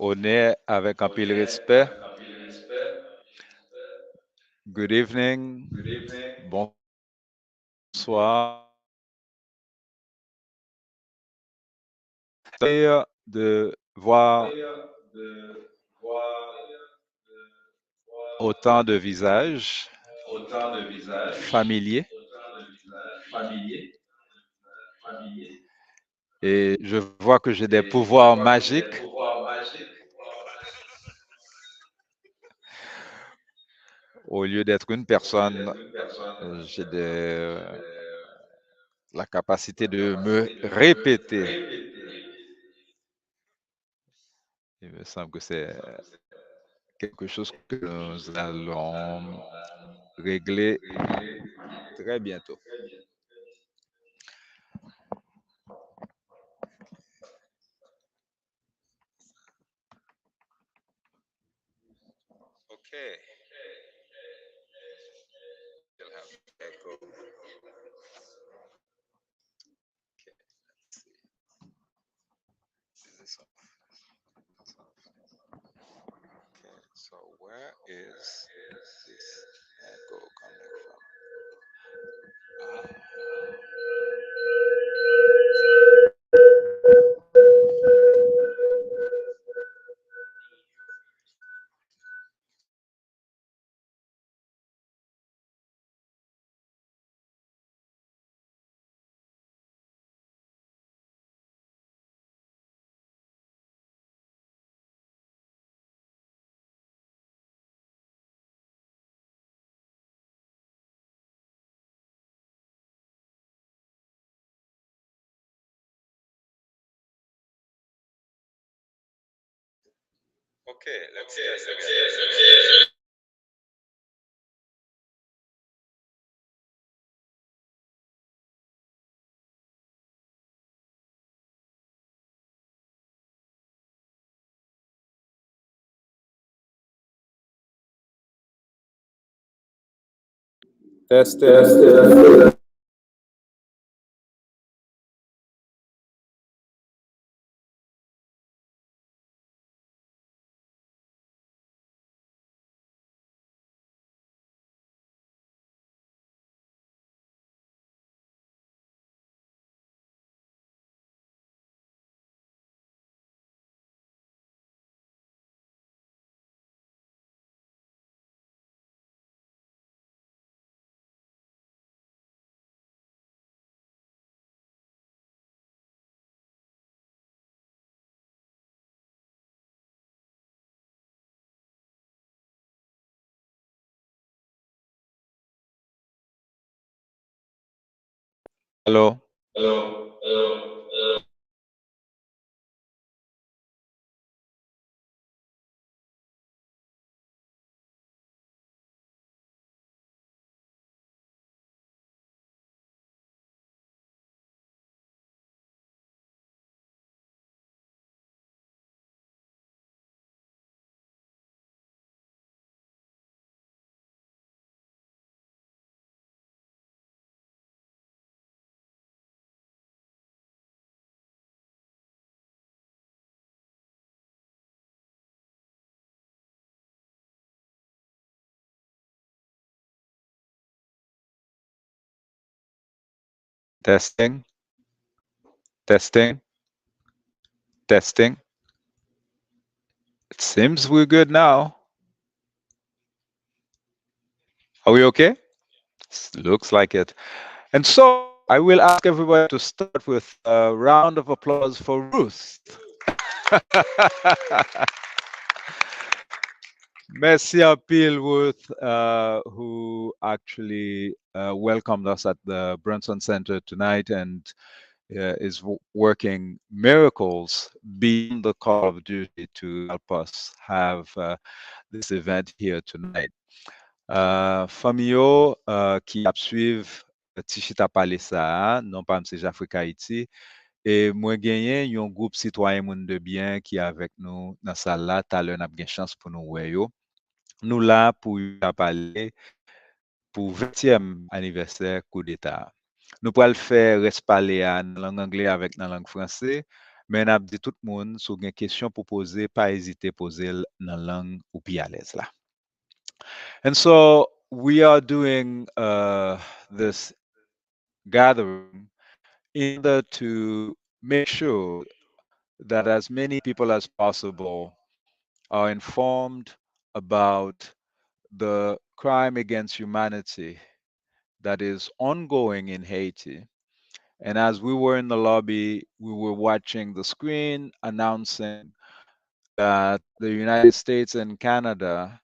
honnête avec un peu de respect. Good evening, bonsoir. De voir autant de visages familiers et je vois que j'ai des pouvoirs magiques. Au lieu d'être une personne, j'ai la capacité de me répéter. Il me semble que c'est quelque chose que nous allons régler très bientôt. Okay. Still have echo. Okay, let's see. Is this off? It's off. Okay, so where is this echo coming from? Okay, let's test again. Test, test. Hello. Testing, testing, testing. It seems we're good now. Are we okay? Looks like it. And so I will ask everybody to start with a round of applause for Ruth. Merci à pile, Ruth, who actually welcomed us at the Bronson Centre tonight and is working miracles beyond the call of duty to help us have this event here tonight. Famille qui a suivi Tichita parler ça, non pas M. Afrique Haïti, et moi gagné un groupe citoyen moundebyen qui est avec nous dans salle là, tout à l'heure n'a pas chance pour nous voir yo. Nous là pour parler pour 20e anniversaire coup d'état. Nous pourrons le faire rester parler en langue anglaise avec la langue française. Men ap di tout moun sou gen question pour poser, pas hésiter poser dans langue ou pi à l'aise là. And so we are doing this gathering in order to make sure that as many people as possible are informed about the crime against humanity that is ongoing in Haiti. And as we were in the lobby, we were watching the screen announcing that the United States and Canada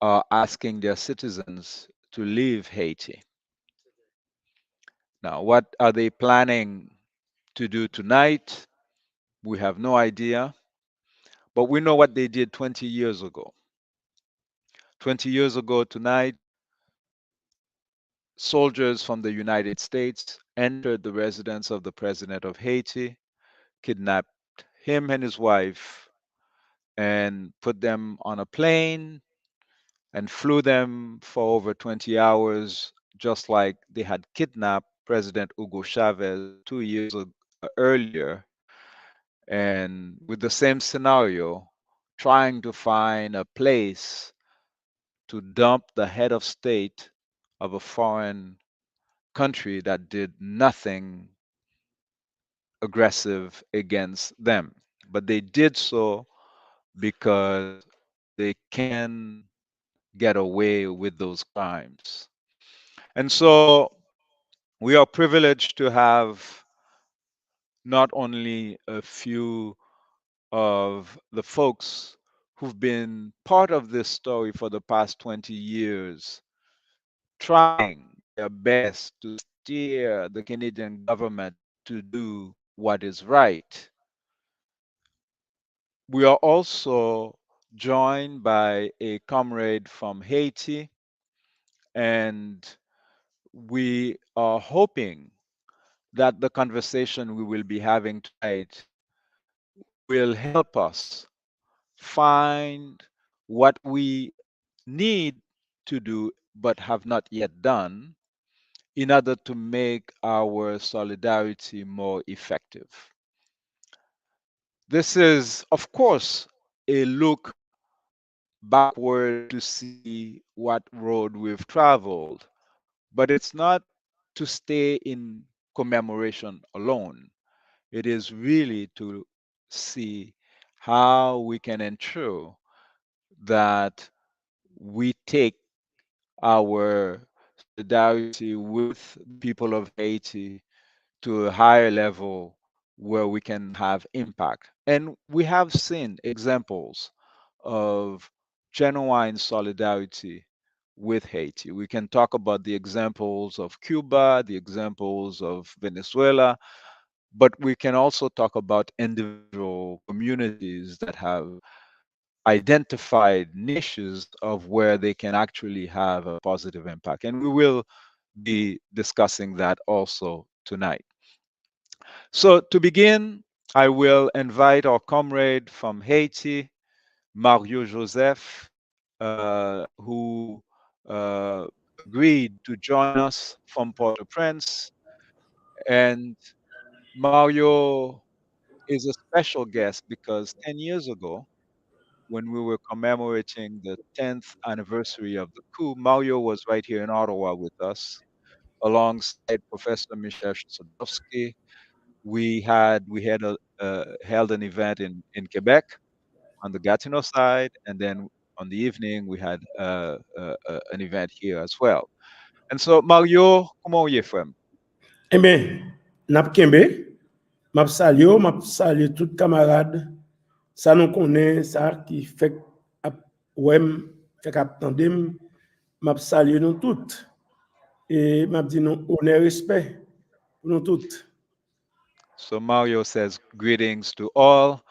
are asking their citizens to leave Haiti. Now, what are they planning to do tonight? We have no idea, but we know what they did 20 years ago. 20 years ago tonight, soldiers from the United States entered the residence of the president of Haiti, kidnapped him and his wife, and put them on a plane and flew them for over 20 hours, just like they had kidnapped President Hugo Chavez 2 years earlier, and with the same scenario, trying to find a place to dump the head of state of a foreign country that did nothing aggressive against them. But they did so because they can get away with those crimes. And so we are privileged to have not only a few of the folks who've been part of this story for the past 20 years, trying their best to steer the Canadian government to do what is right. We are also joined by a comrade from Haiti, and we are hoping that the conversation we will be having tonight will help us find what we need to do but have not yet done in order to make our solidarity more effective. This is, of course, a look backward to see what road we've traveled, but it's not to stay in commemoration alone. It is really to see how we can ensure that we take our solidarity with the people of Haiti to a higher level where we can have impact. And we have seen examples of genuine solidarity with Haiti. We can talk about the examples of Cuba, the examples of Venezuela, but we can also talk about individual communities that have identified niches of where they can actually have a positive impact. And we will be discussing that also tonight. So to begin, I will invite our comrade from Haiti, Mario Joseph, who uh, agreed to join us from Port-au-Prince. And Mario is a special guest because 10 years ago, when we were commemorating the 10th anniversary of the coup, Mario was right here in Ottawa with us, alongside Professor Michel Sadowski. We had held an event in Quebec on the Gatineau side, and then on the evening we had an event here as well. And so, Mario, comment est frère? Eh bien, nap kembe, map salyo, map salye tout camarade, ça nous connaît, ça qui fait wem, fait ap tandem, map salye nous toutes. Et map dit nous honneur respect pour nous toutes. So Mario says greetings to all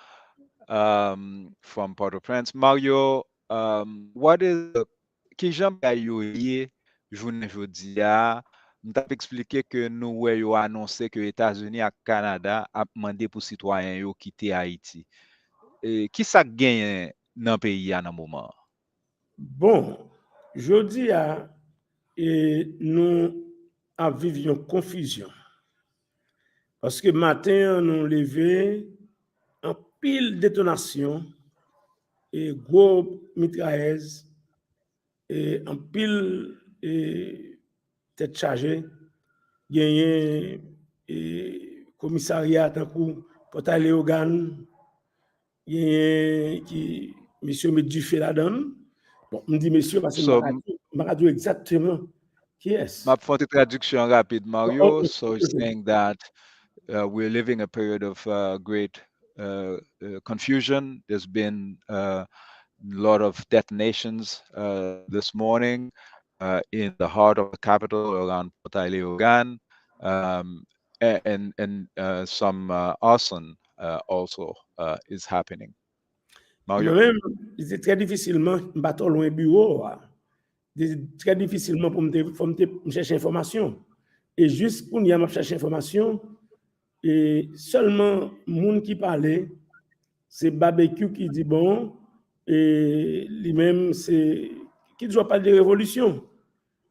from Port-au-Prince. Mario, what is the ki jan ba yo ye jounen jodi a? M'tap explike ke nou we yo annonse ke Etazini ak Kanada ap mande pou citoyen yo kite Haiti. Ki sa genyen nan peyi a nan mouman? Bon, jodi a, et nous vivions confusion. Parce que matin, nous levé, pile détonation et gros mitrailleuse et en pile et tête chargée gagné et commissariat tant coup portail Léogane qui monsieur me dit fait la donne bon me dit monsieur parce que So m'a dit exactement qui est-ce ma fonte traduction rapide, Mario. So he's okay. saying that we're living a period of great confusion. There's been a lot of detonations this morning in the heart of the capital around Portail Leogane, um, and some arson also is happening. Mario? Moi-même, c'est très difficilement, je ne pas trop loin bureau. C'est très difficilement pour me chercher information. Et juste pour me chercher information, et seulement monde qui parlait, c'est barbecue qui dit bon, et lui-même, c'est qui ne doit pas de révolution.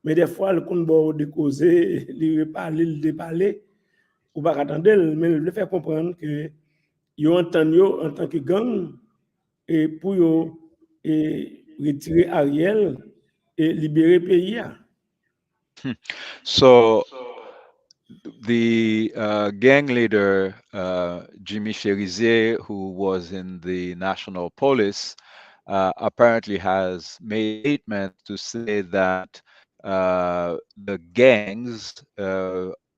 Mais des fois, le compte de causer, il parler, il déparler, ou pas attendre, mais le faire comprendre que ils entendent en tant que gang, et pour retirer Ariel et libérer le pays. So the gang leader, Jimmy Cherizier, who was in the national police, apparently has made statements to say that the gangs,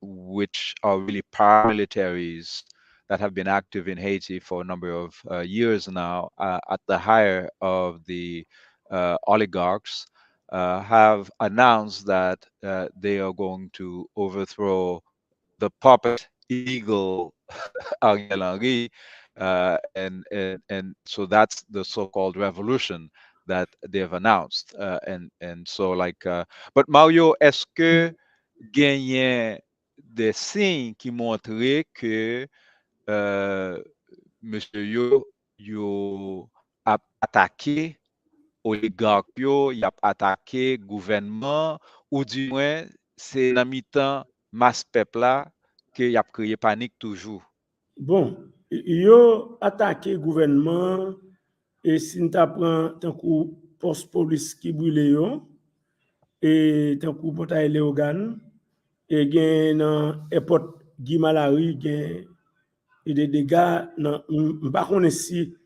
which are really paramilitaries that have been active in Haiti for a number of years now, at the higher of the oligarchs, have announced that they are going to overthrow the puppet illegal Ariel Henry, and so that's the so-called revolution that they've announced, and so like, but Mario, est-ce que gagne des signes qui montraient que euh, Monsieur yo a attaqué oligarque yo, y a attaqué gouvernement, ou du moins, c'est dans mi-temps masse peuple là que y a créé panique toujours. Bon, yo attaqué le gouvernement et si nous prenons tant coup poste police qui brûle yo et tant coup portail Léogane et gen dans airport Guy Malari gen et des dégâts dans pas connait si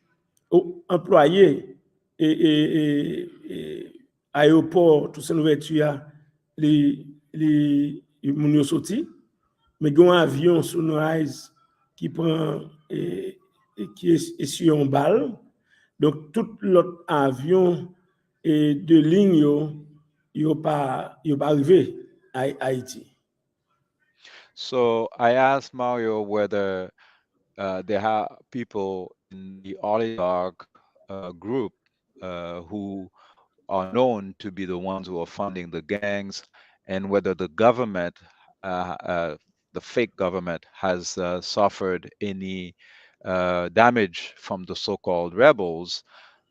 employé et aéroport tout ça ouverture les moun yo sorti mais il y a un avion Sunrise qui prend et qui est sur une balle. Donc, tout l'autre avion et de ligne, il pas arrivé à Haïti. So I asked Mario whether there are people in the oligarch group who are known to be the ones who are funding the gangs, and whether the government, the fake government, has suffered any damage from the so-called rebels,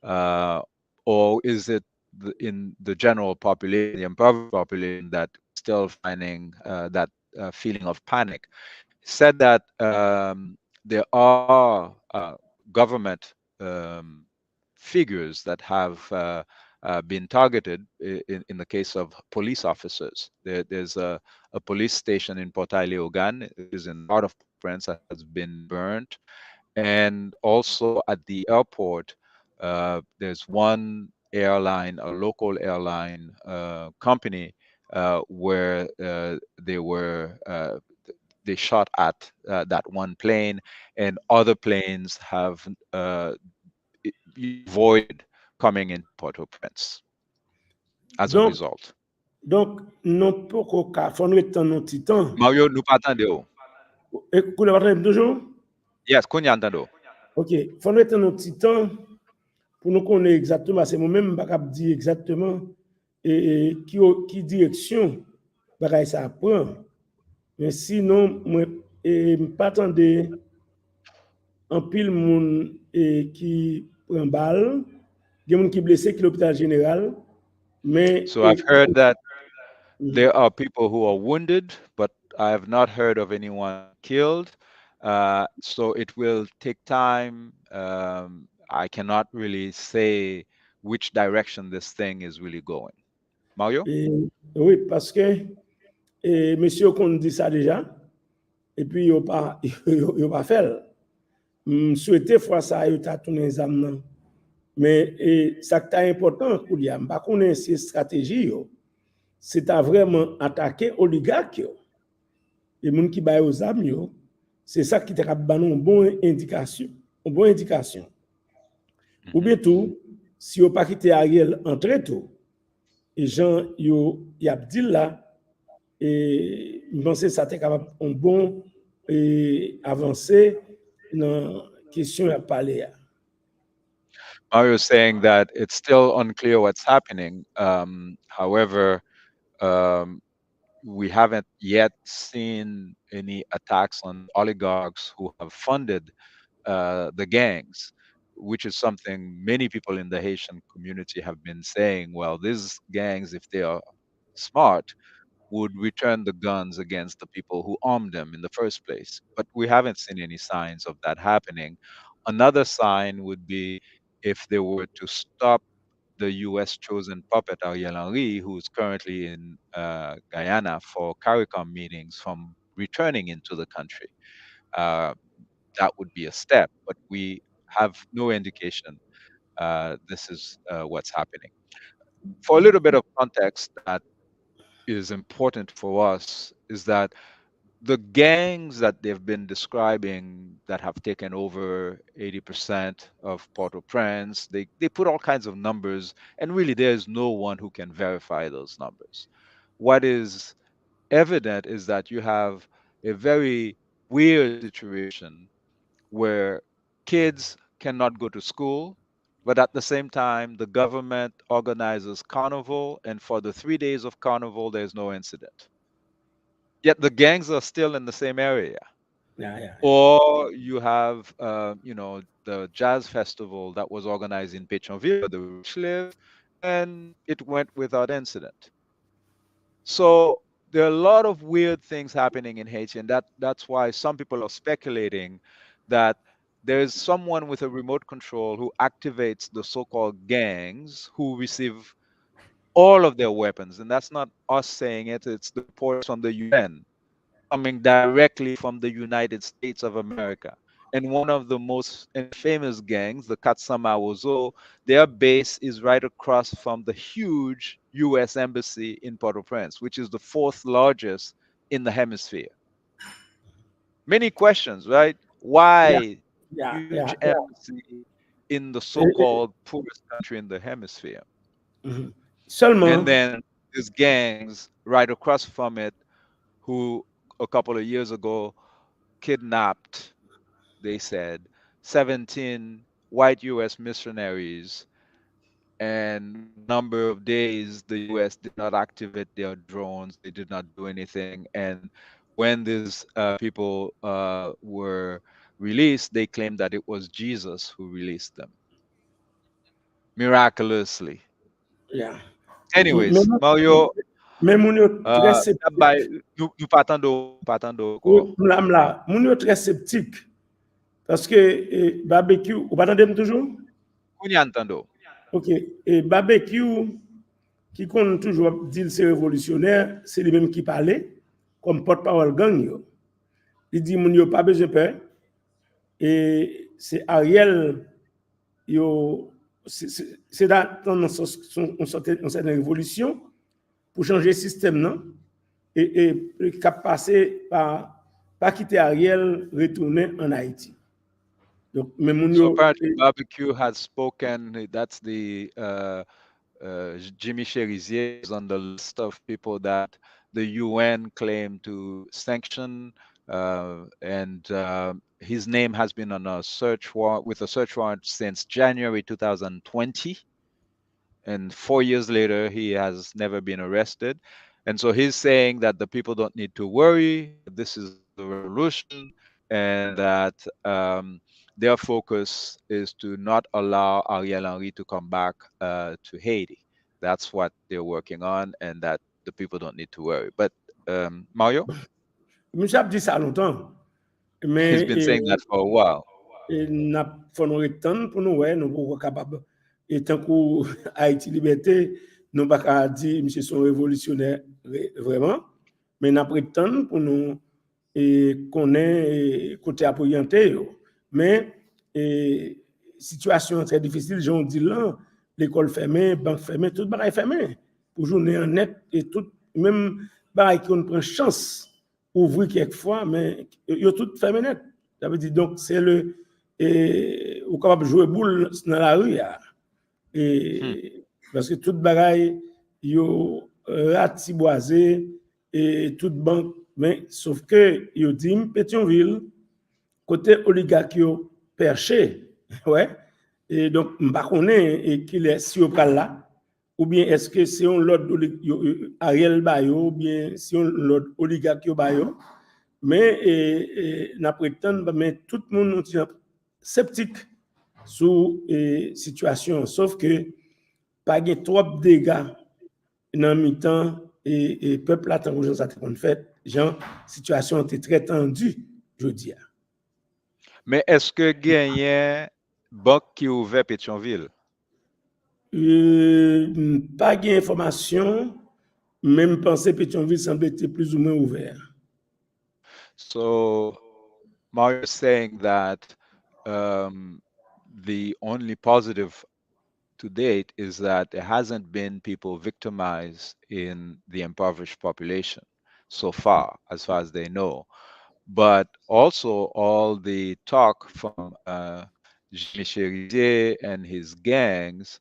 uh, or is it in the general population, the impoverished population, that still finding that feeling of panic? Said that there are government figures that have been targeted in the case of police officers. There's a police station in Portail Leogane, which is in the heart of France, that has been burnt. And also at the airport, there's one airline, a local airline company, where they shot at that one plane, and other planes have avoided coming into Port-au-Prince as a Donc, result. non pas qu'au faut nous être un petit temps. Mario, nous pas attendons. Et vous l'avez toujours? Yes, qu'on y entend. OK, faut nous être un petit temps pour nous connaître exactement, c'est moi-même pas capable dire exactement et qui direction bagaille ça prend. Mais sinon moi et pas attendre en pile moun et qui prend balle, il y a moun qui blessé qui l'hôpital général, mais So I've heard that there are people who are wounded, but I have not heard of anyone killed. So it will take time. I cannot really say which direction this thing is really going. Mario? Et, oui, parce que monsieur qu'on dit ça déjà, et puis il pas fait. Souhaité fois ça, il a tourné les âmes. Mais ça qui est important pour lui, je ne connais pas ces stratégies, c'est à vraiment attaquer les oligarques. Et les gens qui baillent aux âmes, c'est ça qui te donne une bonne indication. Une bonne indication. Ou bien tout, si vous pas quitté Ariel en très tôt, et gens, y a dit là, et je pense que ça t'est capable un bon avancé dans la question à parler. Mario is saying that it's still unclear what's happening. However, um, we haven't yet seen any attacks on the oligarchs who have funded the gangs, which is something many people in the Haitian community have been saying. Well, these gangs, if they are smart, would return the guns against the people who armed them in the first place. But we haven't seen any signs of that happening. Another sign would be if they were to stop the US chosen puppet Ariel Henry, who is currently in Guyana for CARICOM meetings, from returning into the country. Uh, that would be a step, but we have no indication this is what's happening. For a little bit of context that is important for us is that the gangs that they've been describing that have taken over 80% of Port-au-Prince, they put all kinds of numbers, and really there's no one who can verify those numbers. What is evident is that you have a very weird situation where kids cannot go to school, but at the same time, the government organizes carnival, and for the 3 days of carnival, there's no incident. Yet the gangs are still in the same area. Yeah, yeah, yeah. Or you have, the jazz festival that was organized in Pétionville, where the rich live, and it went without incident. So there are a lot of weird things happening in Haiti, and that's why some people are speculating that there's someone with a remote control who activates the so-called gangs who receive all of their weapons. And that's not us saying it, it's the reports from the UN coming directly from the United States of America. And one of the most famous gangs, the Katsamawozo, their base is right across from the huge US embassy in Port-au-Prince, which is the fourth largest in the hemisphere. Many questions, right? Yeah, Why yeah, huge yeah. embassy in the Et- et- so-called poorest country in the hemisphere? mhm. And Seulement, then these gangs right across from it, who a couple of years ago kidnapped, they said, 17 white US missionaries. And with a number of days, the US did not activate their drones, they did not do anything. And when these people were released, they claimed that it was Jesus who released them miraculously. yeah. Anyways, Mario, Mais mon yo très by, sceptique. nous partons Oui, encore. mon yo très sceptique. Parce que barbecue, vous m'entendez toujours? Kunyantando. Ok. Et barbecue, qui compte toujours dire c'est révolutionnaire, c'est lui-même qui parlait, comme porte-parole gang. Il dit, mon yo pas besoin de peur. Et c'est Ariel, yo, c'est dans une certaine révolution pour changer le système, non? Et qui a passé par, pas quitter Ariel, retourner en Haïti. Donc, mais mon So yo, apparently, Barbecue has spoken. That's the Jimmy Cherizier is on the list of people that the UN claimed to sanction, and his name has been on a search warrant with a search warrant since January 2020. And 4 years later, he has never been arrested. And so he's saying that the people don't need to worry. This is the revolution, and that their focus is to not allow Ariel Henry to come back to Haiti. That's what they're working on, and that the people don't need to worry. But Mario? monsieur a dit ça longtemps. He's Mais been saying that for a while. n'a faut nous retendre pour nous ouais nous pour capable et tant que Haïti liberté nous pas qu'à dire monsieur sont révolutionnaires vraiment mais n'a prétendre pour nous et connaît côté orienté mais situation très difficile j'en dis là l'école fermée banque fermée tout bagaille fermé pour journée en net et tout même bagaille qu'on prend chance ouvrir quelquefois mais yo tout fermé net ça veut dire donc c'est le et ou capable jouer boule dans la rue là. Hmm. Et parce que toute bagaille yo ratiboisé et toute banque mais sauf que yo dit Pétionville côté oligarque yo perché ouais et donc m'pa connaît et qu'il est si au là ou bien est-ce que c'est un l'autre Ariel Bayo ou bien si on l'autre oligarque yo Bayo mais n'a prétend mais tout le monde est sceptique sur situation sauf que pas de trop dégâts dans mi-temps et peuple là tant que ça qu'on fait genre situation était très tendue je dis. Mais est-ce que gagné banque qui ouvert Pétionville? Pas d'information même penser Pétionville semble être plus ou moins ouvert. So Mario is saying that the only positive to date is that there hasn't been people victimized in the impoverished population so far as they know. But also all the talk from Jimmy Cherizier and his gangs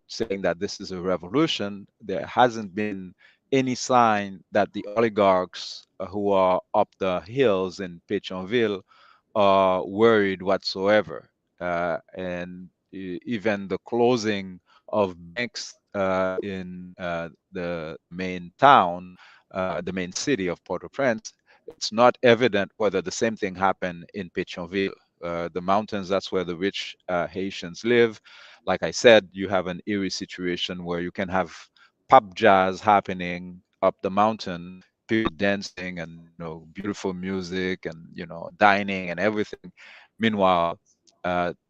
saying that this is a revolution, there hasn't been any sign that the oligarchs who are up the hills in Pétionville are worried whatsoever. And even the closing of banks in the main town, the main city of Port-au-Prince, it's not evident whether the same thing happened in Pétionville. The mountains, that's where the rich Haitians live. Like I said, you have an eerie situation where you can have pub jazz happening up the mountain, people dancing and beautiful music and dining and everything. Meanwhile,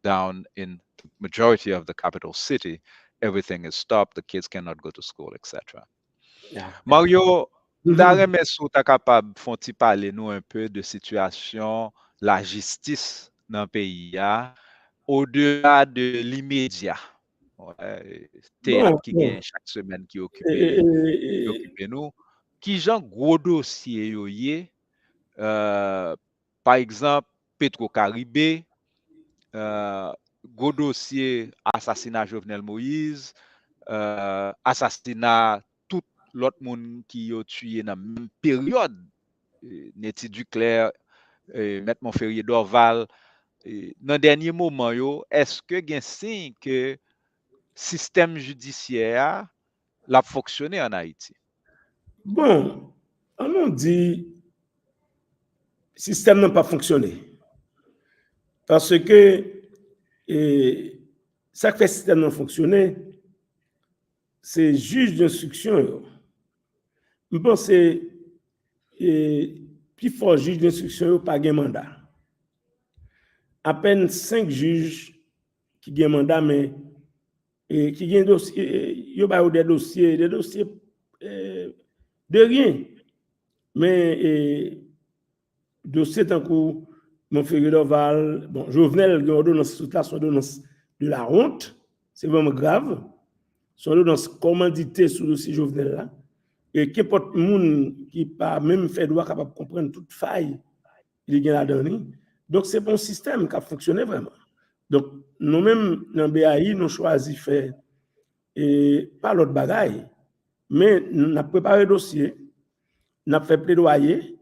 down in the majority of the capital city, everything is stopped. The kids cannot go to school, etc. Yeah. Mario, ta Mhm. remè sou ta kapab fon ti pale nou un peu de situation la justice dans peyi ya, au-delà de l'immédiat. Ouais, théâtre qui Bon. gagne chaque semaine Et, qui occupe nous. Qui jan gros dossier yo ye, par exemple, Petro-Caribé, gros dossier assassinat Jovenel Moïse, assassinat tout l'autre monde qui yo tué dans même période, Neti Duclerc, Maître Montferrier Dorval, dans dernier moment yo, est-ce que gen signe que système judiciaire l'a fonctionné en Haïti? bon, on dit le système n'a pas fonctionné. Parce que ça qui fait le système n'a fonctionné, c'est juge d'instruction. Je pense que plus fort juge d'instruction, pas de mandat. À peine 5 juges qui ont un mandat, mais qui ont des dossiers de rien. Mais dossier tant que Montferrier Dorval, bon, Jovenel, il y a une ordonnance de la honte, c'est vraiment grave. Son ordonnance commanditée sur le dossier Jovenel là. Et qu'importe monde qui pas même fait droit capable de comprendre toute faille, il y a là-dedans. Donc c'est bon système qui a fonctionné vraiment. Donc nous-mêmes dans BAI, nous choisi faire et pas l'autre bagaille, mais nous avons préparé le dossier, nous avons fait plaidoyer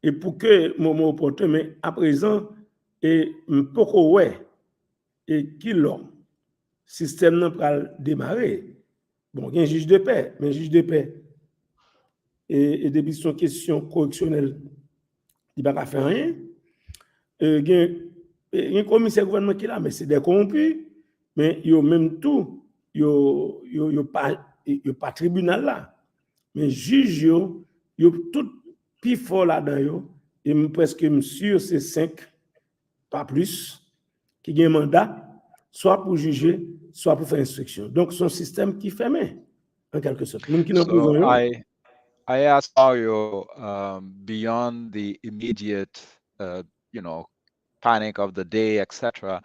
et pour que moment opportun, mais à présent et pourquoi ouais et qui l'ont système n'a pas démarrer. Bon, il y a un juge de paix, mais un juge de paix et depuis son question correctionnelle, il va pas faire rien. Il y a un commissaire gouvernement qui est là, mais c'est des corrompus, mais il y a même tout, il y a pas tribunal là, mais juge il y a tout plus fort là-dedans et presque sûr c'est 5, pas plus, qui ont un mandat, soit pour juger, soit pour faire instruction. Donc, c'est un système qui ferme, en quelque sorte. Même qui n'ont So prison, I asked Mario, beyond the immediate, panic of the day, etc.,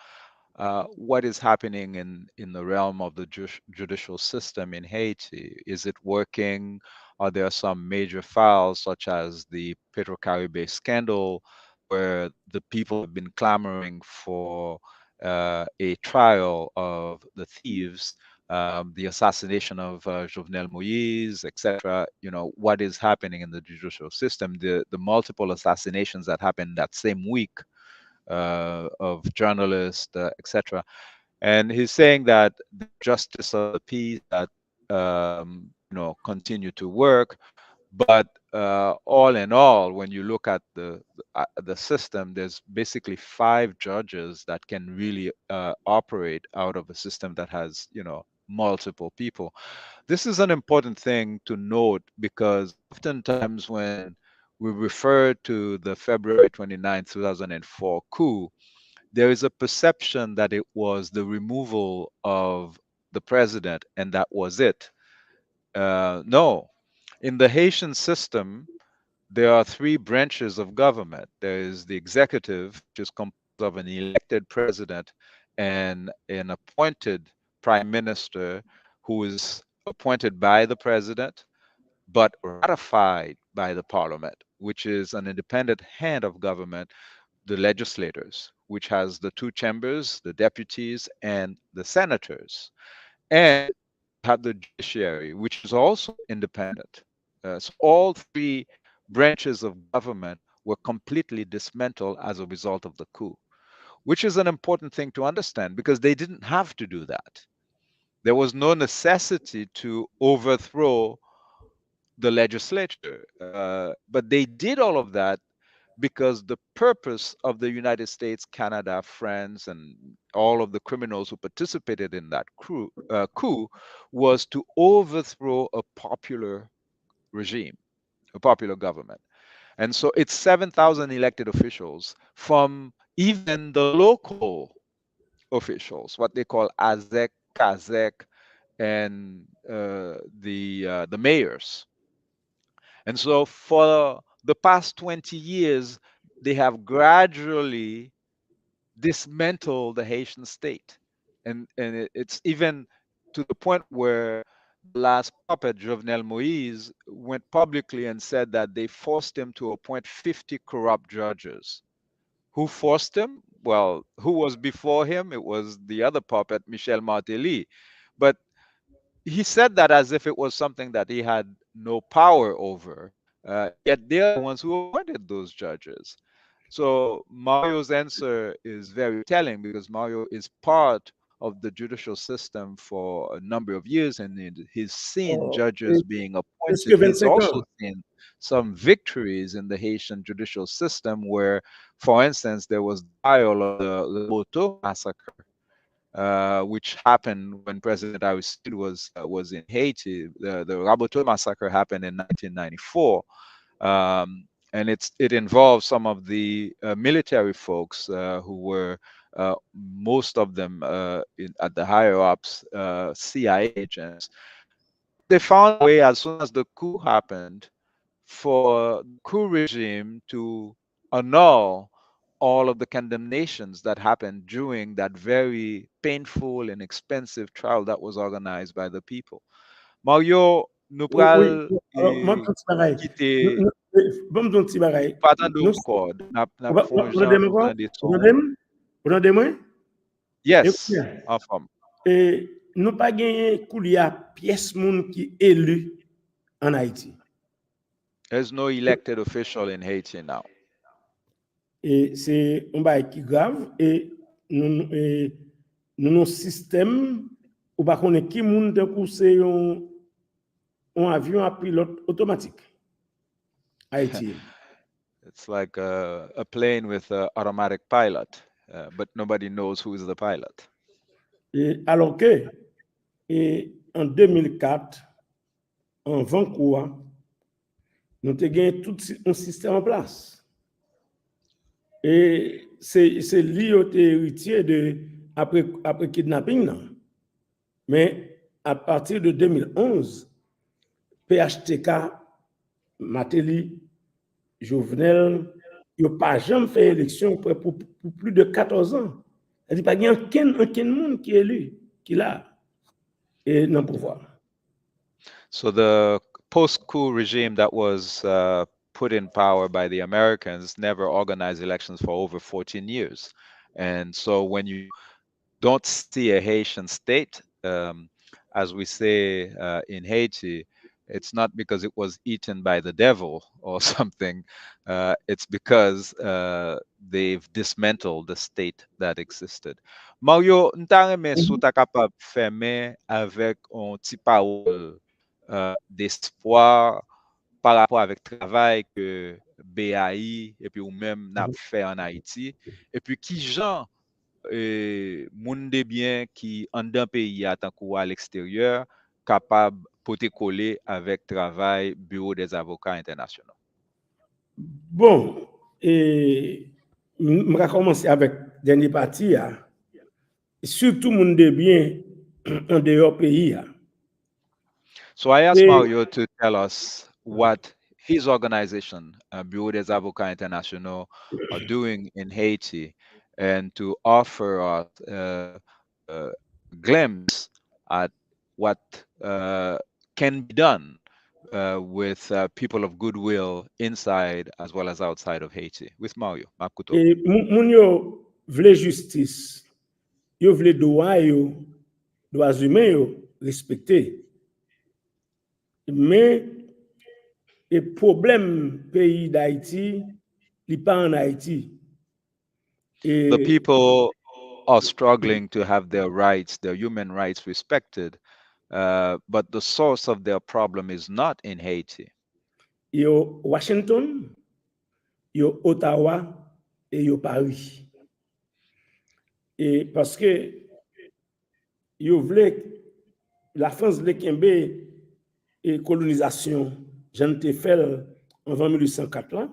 what is happening in the realm of the judicial system in Haiti? Is it working? Are there some major files, such as the Petro-Caribe scandal, where the people have been clamoring for a trial of the thieves, the assassination of Jovenel Moïse, etc.? What is happening in the judicial system? The multiple assassinations that happened that same week of journalists, etc. And he's saying that the justice of the peace that continue to work, but all in all, when you look at the system, there's basically 5 judges that can really operate out of a system that has multiple people. This is an important thing to note, because oftentimes when we refer to the February 29, 2004 coup, there is a perception that it was the removal of the president and that was it. No. In the Haitian system, there are 3 branches of government. There is the executive, which is composed of an elected president and an appointed prime minister who is appointed by the president but ratified by the parliament, which is an independent hand of government, the legislators, which has the 2 chambers, the deputies and the senators. And have the judiciary, which is also independent. So all 3 branches of government were completely dismantled as a result of the coup, which is an important thing to understand, because they didn't have to do that. There was no necessity to overthrow the legislature, but they did all of that because the purpose of the United States, Canada, France, and all of the criminals who participated in that coup was to overthrow a popular regime, a popular government. And so it's 7,000 elected officials from even the local officials, what they call AZEC, KAZEC, and the mayors. And so for the past 20 years, they have gradually dismantled the Haitian state. And it's even to the point where the last puppet, Jovenel Moïse, went publicly and said that they forced him to appoint 50 corrupt judges. Who forced him? Well, who was before him? It was the other puppet, Michel Martelly. But he said that as if it was something that he had no power over. Yet they're the ones who appointed those judges. So Mario's answer is very telling, because Mario is part of the judicial system for a number of years, and he's seen judges being presque appointed. He's 25 also ans. seen some victories in the Haitian judicial system where, for instance, there was the trial of the Lewòp massacre, which happened when President Ayiti was in Haiti. The Raboteau massacre happened in 1994, and it involves some of the military folks who were most of them at the higher ups, CIA agents. But they found a way, as soon as the coup happened, for the coup regime to annul all of the condemnations that happened during that very painful and expensive trial that was organized by the people. Mario, nous Oui, oui. pral Alors, moi, tout pareil. quitter Bon, me donner pareil. pas tant Nous, encore. vous N'a font entendez genre nous moi? dans des Vous entendez sons. moi? Vous entendez moi? Yes, Écoutez, en forme. et nous pas gagné coulia pièce moun qui élu en Haïti. There's no elected official in Haiti now. Et c'est un bail qui grave, et nous système ou pas connaît qui moun de pousser un avion à pilote automatique. Haïti. It's like a plane with an automatic pilot, but nobody knows who is the pilot. Et alors que en 2004, en Vancouver, nous avons gagné tout un système en place. Et c'est lui qui est héritier de après kidnapping non. Mais à partir de 2011, PHTK Matéli Jovenel, il n'a pas jamais fait élection pour plus de 14 ans. Il n'y a pas aucun monde qui est élu, qui l'a, et dans le pouvoir. So the post-coup regime that was put in power by the Americans never organized elections for over 14 years. And so when you don't see a Haitian state, as we say in Haiti, it's not because it was eaten by the devil or something. It's because they've dismantled the state that existed. Mario, nta reme sou ta kapab fermer avec un petit parole d'espoir par rapport avec travail que BAI et puis ou même n'a fait en Haïti, et puis qui genre moundebyen qui en d'un pays à tant à l'extérieur capable de coller avec travail bureau des avocats internationaux. Bon, et je vais commencer avec dernier parti, surtout moundebyen en dehors pays. So I asked Et Mario to tell us what his organization, Bureau des Avocats Internationaux, are doing in Haiti, and to offer us a glimpse at what can be done with people of goodwill inside as well as outside of Haiti. With Mario, Makuto. moun yo vle justice, yo vle droits humains yo respecté. Mais le problème pays d'Haïti, il pas en Haïti. The Et people are struggling to have their rights, their human rights respected, but the source of their problem is not in Haiti. yo Washington, yo Ottawa et yo Paris. Et parce que yo vle, la France vle kembe et colonisation, j'en te fait en 1804 là.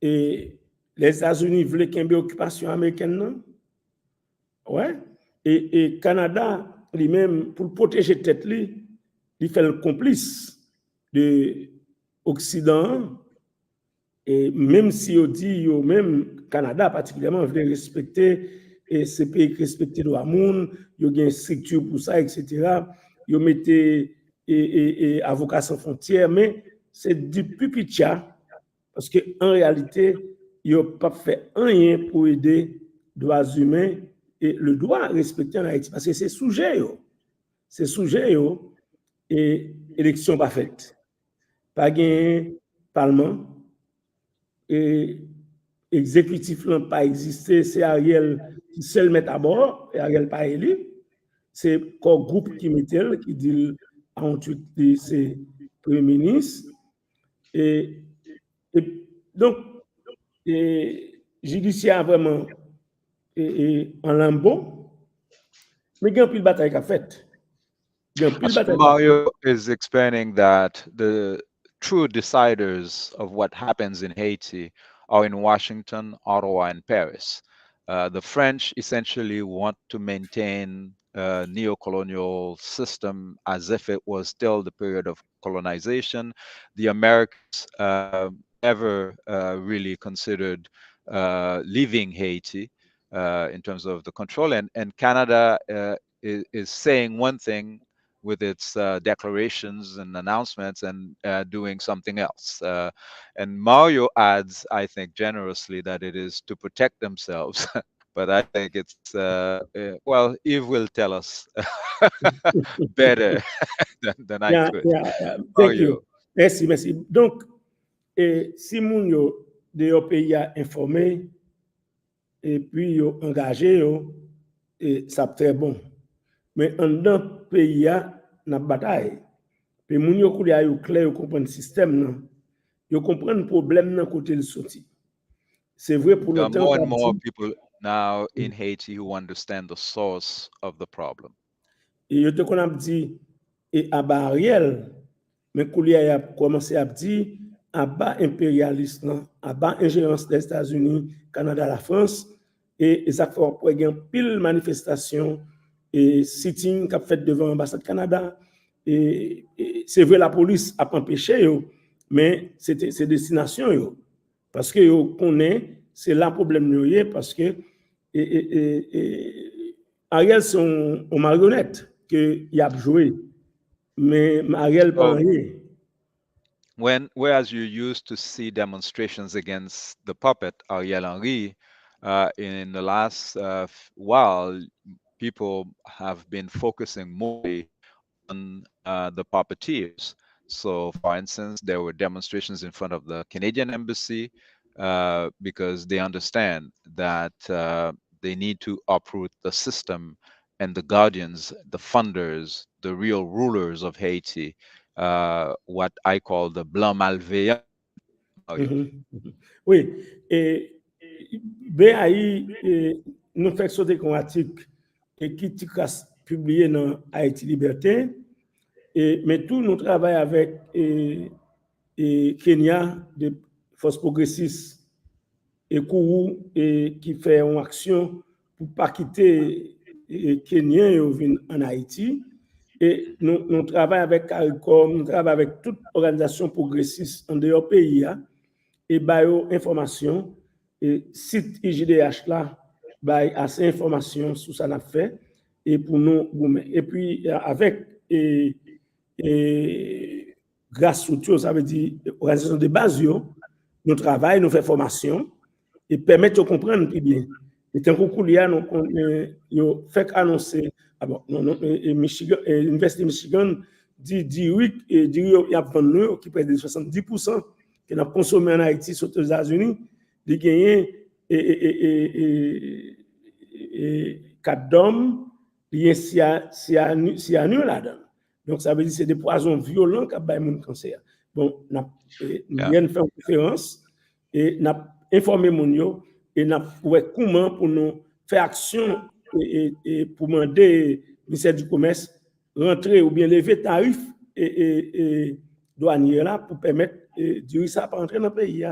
Et les États-Unis voulaient qu'il y ait une occupation américaine, non? Ouais. Et Canada, lui-même, pour protéger tête, il fait le complice de l'Occident. Et même si on dit, même Canada particulièrement, veut respecter et ces pays qui respectent le monde, il y a une structure pour ça, etc. Ils mettent avocats sans frontières, mais c'est du pupitia. Parce qu'en réalité, ils n'ont pas fait rien pour aider les droits humains et le droit respecté en Haïti. Parce que c'est sujet, et élection pas faite. Pas de parlement, et exécutif n'a pas existé, c'est Ariel qui seul met à bord, et Ariel pas élu. C'est le groupe qui met qui dit en tout c'est premier ministre. Et donc, judiciaire vraiment en lambeau, mais il y a une bataille qui a fait. Mario is explaining that the true deciders of what happens in Haiti are in Washington, Ottawa, and Paris. The French essentially want to maintain a neo-colonial system as if it was still the period of colonization. The Americans never really considered leaving Haiti in terms of the control, and Canada is saying one thing with its declarations and announcements and doing something else. And Mario adds, I think, generously that it is to protect themselves. But I think it's, well, Eve will tell us better than I could. Thank you. Merci, merci. Donc, si moun yo de yo pays a informé, et puis yo engagé, et ça très bon. Mais en dans pays a na bataille. Puis moun yo kou yo clair, yo comprendre le système nan. Yo comprendre le problème nan côté le sorti. C'est vrai pour There are longtemps. more and more people now in Haiti who understand the source of the problem. Et yo te qu'on a dit et à Ariel, mais kou y a commencé à dire à bas impérialiste, à bas ingérence des États-Unis, Canada, la France, et ça fait pour une pile manifestation et sitting qu'a fait devant l'ambassade Canada. Et c'est vrai, la police a empêché, mais c'est destination. Parce que on connaît, c'est là le problème, parce que Ariel, c'est une marionnette qu'il a joué, mais Ariel pas So rien. whereas you used to see demonstrations against the puppet Ariel Henry, in the last while, people have been focusing more on the puppeteers. So, for instance, there were demonstrations in front of the Canadian embassy because they understand that they need to uproot the system and the guardians, the funders, the real rulers of Haiti, what I call the Blan Malveyan. Oui, et BAI nous fait sauter un article qui est publié dans Haïti Liberté, mais tout nous travaille avec Kenya, des forces progressistes, et Kourou, qui fait une action pour ne pas quitter Kenya en Haïti. Et nous travaillons avec CARICOM, nous travaillons avec toute organisation progressiste en dehors pays, et bayo information et site IGDH là bay assez information sur ça n'a fait et pour nous et puis avec grâce structure ça veut dire organisation de base nous travaillons nous fait formation et permettre de comprendre plus bien et tant que là nous fait annoncer ah bon non Michigan Université Michigan dit oui et dit il y a 29 qui près de 70% que nous consommons en Haïti sur les États-Unis, de gagner quatre d'hommes, il y a cyanure là-dedans. Donc, ça veut dire que c'est des poisons violents qui ont le cancer. Bon, nous avons fait une conférence et nous avons informé les gens et nous avons fait comment pour nous faire action et pour demander au ministère du Commerce rentrer ou bien lever tarif et douanier là pour permettre de ça pas entrer dans le pays.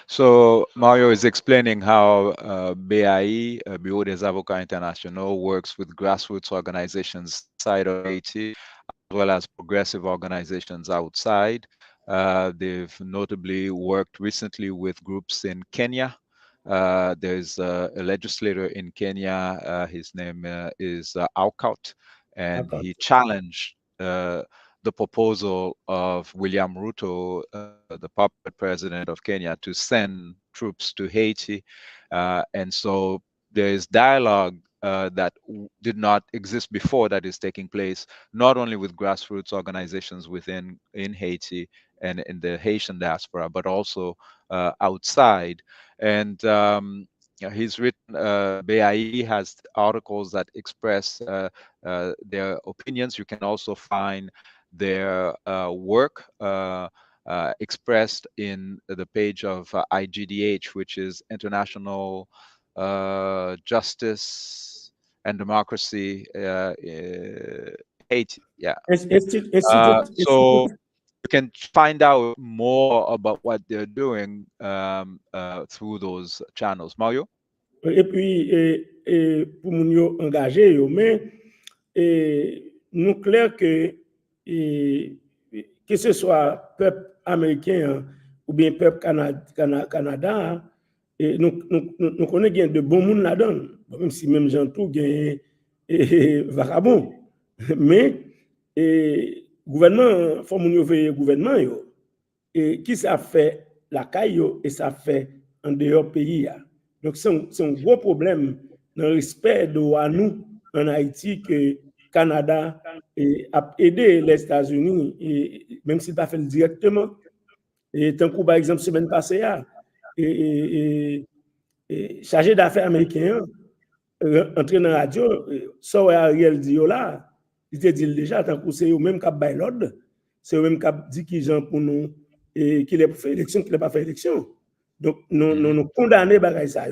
So Mario is explaining how BAI, Bureau des Avocats Internationaux, works with grassroots organizations inside of Haiti, as well as progressive organizations outside. They've notably worked recently with groups in Kenya. There's a legislator in Kenya, his name is Aukaut, and he challenged the proposal of William Ruto, the puppet president of Kenya, to send troops to Haiti. And so there is dialogue that did not exist before that is taking place, not only with grassroots organizations within Haiti and in the Haitian diaspora, but also outside. And he's written, BAI has articles that express their opinions. You can also find their work expressed in the page of IGDH, which is International Justice and Democracy Haiti. Yeah. So you can find out more about what they're doing through those channels. Mario? Et puis, pour nous engager, mais nous clair que ce soit peuple américain ou bien peuple Canada, nous connaissons de bons monde là-dedans, même si même gens tout gagne vagabond. Mais le gouvernement, il faut que gouvernement, et qui ça fait la caille et ça fait en dehors pays. Donc, c'est un gros problème dans le respect de nous en Haïti que Canada a aidé les États-Unis, et même s'il n'a pas fait directement. Et tant que, par exemple, semaine passée, chargé d'affaires américain entré dans la radio, ça Ariel dit là, il te dit déjà, tant que c'est eux-mêmes qui ont baillé l'ordre, c'est eux-mêmes qui ont dit qu'ils ont pour nous, et qu'il a fait élection, qu'il n'a pas fait élection. Donc, nous condamnons les ça,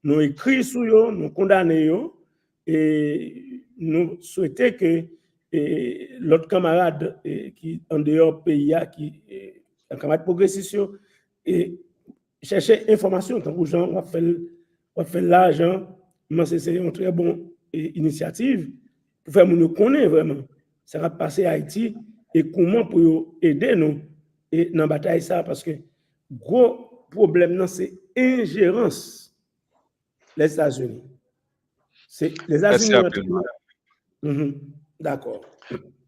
nous écrivons sur eux, nous condamnons, et nous souhaitons que l'autre camarade qui en dehors pays qui camarade progressiste et chercher information tant que gens on fait l'argent, moi c'est une très bonne initiative pour faire nous connaître vraiment ça va passer à Haïti et comment pour aider nous et dans la bataille ça parce que gros problème non c'est ingérence les États-Unis. C'est les Merci, États-Unis Apil. D'accord.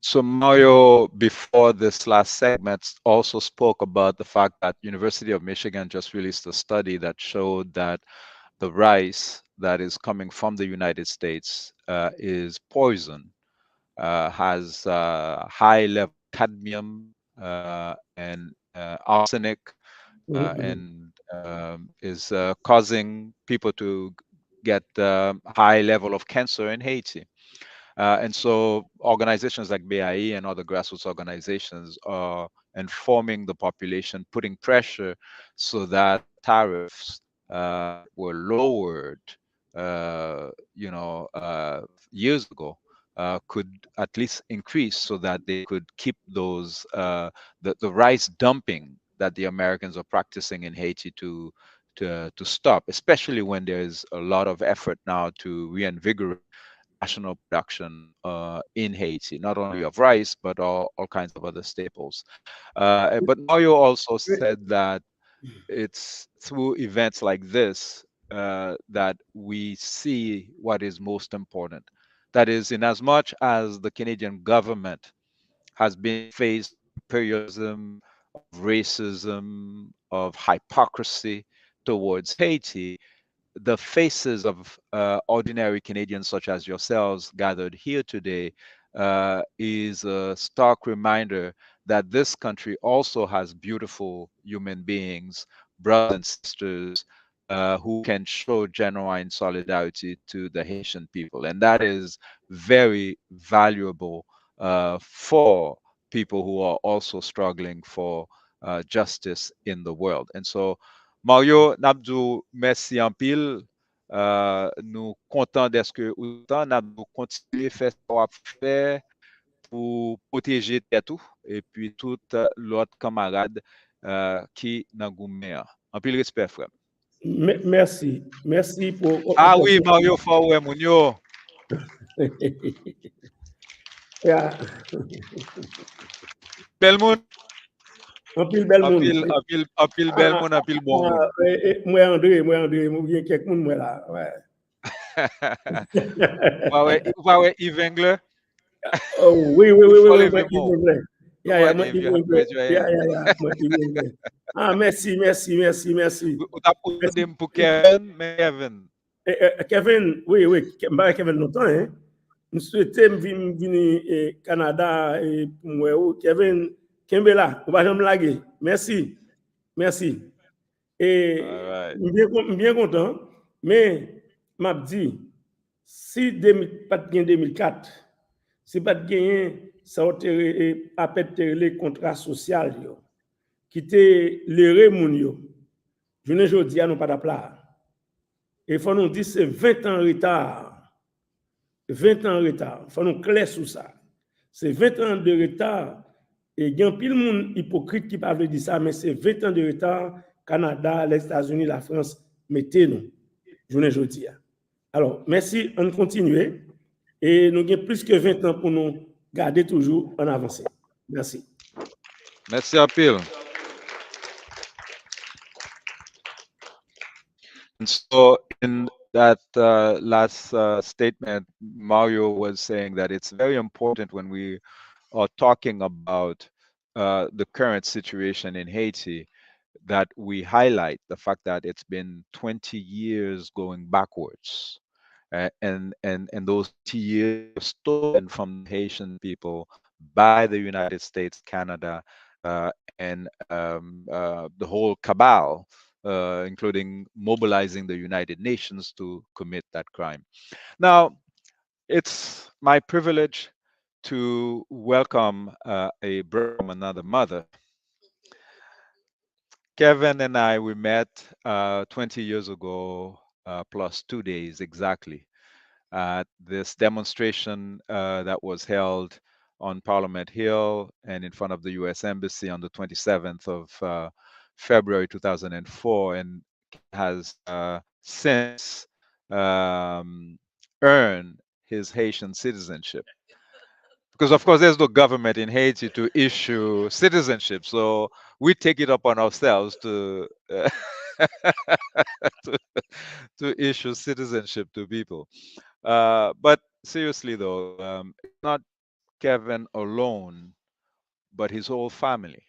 So Mario, before this last segment, also spoke about the fact that University of Michigan just released a study that showed that the rice that is coming from the United States is poison, has high level cadmium and arsenic, and is causing people to get high level of cancer in Haiti. And so organizations like BIE and other grassroots organizations are informing the population, putting pressure so that tariffs were lowered, years ago, could at least increase so that they could keep those the rice dumping that the Americans are practicing in Haiti to stop, especially when there's a lot of effort now to reinvigorate national production in Haiti, not only of rice, but all kinds of other staples. But Mario also said that it's through events like this that we see what is most important. That is, in as much as the Canadian government has been faced with imperialism, of racism, of hypocrisy towards Haiti, the faces of ordinary Canadians such as yourselves gathered here today is a stark reminder that this country also has beautiful human beings, brothers and sisters, who can show genuine solidarity to the Haitian people. And that is very valuable for people who are also struggling for justice in the world. And so Mario, Nabdou, merci en pile. Nous content d'être autant. Nabdou continuer faire ce qu'on a fait pour protéger tout et puis tout l'autre camarade qui n'a goumé. En pile respect, frère. Merci. Merci pour Ah oui, Mario Faoué Mounio. Yeah. Bel moun, En pile bel monde. apil bel moun, apil bon moun. Moi André, moi bien quelques monde moi là. Ouais. Ou pas ouais Yves Engler? Oh oui, Ou faut moi lever Yves mon. Engler. Ou Yeah, pas moi Yves, Yves Engler. joyeux. Moi Yves Engler. Ah, merci. Ou t'as posé pour Kevin, mais Kevin. Kevin, oui, Kevin longtemps, hein. Je souhaitais venir au Canada et moi, Kevin, Kembela, on va jamais blaguer. Merci. Et All right. bien content, mais m'a dit, si pas de 2004, si pas de gagner, ça a peut-être les contrats sociaux, qui étaient les moun yo. Je ne dis à nous pas d'appeler. Il faut nous dire c'est 20 ans en retard. 20 ans en retard. Il faut nous clair sur ça. C'est 20 ans de retard. Et il y a pile de monde hypocrite qui parle de ça, mais c'est 20 ans de retard. Canada, les États-Unis, la France, mettez-nous. Je ne dis. Alors, merci, on continue. Et nous avons plus que 20 ans pour nous garder toujours en avancée. Merci. Merci Apil. And so in that last statement, Mario was saying that it's very important when we are talking about the current situation in Haiti that we highlight the fact that it's been 20 years going backwards. And those 20 years were stolen from the Haitian people by the United States, Canada, and the whole cabal, including mobilizing the United Nations to commit that crime. Now, it's my privilege to welcome a brother from another mother. Kevin and I, we met 20 years ago, plus 2 days exactly, at this demonstration that was held on Parliament Hill and in front of the U.S. Embassy on the 27th of February 2004, and has since earned his Haitian citizenship. Because of course there's no government in Haiti to issue citizenship, so we take it upon ourselves to, to issue citizenship to people. But seriously though, it's not Kevin alone, but his whole family.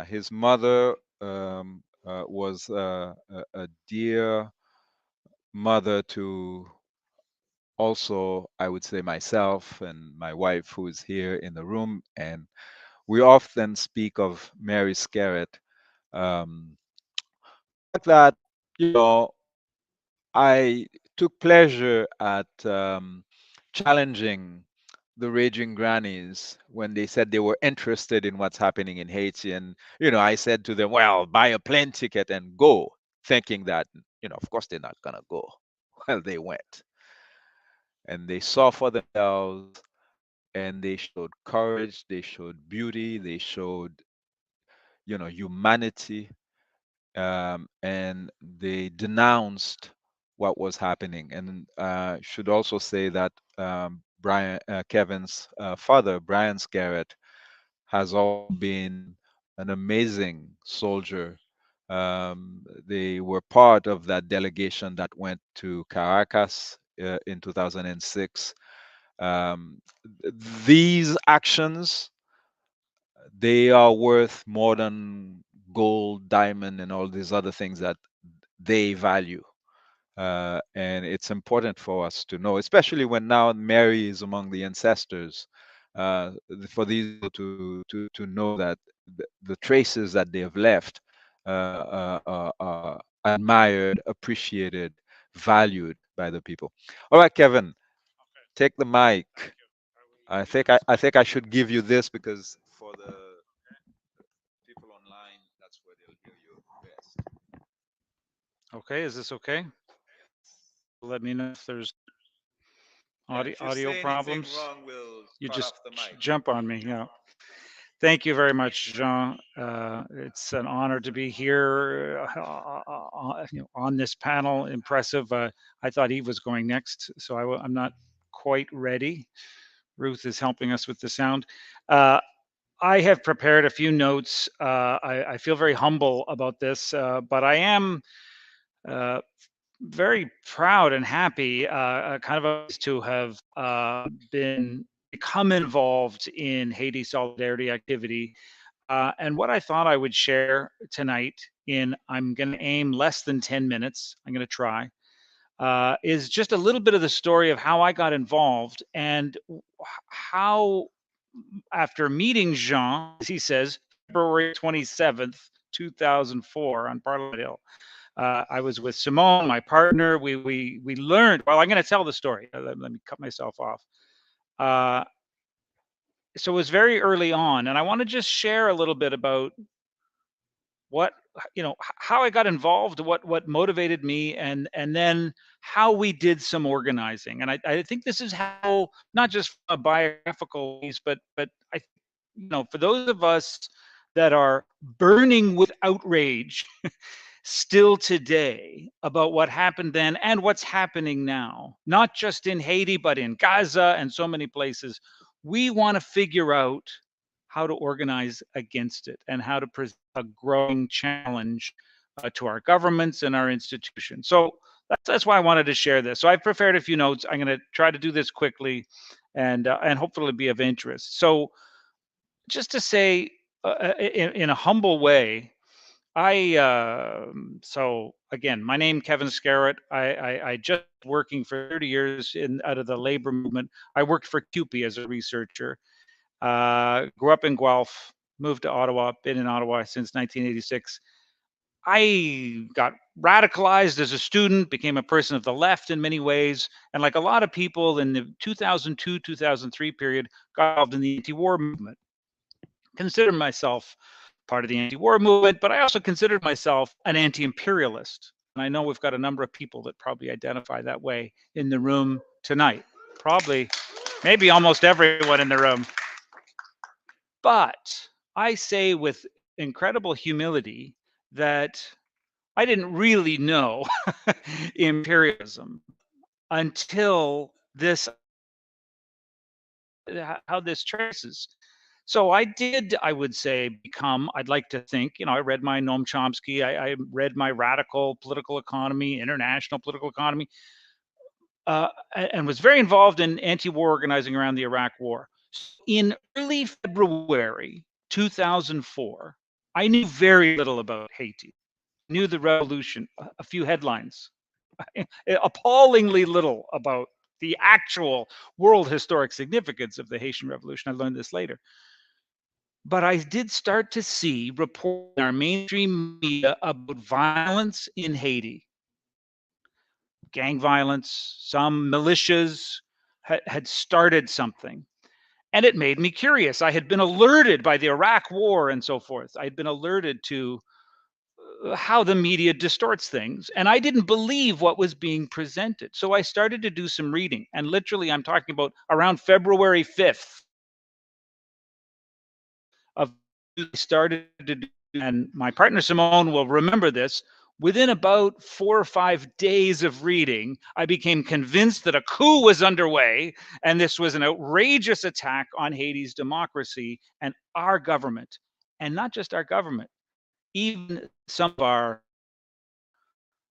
His mother was a dear mother to also, I would say, myself and my wife, who is here in the room. And we often speak of Mary Scarrett. Um, like that, you know, I took pleasure at challenging the raging grannies when they said they were interested in what's happening in Haiti. And, you know, I said to them, well, buy a plane ticket and go, thinking that, you know, of course they're not going to go. Well, they went and they saw for themselves and they showed courage, they showed beauty, they showed, you know, humanity, and they denounced what was happening. And should also say that Kevin's father, Brian Scarrett, has also been an amazing soldier. They were part of that delegation that went to Caracas in 2006. Um, these actions, they are worth more than gold, diamond, and all these other things that they value. And it's important for us to know, especially when now Mary is among the ancestors, for these people to know that the traces that they have left are admired, appreciated, valued by the people. All right, Kevin, take the mic. I think I should give you this because for the people online, that's where they'll hear you best. Okay, is this okay? Let me know if there's And if you audio say anything problems. wrong, we'll You cut just off the mic. jump on me. Yeah. Thank you very much, Jean. It's an honor to be here on this panel. Impressive. I thought Eve was going next, so I'm not quite ready. Ruth is helping us with the sound. Uh, I have prepared a few notes. I feel very humble about this, but I am uh, very proud and happy, kind of to have been become involved in Haiti solidarity activity. And what I thought I would share tonight in, I'm going to aim less than 10 minutes. I'm going to try. Is just a little bit of the story of how I got involved and how, after meeting Jean, as he says, February 27th, 2004, on Parliament Hill, I was with Simone, my partner. We learned. Well, I'm going to tell the story. Let me cut myself off. Uh, so it was very early on, and I want to just share a little bit about what, how I got involved, what motivated me, and then how we did some organizing. And I think this is how, not just from a biographical piece, but I, for those of us that are burning with outrage still today about what happened then and what's happening now, not just in Haiti, but in Gaza and so many places. We want to figure out how to organize against it and how to present a growing challenge to our governments and our institutions. So that's why I wanted to share this. So I've prepared a few notes. I'm going to try to do this quickly and hopefully be of interest. So just to say, in a humble way, so again, my name Kevin Scarrett. I just working for 30 years out of the labor movement. I worked for CUPE as a researcher. Grew up in Guelph, moved to Ottawa, been in Ottawa since 1986. I got radicalized as a student, became a person of the left in many ways, and like a lot of people in the 2002-2003 period, got involved in the anti-war movement. Consider myself part of the anti-war movement, but I also considered myself an anti-imperialist. And I know we've got a number of people that probably identify that way in the room tonight. Probably maybe almost everyone in the room. But I say with incredible humility that I didn't really know imperialism until this, how this traces. So I did, I would say, become, I'd like to think, I read my Noam Chomsky, I read my Radical Political Economy, International Political Economy, and was very involved in anti-war organizing around the Iraq War. In early February 2004, I knew very little about Haiti. I knew the revolution, a few headlines, appallingly little about the actual world historic significance of the Haitian Revolution. I learned this later. But I did start to see reports in our mainstream media about violence in Haiti, gang violence, some militias had started something. And it made me curious. I had been alerted by the Iraq War and so forth. I had been alerted to how the media distorts things. And I didn't believe what was being presented. So I started to do some reading. And literally, I'm talking about around February 5th of started to do, and my partner Simone will remember this. Within about 4 or 5 days of reading, I became convinced that a coup was underway, and this was an outrageous attack on Haiti's democracy and our government. And not just our government, even some of our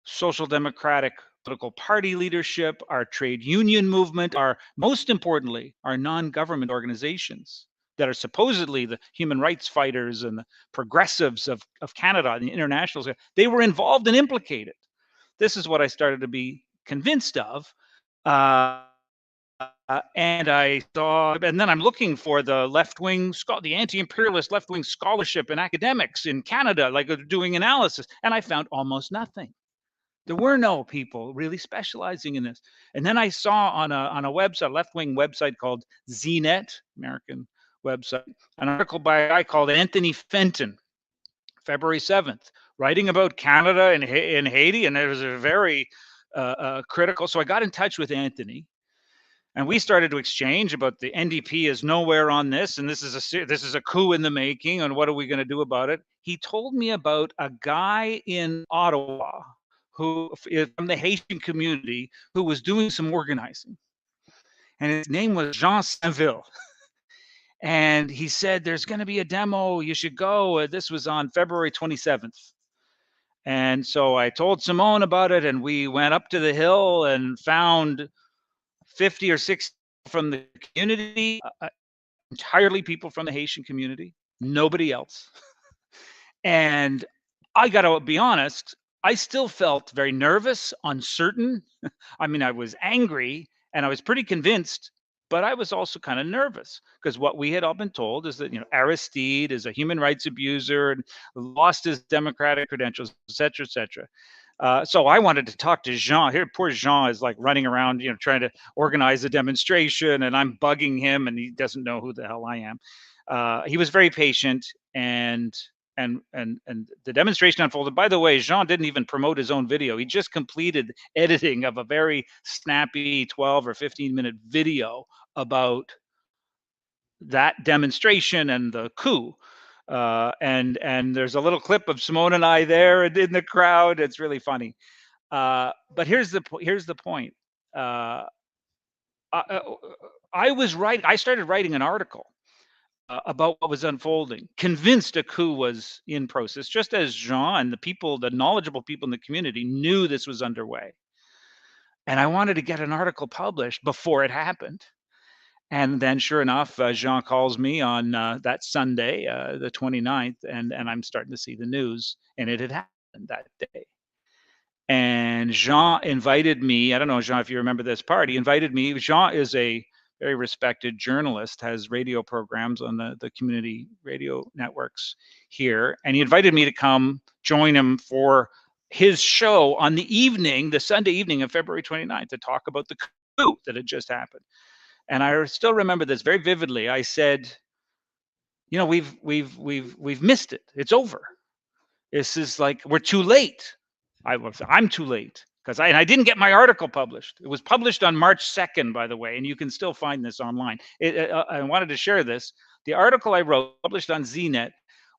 social democratic political party leadership, our trade union movement, most importantly, our non-government organizations that are supposedly the human rights fighters and the progressives of Canada and the internationals, they were involved and implicated. This is what I started to be convinced of. And I saw, and then I'm looking for the left-wing, the anti-imperialist left-wing scholarship in academics in Canada, like doing analysis, and I found almost nothing. There were no people really specializing in this. And then I saw on a website, a left-wing website called ZNet, American website, an article by a guy called Anthony Fenton, February 7th, writing about Canada and in Haiti, and it was a very critical. So I got in touch with Anthony, and we started to exchange about the NDP is nowhere on this, and this is a coup in the making, and what are we going to do about it? He told me about a guy in Ottawa who is from the Haitian community who was doing some organizing, and his name was Jean Saint-Ville. And he said, there's going to be a demo, you should go. This was on February 27th. And so I told Simone about it, and we went up to the hill and found 50 or 60 from the community, entirely people from the Haitian community, nobody else. And I got to be honest, I still felt very nervous, uncertain. I mean, I was angry and I was pretty convinced, but I was also kind of nervous because what we had all been told is that, Aristide is a human rights abuser and lost his democratic credentials, et cetera, et cetera. So I wanted to talk to Jean. Here, poor Jean is like running around, trying to organize a demonstration, and I'm bugging him, and he doesn't know who the hell I am. He was very patient, and the demonstration unfolded. By the way, Jean didn't even promote his own video. He just completed editing of a very snappy 12 or 15-minute video about that demonstration and the coup. And there's a little clip of Simone and I there in the crowd. It's really funny. But here's the point. I started writing an article about what was unfolding, convinced a coup was in process, just as Jean and the knowledgeable people in the community knew this was underway. And I wanted to get an article published before it happened. And then sure enough, Jean calls me on that Sunday, the 29th, and I'm starting to see the news, and it had happened that day. And Jean invited me. I don't know, Jean, if you remember this part. He invited me. Jean is a very respected journalist, has radio programs on the community radio networks here. And he invited me to come join him for his show on the Sunday evening of February 29th to talk about the coup that had just happened. And I still remember this very vividly. I said, we've missed it. It's over. This is like, we're too late. I'm too late. because I didn't get my article published. It was published on March 2nd, by the way, and you can still find this online. I wanted to share this. The article I wrote, published on ZNet,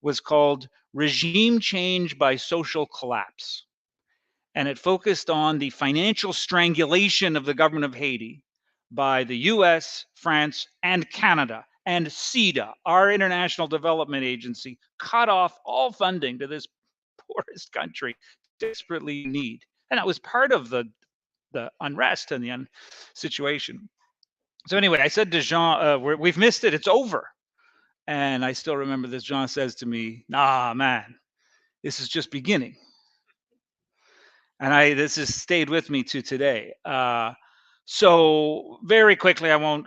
was called Regime Change by Social Collapse. And it focused on the financial strangulation of the government of Haiti by the US, France, and Canada. And CEDA, our international development agency, cut off all funding to this poorest country desperately in need. And that was part of the unrest and the situation. So anyway, I said to Jean, we've missed it, it's over. And I still remember this. Jean says to me, nah, man, this is just beginning. And this has stayed with me to today. So very quickly, I won't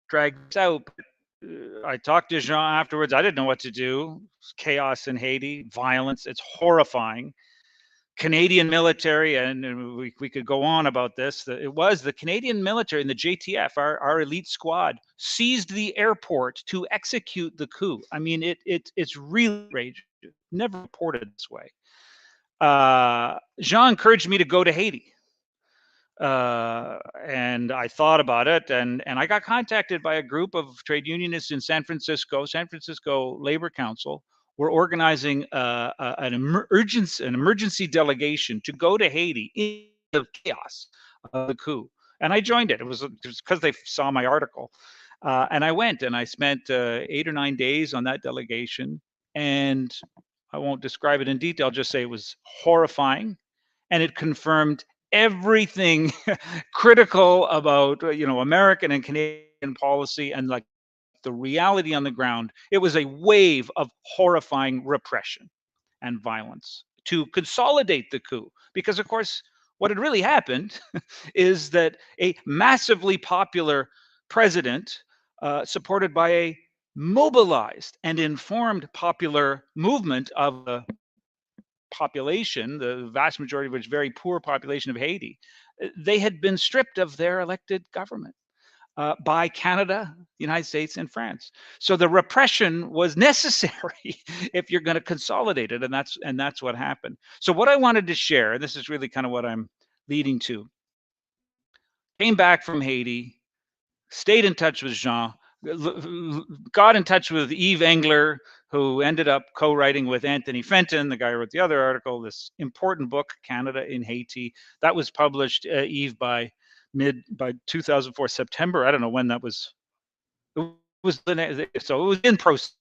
drag this out. I talked to Jean afterwards. I didn't know what to do. Chaos in Haiti, violence. It's horrifying. Canadian military, and we could go on about this. It was the Canadian military and the JTF, our elite squad, seized the airport to execute the coup. I mean, it's really outrageous. Never reported this way. Jean encouraged me to go to Haiti. And I thought about it, and I got contacted by a group of trade unionists in San Francisco Labor Council. We're organizing an emergency delegation to go to Haiti in the chaos of the coup. And I joined it. It was because they saw my article. And I went, and I spent 8 or 9 days on that delegation. And I won't describe it in detail, just say it was horrifying. And it confirmed everything critical about American and Canadian policy and like the reality on the ground. It was a wave of horrifying repression and violence to consolidate the coup, because of course what had really happened is that a massively popular president, supported by a mobilized and informed popular movement of the population, the vast majority of which very poor population of Haiti, they had been stripped of their elected government by Canada, the United States, and France. So the repression was necessary if you're going to consolidate it, and that's what happened. So what I wanted to share, and this is really kind of what I'm leading to, came back from Haiti, stayed in touch with Jean, got in touch with Yves Engler, who ended up co-writing with Anthony Fenton, the guy who wrote the other article, this important book, Canada in Haiti. That was published, Yves, by 2004 September. I don't know when that was. So it was in process.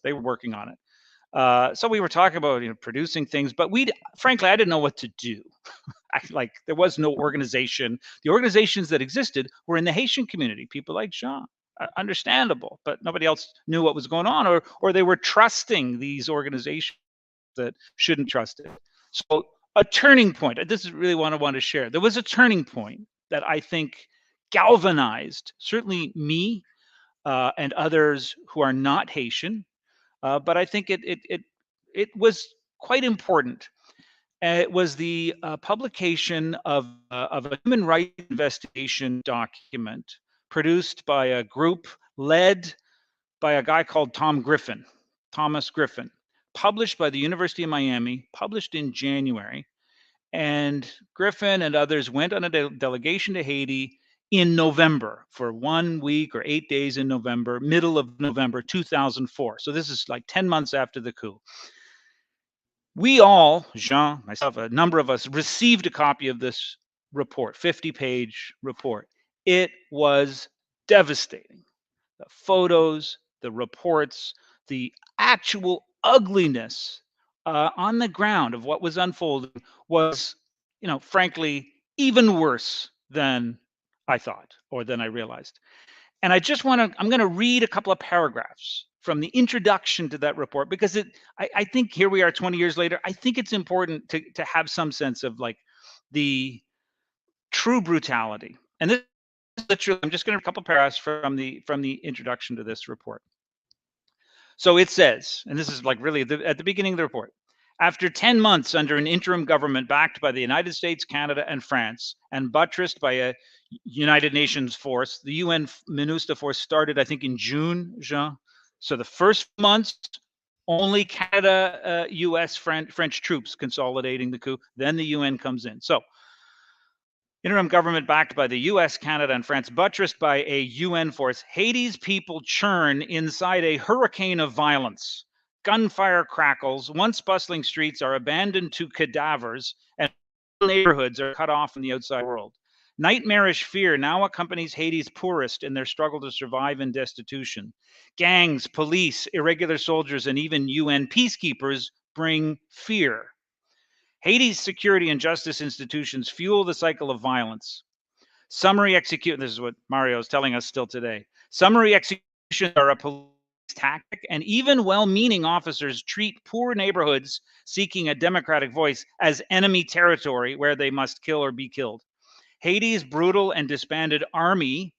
They were working on it. So we were talking about producing things, but frankly, I didn't know what to do. There was no organization. The organizations that existed were in the Haitian community, people like Jean. Understandable, but nobody else knew what was going on, or they were trusting these organizations that shouldn't trust it. So a turning point. This is really what I want to share. There was a turning point that I think galvanized certainly me and others who are not Haitian, but I think it was quite important. It was the publication of a human rights investigation document produced by a group led by a guy called Thomas Griffin, published by the University of Miami, published in January. And Griffin and others went on a delegation to Haiti in November for 1 week or 8 days in November, middle of November 2004. So this is like 10 months after the coup. We all, Jean, myself, a number of us, received a copy of this report, 50-page report. It was devastating. The photos, the reports, the actual ugliness on the ground of what was unfolding was, frankly, even worse than I thought or than I realized. And I'm going to read a couple of paragraphs from the introduction to that report, because I think here we are 20 years later, I think it's important to have some sense of the true brutality. And this is literally, I'm just going to read a couple of paragraphs from the introduction to this report. So it says, and this is really at the beginning of the report, after 10 months under an interim government backed by the United States, Canada, and France, and buttressed by a United Nations force, the UN MINUSTA force started, I think, in June, Jean. So the first months Only Canada, US, French troops consolidating the coup. Then the UN comes in. So interim government backed by the US, Canada, and France, buttressed by a UN force. Haiti's people churn inside a hurricane of violence. Gunfire crackles. Once bustling streets are abandoned to cadavers, and neighborhoods are cut off from the outside world. Nightmarish fear now accompanies Haiti's poorest in their struggle to survive in destitution. Gangs, police, irregular soldiers, and even UN peacekeepers bring fear. Haiti's security and justice institutions fuel the cycle of violence. Summary execution, this is what Mario is telling us still today. Summary executions are a police tactic, and even well-meaning officers treat poor neighborhoods seeking a democratic voice as enemy territory where they must kill or be killed. Haiti's brutal and disbanded army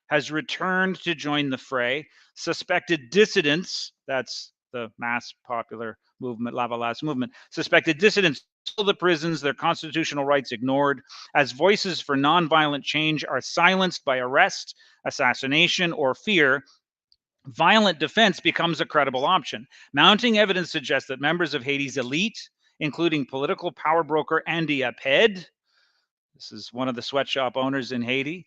has returned to join the fray. Suspected dissidents, that's the mass popular movement, Lavalas movement, suspected dissidents fill the prisons, their constitutional rights ignored, as voices for nonviolent change are silenced by arrest, assassination, or fear. Violent defense becomes a credible option. Mounting evidence suggests that members of Haiti's elite, including political power broker Andy Aped, this is one of the sweatshop owners in Haiti,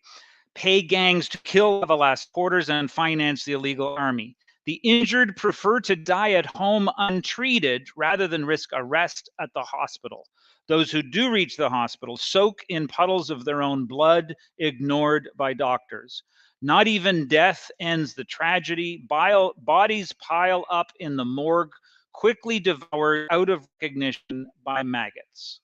pay gangs to kill the last porters and finance the illegal army. The injured prefer to die at home untreated rather than risk arrest at the hospital. Those who do reach the hospital soak in puddles of their own blood, ignored by doctors. Not even death ends the tragedy. Bodies pile up in the morgue, quickly devoured out of recognition by maggots.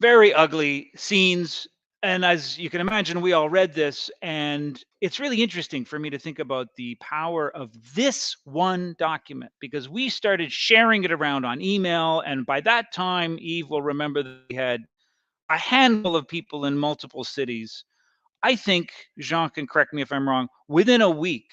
Very ugly scenes. And as you can imagine, we all read this, and it's really interesting for me to think about the power of this one document, because we started sharing it around on email. And by that time, Eve will remember that we had a handful of people in multiple cities. I think, Jean can correct me if I'm wrong, within a week,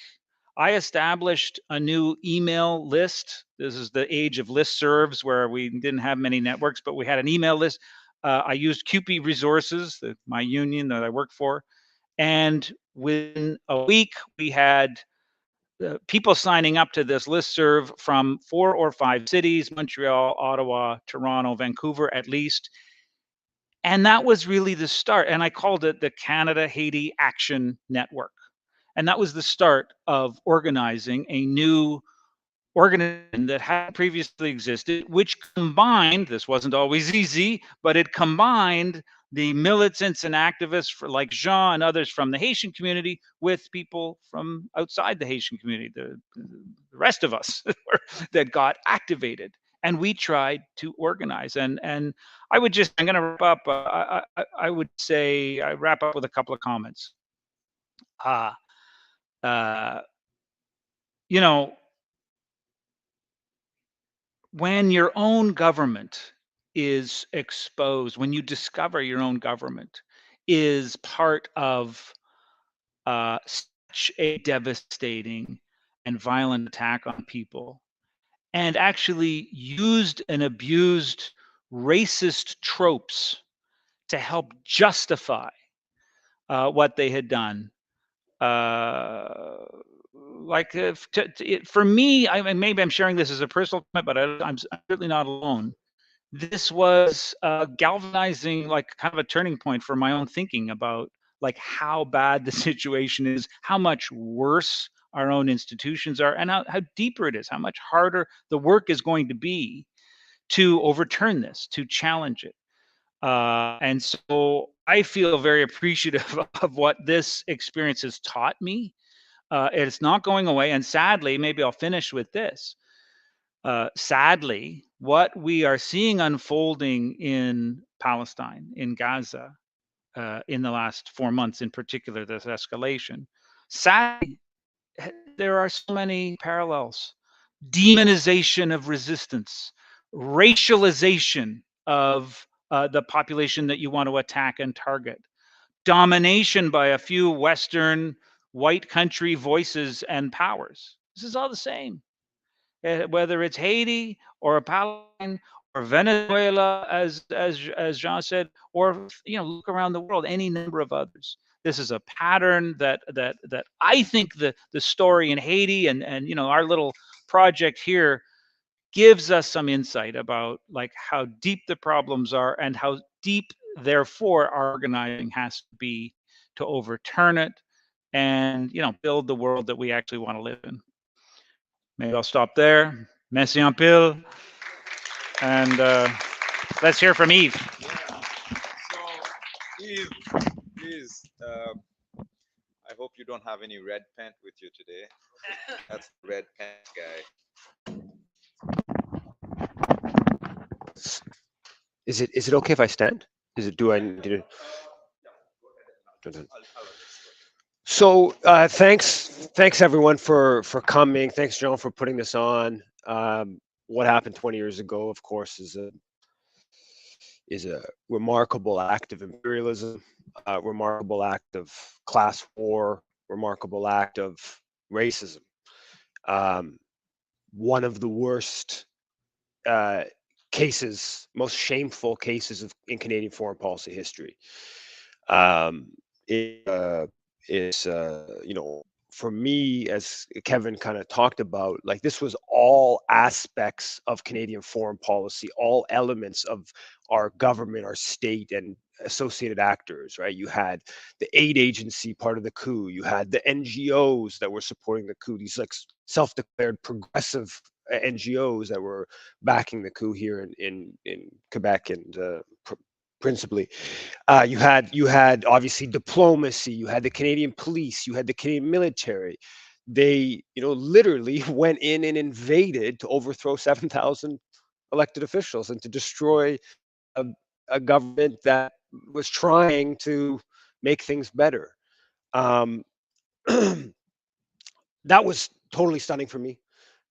I established a new email list. This is the age of listservs where we didn't have many networks, but we had an email list. I used QP Resources, my union that I work for. And within a week, we had people signing up to this listserv from 4 or 5 cities, Montreal, Ottawa, Toronto, Vancouver, at least. And that was really the start. And I called it the Canada-Haiti Action Network. And that was the start of organizing a new organization that had previously existed, which combined, this wasn't always easy, but it combined the militants and activists like Jean and others from the Haitian community with people from outside the Haitian community, the rest of us that got activated. And we tried to organize. And I would just, I'm going to wrap up. I would say, I wrap up with a couple of comments. You know, when your own government is exposed, when you discover your own government is part of such a devastating and violent attack on people, and actually used and abused racist tropes to help justify what they had done. Like for me, I mean, maybe I'm sharing this as a personal comment, but I'm certainly not alone. This was galvanizing, like kind of a turning point for my own thinking about like how bad the situation is, how much worse our own institutions are, and how deeper it is, how much harder the work is going to be to overturn this, to challenge it. And so I feel very appreciative of what this experience has taught me. It's not going away. And sadly, maybe I'll finish with this. Sadly, what we are seeing unfolding in Palestine, in Gaza, in the last 4 months in particular, this escalation, sadly, there are so many parallels. Demonization of resistance, racialization of the population that you want to attack and target, domination by a few Western white country voices and powers. This is all the same. Whether it's Haiti or Palestine or Venezuela, as Jean said, or look around the world, any number of others. This is a pattern that I think the story in Haiti and our little project here gives us some insight about like how deep the problems are and how deep therefore our organizing has to be to overturn it and build the world that we actually want to live in. Maybe I'll stop there. Merci en pile. And let's hear from Yves. So, Yves, please, I hope you don't have any red paint with you today. That's the red paint guy. Is it okay if I stand? Do I need to? So thanks everyone for coming. Thanks, John, for putting this on. What happened 20 years ago, of course, is a remarkable act of imperialism, a remarkable act of class war, remarkable act of racism. One of the worst cases, most shameful cases in Canadian foreign policy history. For me, as Kevin kind of talked about, like this was all aspects of Canadian foreign policy, all elements of our government, our state, and associated actors, right? You had the aid agency part of the coup. You had the NGOs that were supporting the coup, these like self-declared progressive NGOs that were backing the coup here in Quebec and principally. You had obviously diplomacy. You had the Canadian police. You had the Canadian military. They literally went in and invaded to overthrow 7,000 elected officials and to destroy a government that was trying to make things better. That was totally stunning for me.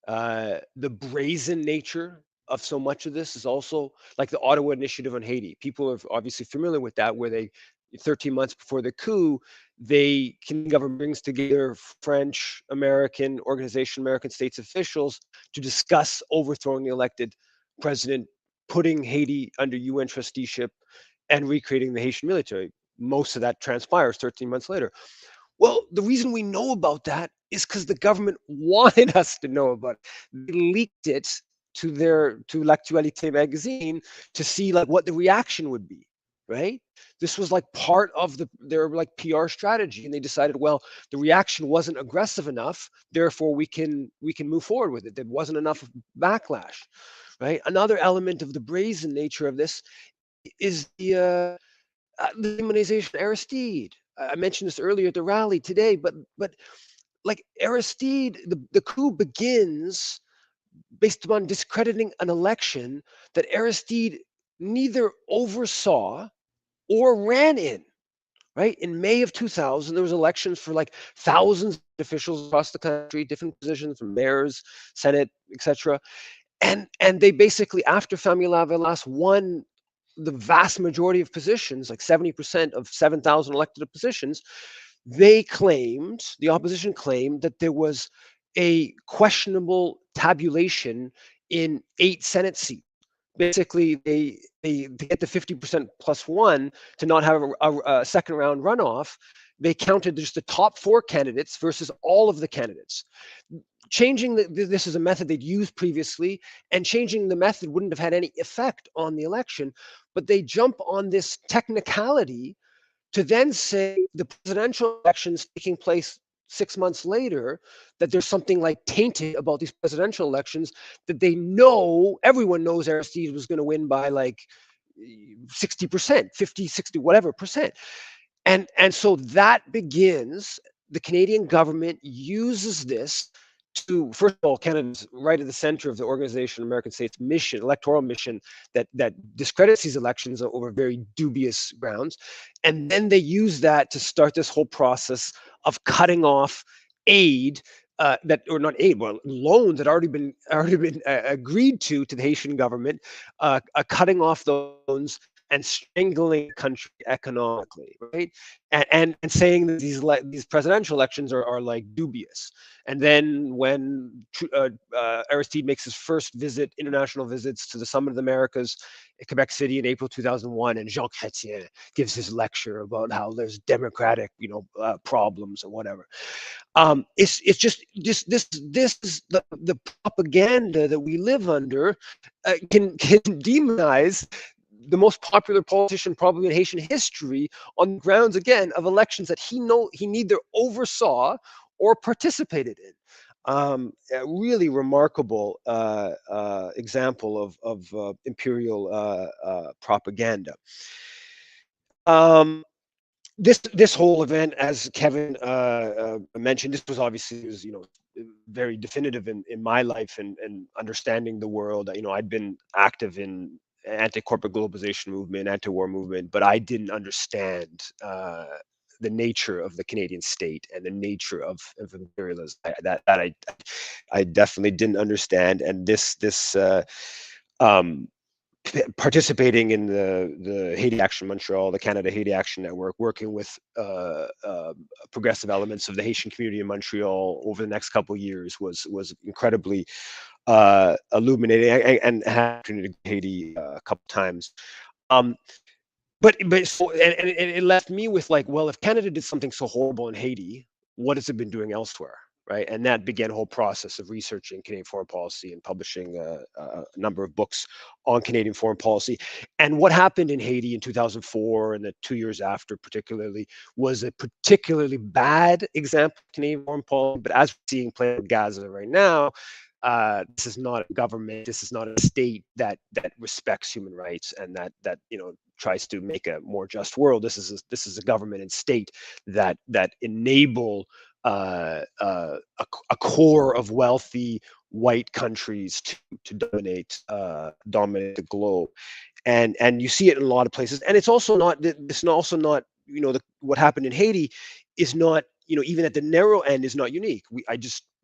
The brazen nature of so much of this is also like the Ottawa Initiative on Haiti. People are obviously familiar with that, where 13 months before the coup, Canadian government brings together French, American organization, American states officials to discuss overthrowing the elected president, putting Haiti under UN trusteeship, and recreating the Haitian military. Most of that transpires 13 months later. Well, the reason we know about that is because the government wanted us to know about it. They leaked it to L'Actualité magazine to see like what the reaction would be, right? This was like part of their like PR strategy, and they decided, well, the reaction wasn't aggressive enough, therefore we can move forward with it. There wasn't enough backlash, right? Another element of the brazen nature of this is the demonization of Aristide. I mentioned this earlier at the rally today, but like Aristide, the coup begins based upon discrediting an election that Aristide neither oversaw or ran in. Right? In May of 2000, there was elections for like thousands of officials across the country, different positions from mayors, Senate, etc. And they basically, after Famille Lavelas won the vast majority of positions, like 70% of 7,000 elected positions, the opposition claimed that there was a questionable tabulation in 8 Senate seats. Basically, they get the 50% plus 1 to not have a second round runoff. They counted just the top 4 candidates versus all of the candidates. Changing this is a method they'd used previously, and changing the method wouldn't have had any effect on the election. But they jump on this technicality to then say the presidential elections taking place 6 months later, that there's something like tainted about these presidential elections, that everyone knows Aristide was going to win by like 60%, 50, 60, whatever percent. And so that begins, the Canadian government uses this to, first of all, Canada's right at the center of the Organization of American States mission, electoral mission, that discredits these elections over very dubious grounds. And then they use that to start this whole process of cutting off aid, loans that already been agreed to the Haitian government, cutting off those loans and strangling the country economically, right? And saying that these presidential elections are like dubious. And then when Aristide makes his first international visits to the Summit of the Americas in Quebec City in April 2001, and Jean Chrétien gives his lecture about how there's democratic, problems or whatever. It's just this is the propaganda that we live under, can demonize the most popular politician probably in Haitian history on the grounds, again, of elections that he neither oversaw or participated in. A really remarkable example of imperial propaganda. This whole event, as Kevin mentioned, this was obviously very definitive in my life and understanding the world. I'd been active in anti-corporate globalization movement, anti-war movement, but I didn't understand the nature of the Canadian state and the nature of imperialism. I definitely didn't understand, and this participating in the Haiti Action Montreal, the Canada Haiti Action Network, working with progressive elements of the Haitian community in Montreal over the next couple of years was incredibly illuminating, and had opportunity to go to Haiti a couple times. But so and it left me with like, well, if Canada did something so horrible in Haiti, what has it been doing elsewhere? Right. And that began a whole process of researching Canadian foreign policy and publishing a number of books on Canadian foreign policy. And what happened in Haiti in 2004 and the 2 years after, particularly, was a particularly bad example of Canadian foreign policy. But as we're seeing play with Gaza right now, this is not a government. This is not a state that respects human rights and that tries to make a more just world. This is a government and state that enable a core of wealthy white countries to dominate the globe, and you see it in a lot of places. And it's also not what happened in Haiti is not, even at the narrow end, is not unique.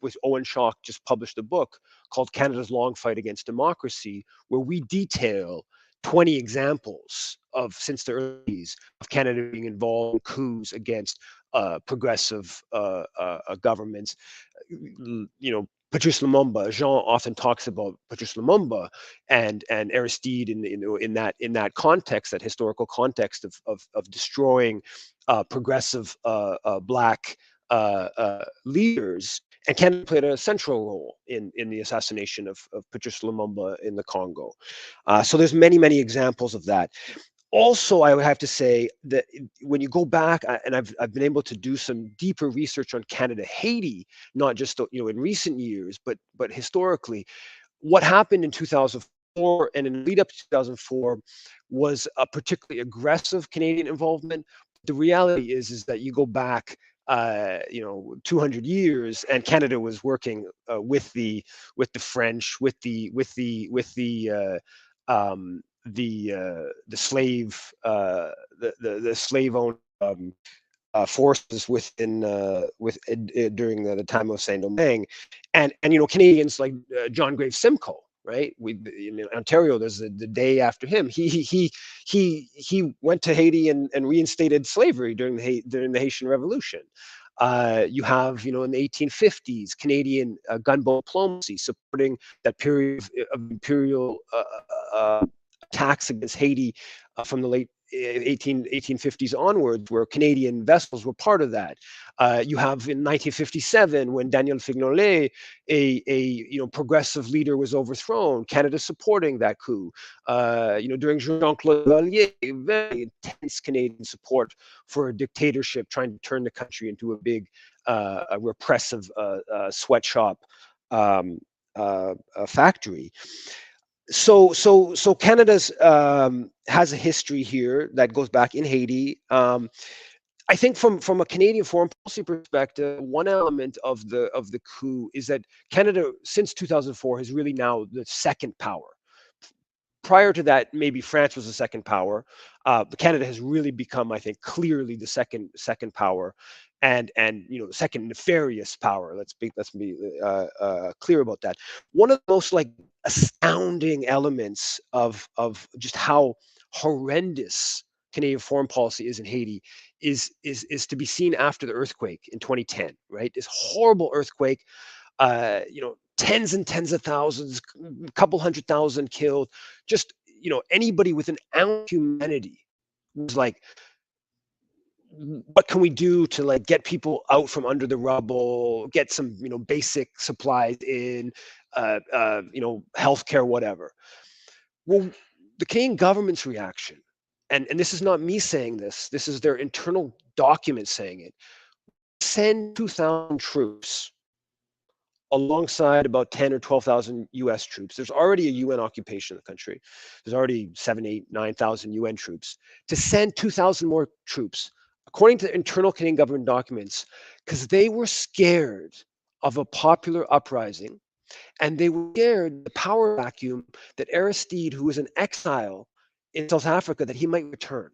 With Owen Schock, just published a book called Canada's Long Fight Against Democracy, where we detail 20 examples since the early days of Canada being involved in coups against progressive governments. Patrice Lumumba, Jean often talks about Patrice Lumumba and Aristide in that context, that historical context of destroying progressive black leaders. And Canada played a central role in the assassination of Patrice Lumumba in the Congo. So there's many examples of that. Also, I would have to say that when you go back, and I've been able to do some deeper research on Canada-Haiti, not just in recent years, but historically, what happened in 2004 and in the lead up to 2004 was a particularly aggressive Canadian involvement. The reality is that you go back 200 years, and Canada was working with the French, with the slave owned forces during the time of Saint-Domingue, and Canadians like John Graves Simcoe. Right, in Ontario, there's the day after him. He went to Haiti and reinstated slavery during the Haitian Revolution. You have, in the 1850s, Canadian gunboat diplomacy supporting that period of imperial attacks against Haiti from the late 1850s onwards, where Canadian vessels were part of that. You have in 1957, when Daniel Fignolet, a progressive leader, was overthrown, Canada supporting that coup. During Jean-Claude Vallier, very intense Canadian support for a dictatorship trying to turn the country into a big a repressive sweatshop factory. So Canada's has a history here that goes back in Haiti. I think from a Canadian foreign policy perspective, one element of the coup is that Canada, since 2004, is really now the second power. Prior to that, maybe France was the second power, but Canada has really become, I think, clearly the second power, and second nefarious power. Let's be clear about that. One of the most astounding elements of just how horrendous Canadian foreign policy is in Haiti is to be seen after the earthquake in 2010, right? This horrible earthquake, tens and tens of thousands, a couple 100,000 killed. Just, anybody with an ounce of humanity was like, what can we do to like get people out from under the rubble, get some, basic supplies in, healthcare, whatever. Well, the Canadian government's reaction, and this is not me saying this is their internal document saying it, send 2,000 troops alongside about 10 or 12,000 US troops. There's already a UN occupation in the country. There's already 7, 8, 9,000 UN troops. To send 2,000 more troops, according to the internal Canadian government documents, because they were scared of a popular uprising, and they were scared of the power vacuum that Aristide, who was in exile in South Africa, that he might return.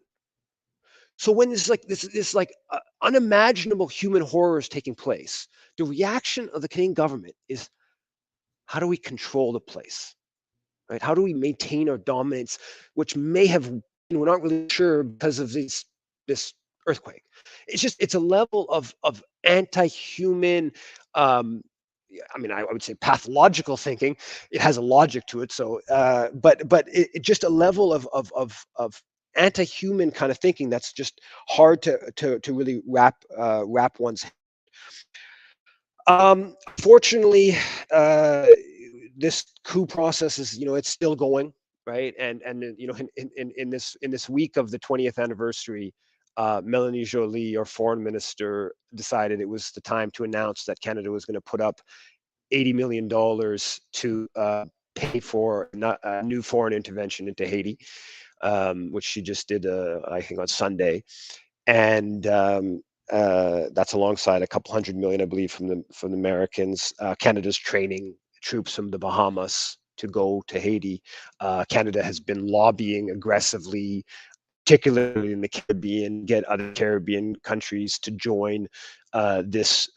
So when this unimaginable human horror is taking place, the reaction of the Canadian government is, how do we control the place, right? How do we maintain our dominance, which may have, we're not really sure because of this earthquake. It's a level of anti-human, I would say pathological thinking. It has a logic to it. So, but it just a level of anti-human kind of thinking that's just hard to really wrap one's head. Fortunately, this coup process is, it's still going, right? And in this week of the 20th anniversary, Melanie Joly, our foreign minister, decided it was the time to announce that Canada was going to put up $80 million to pay for a new foreign intervention into Haiti, which she just did, I think, on Sunday. And that's alongside a couple $100 million, I believe, from the Americans. Canada's training troops from the Bahamas to go to Haiti. Canada has been lobbying aggressively, particularly in the Caribbean, get other Caribbean countries to join this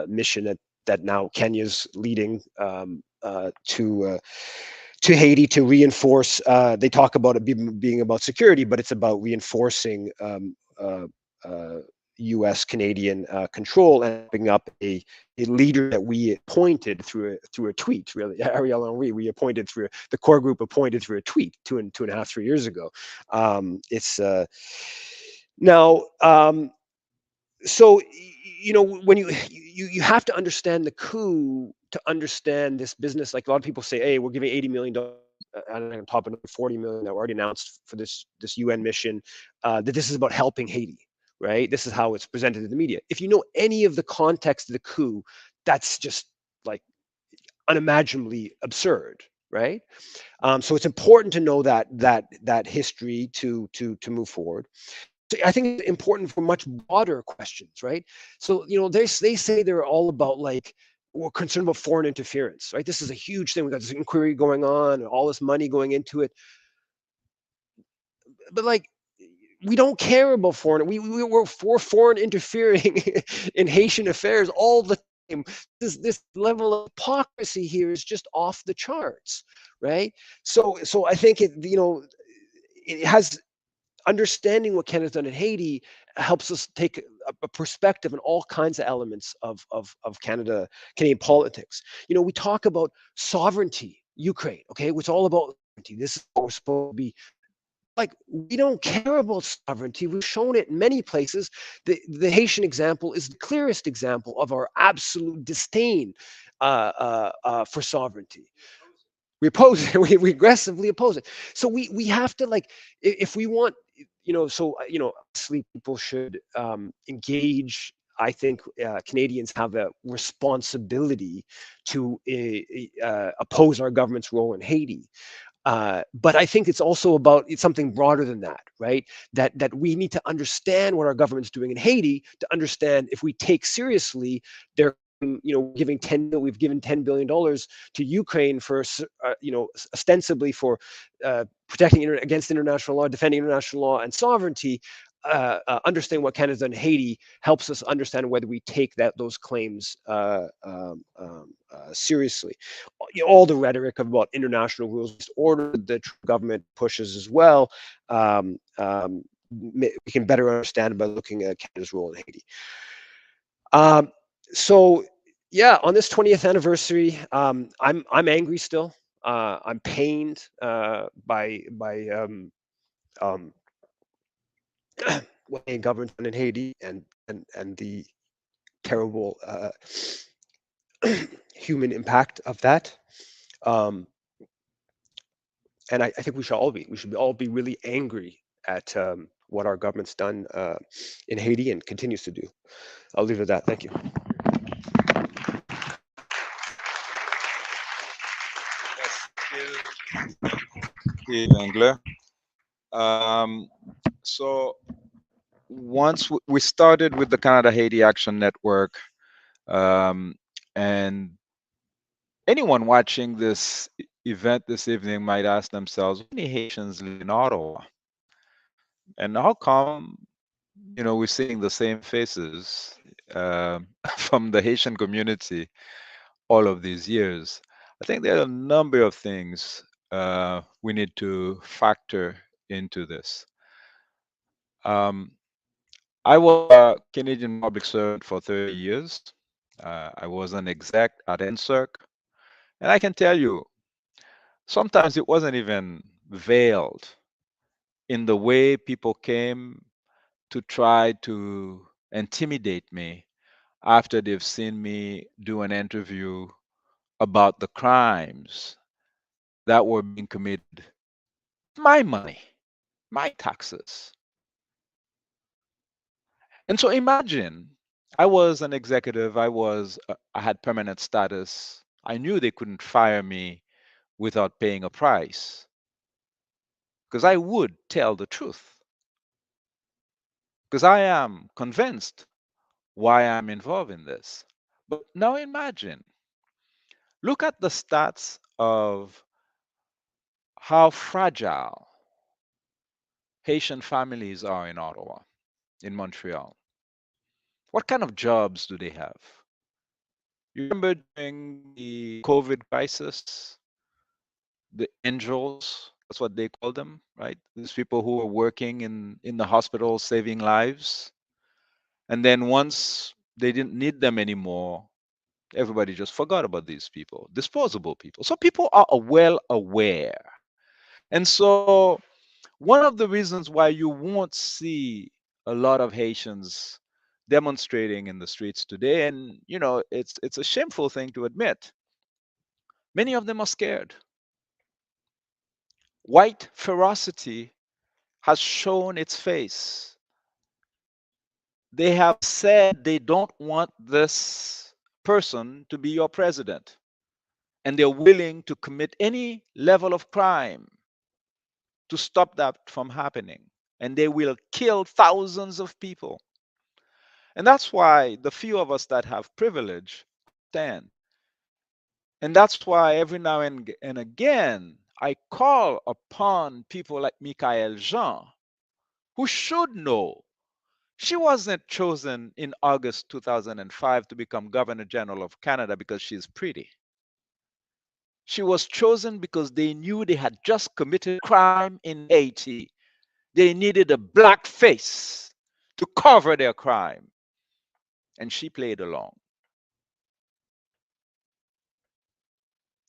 mission that now Kenya's leading to Haiti, to reinforce. They talk about it being about security, but it's about reinforcing U.S. Canadian control, and picking up a leader that we appointed through a tweet. Really, Ariel Henry, we appointed through the core group appointed through a tweet 2.5, 3 years ago. Now. So when you have to understand the coup to understand this business. Like a lot of people say, hey, we're giving $80 million on top of $40 million that were already announced for this UN mission, that this is about helping Haiti. Right? This is how it's presented in the media. If you know any of the context of the coup, that's just like unimaginably absurd, right? So it's important to know that history to move forward. So I think it's important for much broader questions, right? So they say they're all about, like, we're concerned about foreign interference, right? This is a huge thing. We've got this inquiry going on and all this money going into it, but like, we don't care about foreign. We're for foreign interfering in Haitian affairs all the time. This level of hypocrisy here is just off the charts, right? So I think it has, understanding what Canada's done in Haiti helps us take a perspective on all kinds of elements of Canadian politics. We talk about sovereignty, Ukraine, okay? It's all about sovereignty. This is what we're supposed to be. Like, we don't care about sovereignty. We've shown it in many places. The Haitian example is the clearest example of our absolute disdain for sovereignty. We oppose it. We aggressively oppose it. So we have to, like, if we want, obviously people should engage. I think Canadians have a responsibility to oppose our government's role in Haiti. But I think it's also it's something broader than that, right? That we need to understand what our government's doing in Haiti to understand if we take seriously their, we've given $10 billion to Ukraine for, ostensibly for protecting against international law, defending international law and sovereignty. understanding what Canada's done in Haiti helps us understand whether we take those claims seriously. All the rhetoric about international rules order the government pushes as well, we can better understand by looking at Canada's role in Haiti. So yeah, on this 20th anniversary, I'm angry still. I'm pained by what the government done in Haiti and the terrible human impact of that. And I think we should all be really angry at what our government's done in Haiti and continues to do. I'll leave it at that. Thank you. Steve Engler. So once we started with the Canada Haiti Action Network, and anyone watching this event this evening might ask themselves, how many Haitians live in Ottawa? And how come, we're seeing the same faces from the Haitian community all of these years? I think there are a number of things we need to factor into this. I was a Canadian public servant for 30 years. I was an exec at NSERC. And I can tell you, sometimes it wasn't even veiled in the way people came to try to intimidate me after they've seen me do an interview about the crimes that were being committed. My money, my taxes. And so imagine, I was an executive, I had permanent status. I knew they couldn't fire me without paying a price, because I would tell the truth, because I am convinced why I'm involved in this. But now imagine, look at the stats of how fragile Haitian families are in Ottawa, in Montreal. What kind of jobs do they have? You remember during the COVID crisis, the angels, that's what they call them, right? These people who were working in the hospital saving lives. And then once they didn't need them anymore, everybody just forgot about these people, disposable people. So people are well aware. And so one of the reasons why you won't see a lot of Haitians demonstrating in the streets today, and it's a shameful thing to admit, many of them are scared. White ferocity has shown its face. They have said they don't want this person to be your president, and they're willing to commit any level of crime to stop that from happening. And they will kill thousands of people. And that's why the few of us that have privilege stand. And that's why every now and again, I call upon people like Michael Jean, who should know. She wasn't chosen in August 2005 to become Governor General of Canada because she's pretty. She was chosen because they knew they had just committed crime in Haiti. They needed a black face to cover their crime. And she played along.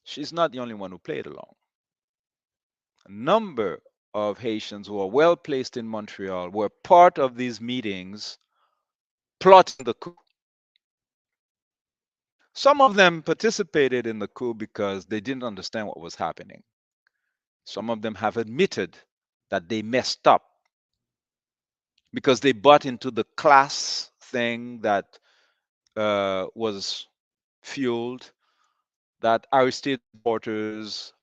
She's not the only one who played along. A number of Haitians who are well placed in Montreal were part of these meetings plotting the coup. Some of them participated in the coup because they didn't understand what was happening. Some of them have admitted that they messed up because they bought into the class thing that was fueled, that Aristide supporters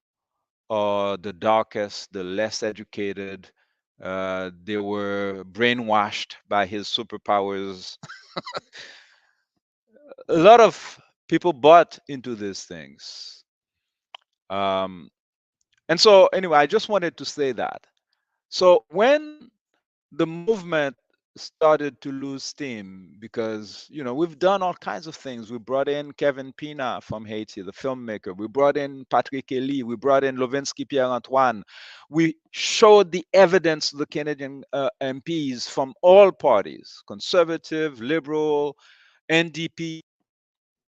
are the darkest, the less educated. They were brainwashed by his superpowers. A lot of people bought into these things. And so, anyway, I just wanted to say that. So when the movement started to lose steam because we've done all kinds of things. We brought in Kevin Pina from Haiti, the filmmaker. We brought in Patrick Elie. We brought in Lovinsky Pierre Antoine. We showed the evidence to the Canadian MPs from all parties, conservative, liberal, NDP.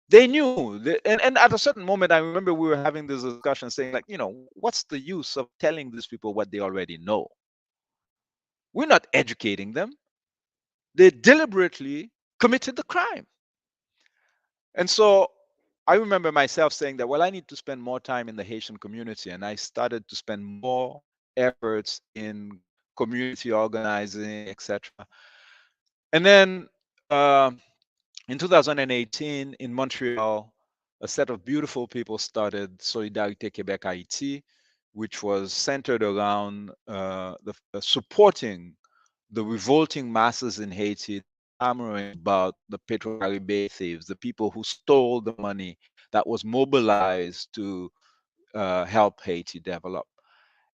They knew, and at a certain moment, I remember we were having this discussion saying, like, what's the use of telling these people what they already know? We're not educating them. They deliberately committed the crime. And so I remember myself saying that, well, I need to spend more time in the Haitian community. And I started to spend more efforts in community organizing, etc. And then in 2018 in Montreal, a set of beautiful people started Solidarité Québec Ayiti, which was centered around supporting the revolting masses in Haiti, clamoring about the Petro-Caribbean thieves, the people who stole the money that was mobilized to help Haiti develop.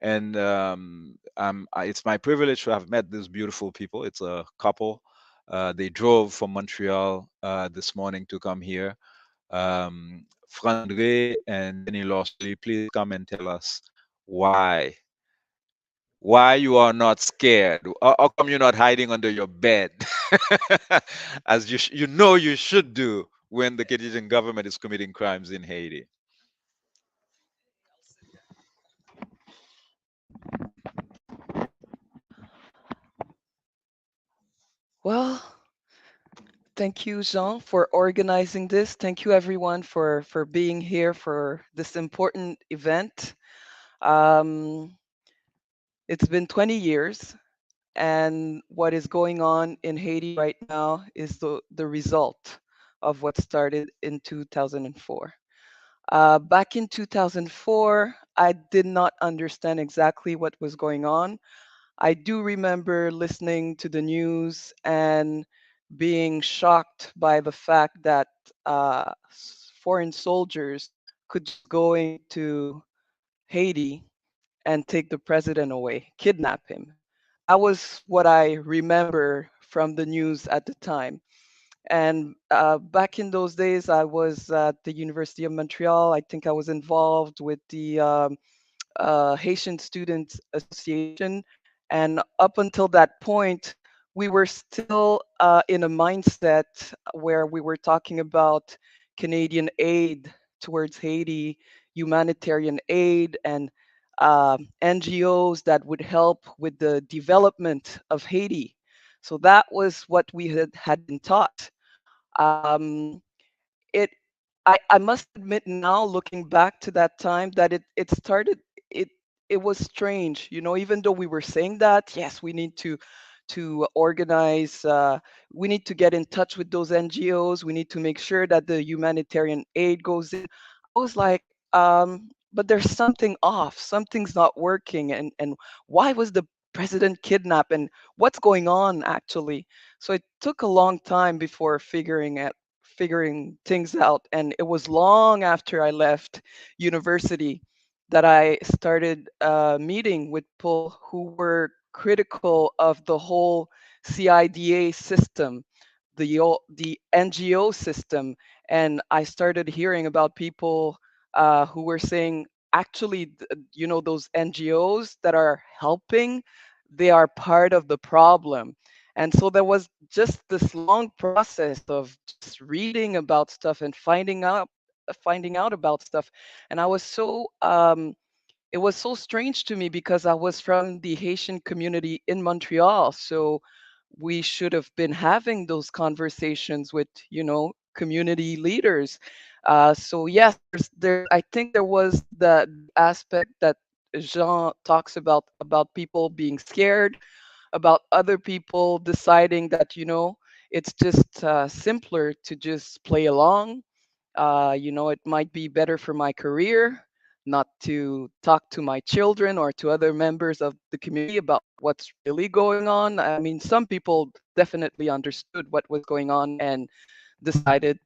And it's my privilege to have met these beautiful people. It's a couple. They drove from Montreal this morning to come here. Frandre and Jenny Lossley, please come and tell us why you are not scared. How come you're not hiding under your bed as you should do when the Canadian government is committing crimes in Haiti? Well, thank you, Jean, for organizing this. Thank you, everyone, for being here for this important event. Um, it's been 20 years, and what is going on in Haiti right now is the result of what started in 2004. Back in 2004, I did not understand exactly what was going on. I do remember listening to the news and being shocked by the fact that foreign soldiers could just go into Haiti and take the president away, kidnap him. That was what I remember from the news at the time. And back in those days, I was at the University of Montreal. I think I was involved with the Haitian Students Association. And up until that point, we were still in a mindset where we were talking about Canadian aid towards Haiti, humanitarian aid, and NGOs that would help with the development of Haiti. So that was what we had been taught. Um, it I must admit now, looking back to that time, that it started it it was strange, even though we were saying that, yes, we need to organize, we need to get in touch with those NGOs, we need to make sure that the humanitarian aid goes in. I was like, but there's something off, something's not working, and why was the president kidnapped, and what's going on actually? So it took a long time before figuring things out. And it was long after I left university that I started meeting with people who were critical of the whole CIDA system, the NGO system. And I started hearing about people who were saying, actually, those NGOs that are helping, they are part of the problem. And so there was just this long process of just reading about stuff and finding out about stuff. And I was so it was so strange to me because I was from the Haitian community in Montreal. So we should have been having those conversations with, community leaders. So yes, I think there was the aspect that Jean talks about people being scared, about other people deciding that, it's just simpler to just play along. It might be better for my career not to talk to my children or to other members of the community about what's really going on. I mean, some people definitely understood what was going on and decided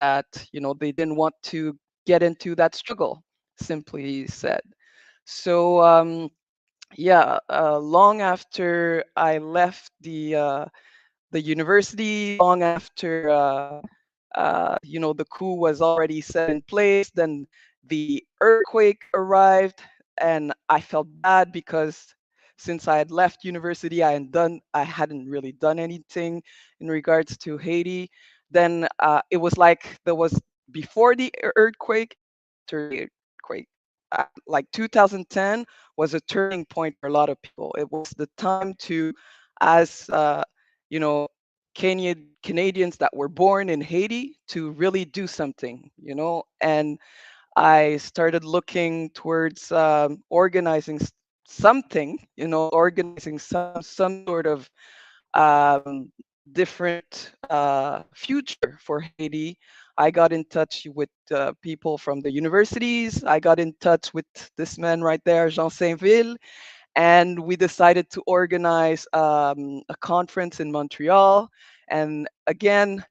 that, they didn't want to get into that struggle, simply said. So yeah, long after I left the university, long after the coup was already set in place, then the earthquake arrived, and I felt bad because since I had left university, I hadn't really done anything in regards to Haiti. Then it was like there was before the earthquake, after the earthquake. Like 2010 was a turning point for a lot of people. It was the time to, as you know, Canadians that were born in Haiti, to really do something, and I started looking towards organizing something, organizing some sort of um, different future for Haiti. I got in touch with people from the universities. I got in touch with this man right there, Jean Saintville, and we decided to organize a conference in Montreal. And again,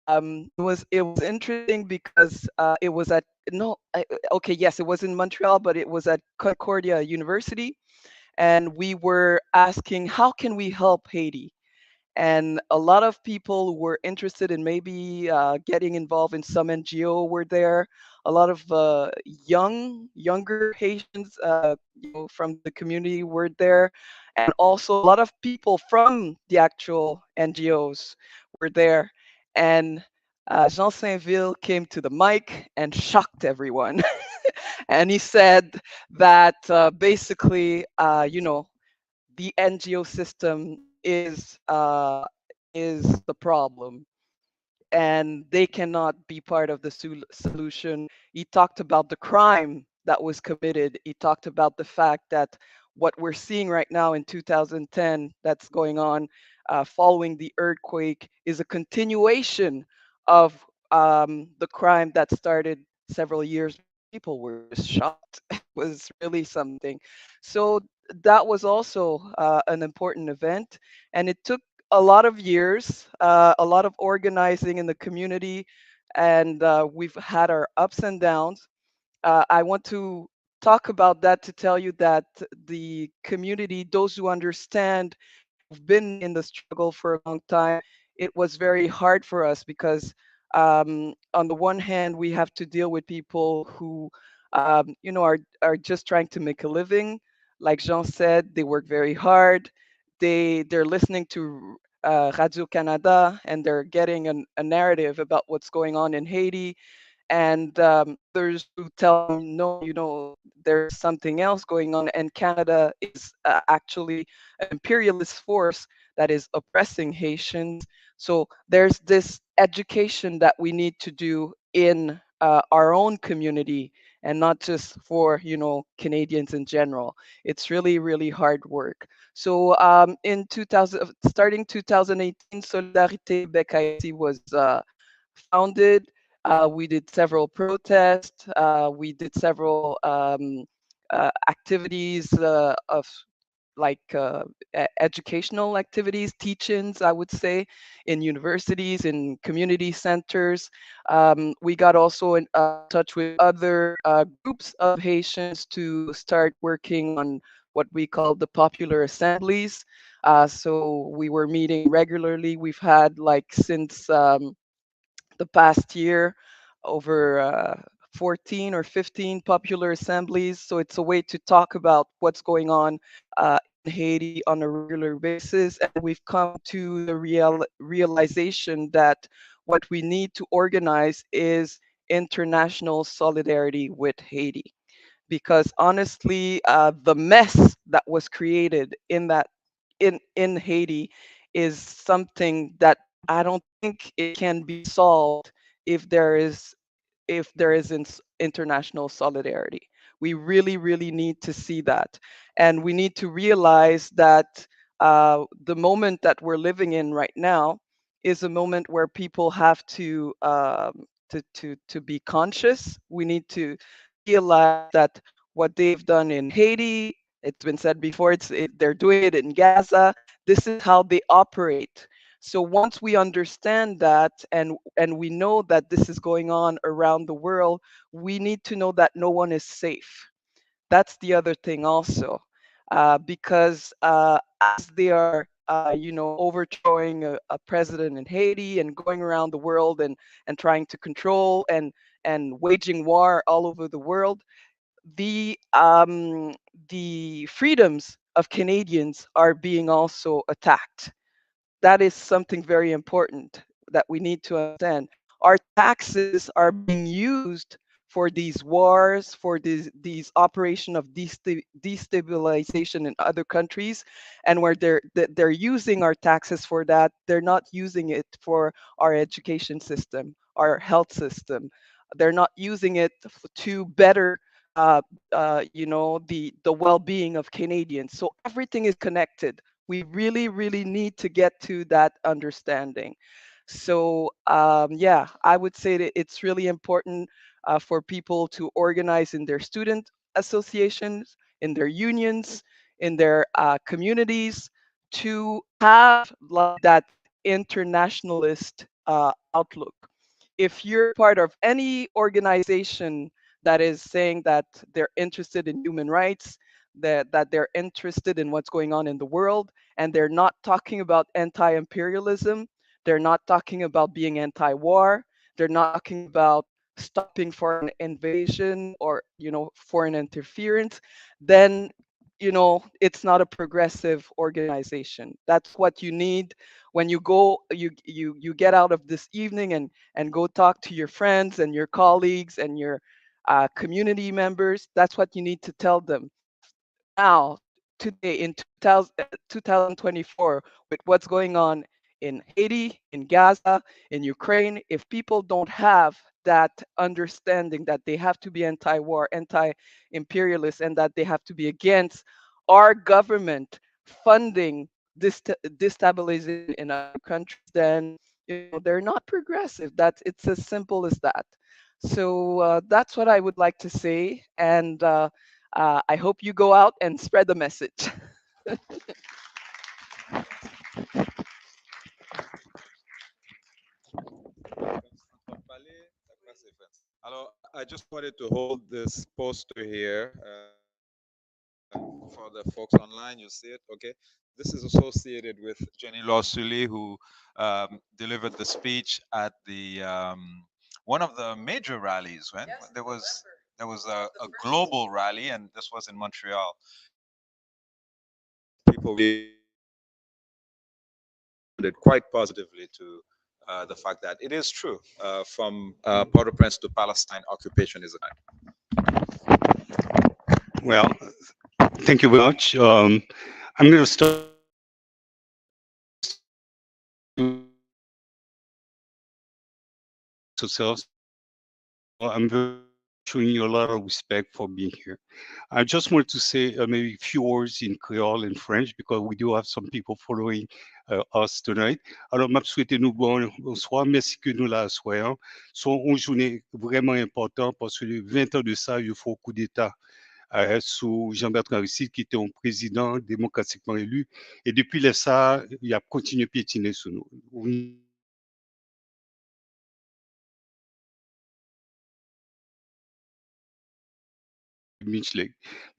it was interesting because it was at no okay, yes, it was in Montreal, but it was at Concordia University, and we were asking how can we help Haiti, and a lot of people who were interested in maybe getting involved in some NGO were there. A lot of younger Haitians, from the community were there, and also a lot of people from the actual NGOs were there. And Jean Saintville came to the mic and shocked everyone, and he said that basically, the NGO system is the problem, and they cannot be part of the solution. He talked about the crime that was committed. He talked about the fact that what we're seeing right now in 2010 that's going on following the earthquake is a continuation of the crime that started several years. People were just shocked. It was really something. So that was also an important event, and it took a lot of years, a lot of organizing in the community, and we've had our ups and downs. I want to talk about that to tell you that the community, those who understand, who've been in the struggle for a long time, it was very hard for us because, on the one hand, we have to deal with people who, are just trying to make a living. Like Jean said, they work very hard. They're listening to Radio Canada, and they're getting a narrative about what's going on in Haiti, and others who tell them, no, there's something else going on, and Canada is actually an imperialist force that is oppressing Haitians. So there's this education that we need to do in our own community, and not just for Canadians in general. It's really, really hard work. So in 2000, starting 2018, Solidarité Bec Ayiti was founded. We did several protests. We did several activities of like educational activities, teachings, I would say, in universities, in community centers. We got also in touch with other groups of Haitians to start working on what we call the popular assemblies. So we were meeting regularly. We've had like since the past year over 14 or 15 popular assemblies. So it's a way to talk about what's going on in Haiti on a regular basis. And we've come to the realization that what we need to organize is international solidarity with Haiti. Because honestly, the mess that was created in Haiti is something that I don't think it can be solved if there is international solidarity. We really, really need to see that, and we need to realize that the moment that we're living in right now is a moment where people have to be conscious. We need to realize that what they've done in Haiti, it's been said before, they're doing it in Gaza. This is how they operate. So once we understand that, and we know that this is going on around the world, we need to know that no one is safe. That's the other thing also. because as they are, overthrowing a president in Haiti and going around the world and trying to control and waging war all over the world, the freedoms of Canadians are being also attacked. That is something very important that we need to understand. Our taxes are being used for these wars, for these operation of destabilization in other countries, and where they're using our taxes for that, they're not using it for our education system, our health system. They're not using it to better uh, the well-being of Canadians. So everything is connected. We really, really need to get to that understanding. So yeah, I would say that it's really important for people to organize in their student associations, in their unions, in their communities, to have like that internationalist outlook. If you're part of any organization that is saying that they're interested in human rights, that they're interested in what's going on in the world, and they're not talking about anti-imperialism, they're not talking about being anti-war, they're not talking about stopping foreign invasion or foreign interference, then it's not a progressive organization. That's what you need when you go, you get out of this evening and go talk to your friends and your colleagues and your community members. That's what you need to tell them. Now, today in 2024, with what's going on in Haiti, in Gaza, in Ukraine, if people don't have that understanding that they have to be anti-war, anti-imperialist, and that they have to be against our government funding this destabilization in other countries, then they're not progressive. It's as simple as that. So that's what I would like to say, and I hope you go out and spread the message. Alors, I just wanted to hold this poster here for the folks online. You see it, okay? This is associated with Jenny Lawsuli, who delivered the speech at the one of the major rallies. When there was a global rally, and this was in Montreal. People responded quite positively to the fact that it is true. From Port-au-Prince to Palestine, occupation is a crime. Well, thank you very much. I'm going to start. I'm showing you a lot of respect for being here. I just wanted to say maybe a few words in Creole and French because we do have some people following us tonight. Alors, m'a souhaité nous bonsoir, merci que nous la soyons. C'est une journée vraiment importante parce que 20 ans de ça, il faut un coup d'État sous Jean-Bertrand Aristide, qui était un président démocratiquement élu. Et depuis ça, il a continué à piétiner sur nous.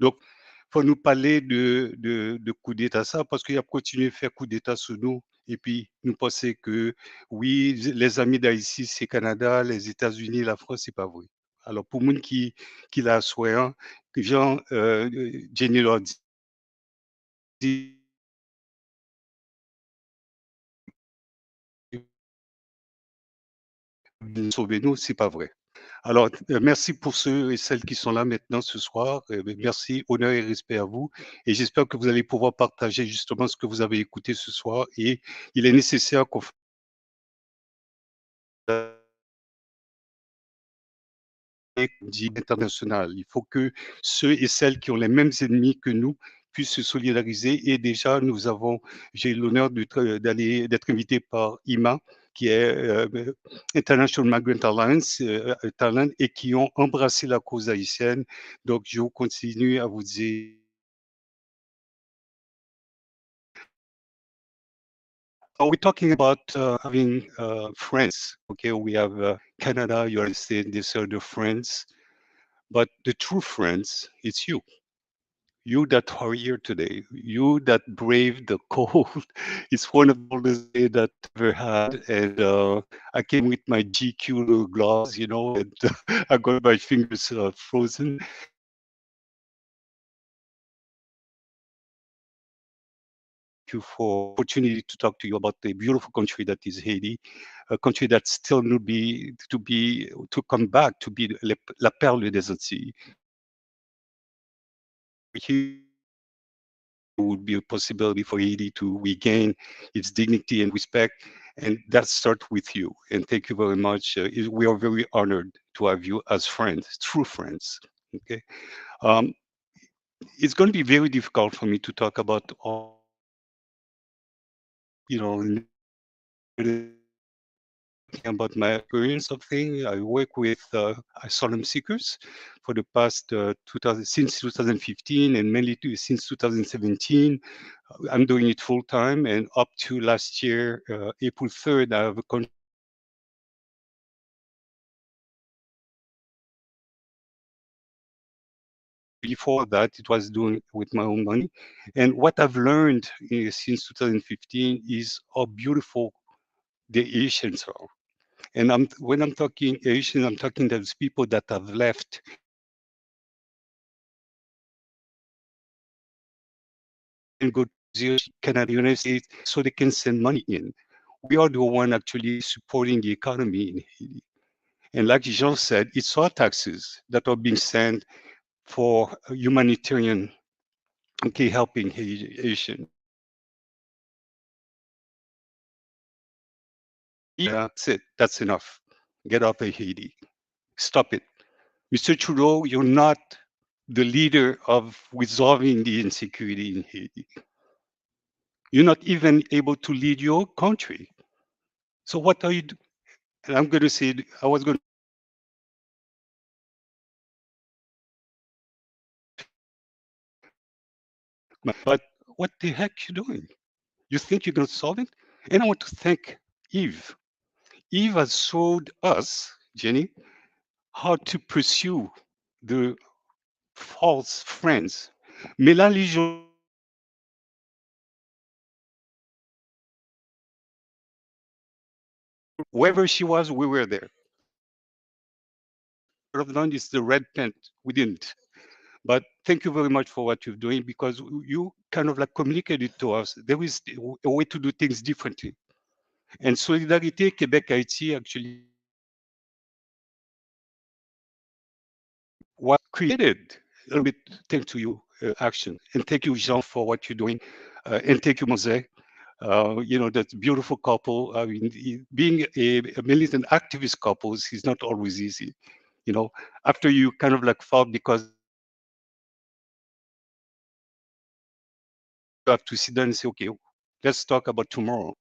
Donc, il faut nous parler de coup d'État, ça, parce qu'il a continué à faire coup d'État sur nous. Et puis, nous pensons que, oui, les amis d'Haïti, c'est Canada, les États-Unis, la France, c'est pas vrai. Alors, pour les gens qui la soient, Jean, Jenny leur dit, sauvez-nous, c'est pas vrai. Alors, merci pour ceux et celles qui sont là maintenant ce soir. Merci, honneur et respect à vous. Et j'espère que vous allez pouvoir partager justement ce que vous avez écouté ce soir. Et il est nécessaire qu'on fasse international. Il faut que ceux et celles qui ont les mêmes ennemis que nous puissent se solidariser. Et déjà, j'ai l'honneur d'être invité par IMA, qui est International Migrant Alliance, Talent, et qui ont embrassé la cause haïtienne. Donc, je continue à vous dire. Are we talking about having friends? Okay, we have Canada, United States, these are the friends. But the true friends, it's you. you that are here today, you that brave the cold. It's one of the coldest days that I ever had, and I came with my GQ gloves, and I got my fingers frozen. You for opportunity to talk to you about the beautiful country that is Haiti, a country that still need to come back to be la perle des Antilles. Here would be a possibility for Haiti to regain its dignity and respect, and that starts with you. And thank you very much. We are very honored to have you as friends, true friends. Okay, um, it's going to be very difficult for me to talk about all, you know, about my experience of things. I work with asylum seekers for the past 2015 and mainly since 2017. I'm doing it full time, and up to last year, April 3rd, I have a contract. Before that, it was doing with my own money. And what I've learned since 2015 is how beautiful the Asians are. And when I'm talking Asian, I'm talking those people that have left and go to Canada, United States, so they can send money in. We are the one actually supporting the economy in Haiti. And like Jean said, it's our taxes that are being sent for humanitarian, okay, helping Haitian. Yeah, that's it. That's enough. Get off of Haiti. Stop it. Mr. Trudeau, you're not the leader of resolving the insecurity in Haiti. You're not even able to lead your country. So what are you doing? And I'm going to say, I was going to, but what the heck you doing? You think you're going to solve it? And I want to thank Eve. Eve has showed us, Jenny, how to pursue the false friends. Mais là, les gens, wherever she was, we were there. What I've done is the red pen. We didn't. But thank you very much for what you're doing, because you kind of like communicated to us there is a way to do things differently. And Solidarité Québec Haïti actually was created a little bit thanks to you action. And thank you, Jean, for what you're doing. And thank you, Mose. That beautiful couple. I mean, being a militant activist couple is not always easy. After you kind of like fought because you have to sit down and say, okay, let's talk about tomorrow.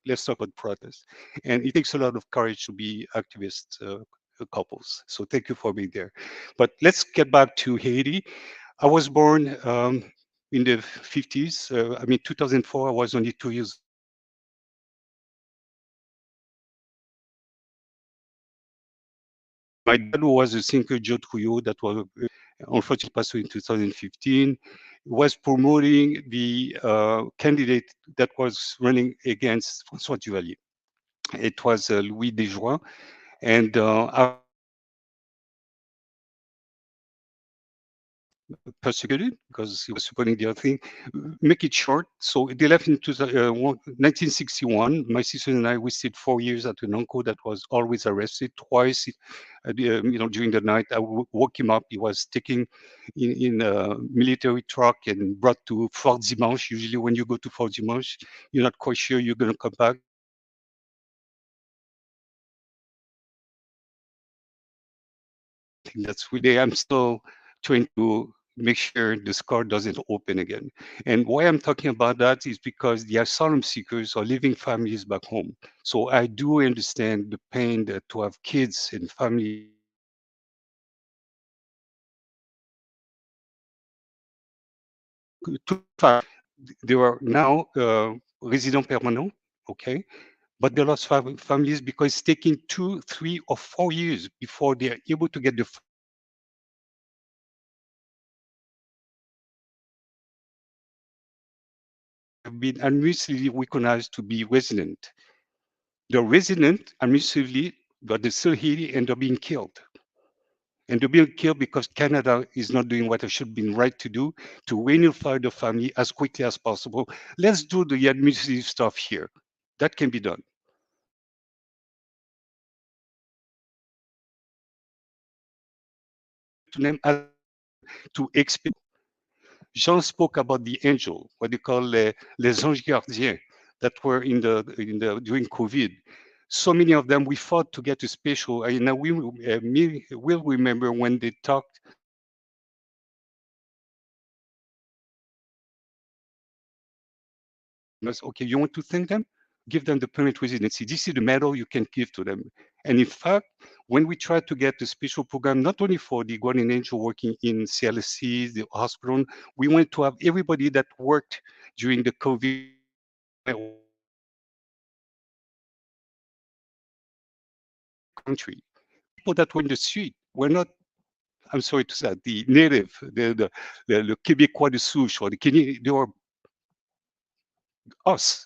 Let's talk about protest. And it takes a lot of courage to be activist couples. So thank you for being there. But let's get back to Haiti. I was born in the 50s. 2004, I was only 2 years. My dad was a thinker, Joe Trouillot, that was unfortunately passed away in 2015, was promoting the candidate that was running against François Duvalier. It was Louis Desjoints, and persecuted because he was supporting the other thing. Make it short. So they left in 1961. My sister and I, we stayed 4 years at an uncle that was always arrested twice. During the night, I woke him up. He was taken in a military truck and brought to Fort Dimanche. Usually, when you go to Fort Dimanche, you're not quite sure you're going to come back. That's really, I'm still trying to make sure the scar doesn't open again. And why I'm talking about that is because the asylum seekers are leaving families back home. So I do understand the pain that to have kids and family. They are now resident permanent, okay? But they lost families because it's taking 2, 3, or 4 years before they are able to get the have been administratively recognized to be resident. The resident administratively, but they still Haiti, and they're being killed. And they're being killed because Canada is not doing what it should be right to do, to reunify the family as quickly as possible. Let's do the administrative stuff here. That can be done. To name as to expel. Jean spoke about the angel, what they call les anges gardiens, that were in the during COVID. So many of them we fought to get a special. And we will remember when they talked. Okay, you want to thank them? Give them the permanent residency. This is the medal you can give to them. And in fact, when we tried to get the special program, not only for the guardian angel working in CLSC, the hospital, we wanted to have everybody that worked during the COVID country. People that were in the street were not, I'm sorry to say, the native, the Québécois de souche, or the Canadian, they were us.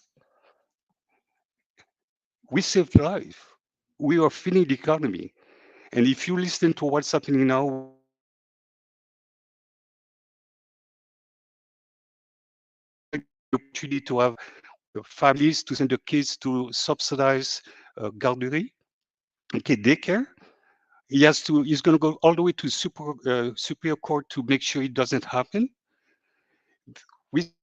We saved life. We are feeding the economy. And if you listen to what's happening now, the opportunity to have families to send the kids to subsidize garderie, okay, daycare. He's going to go all the way to Superior Court to make sure it doesn't happen. We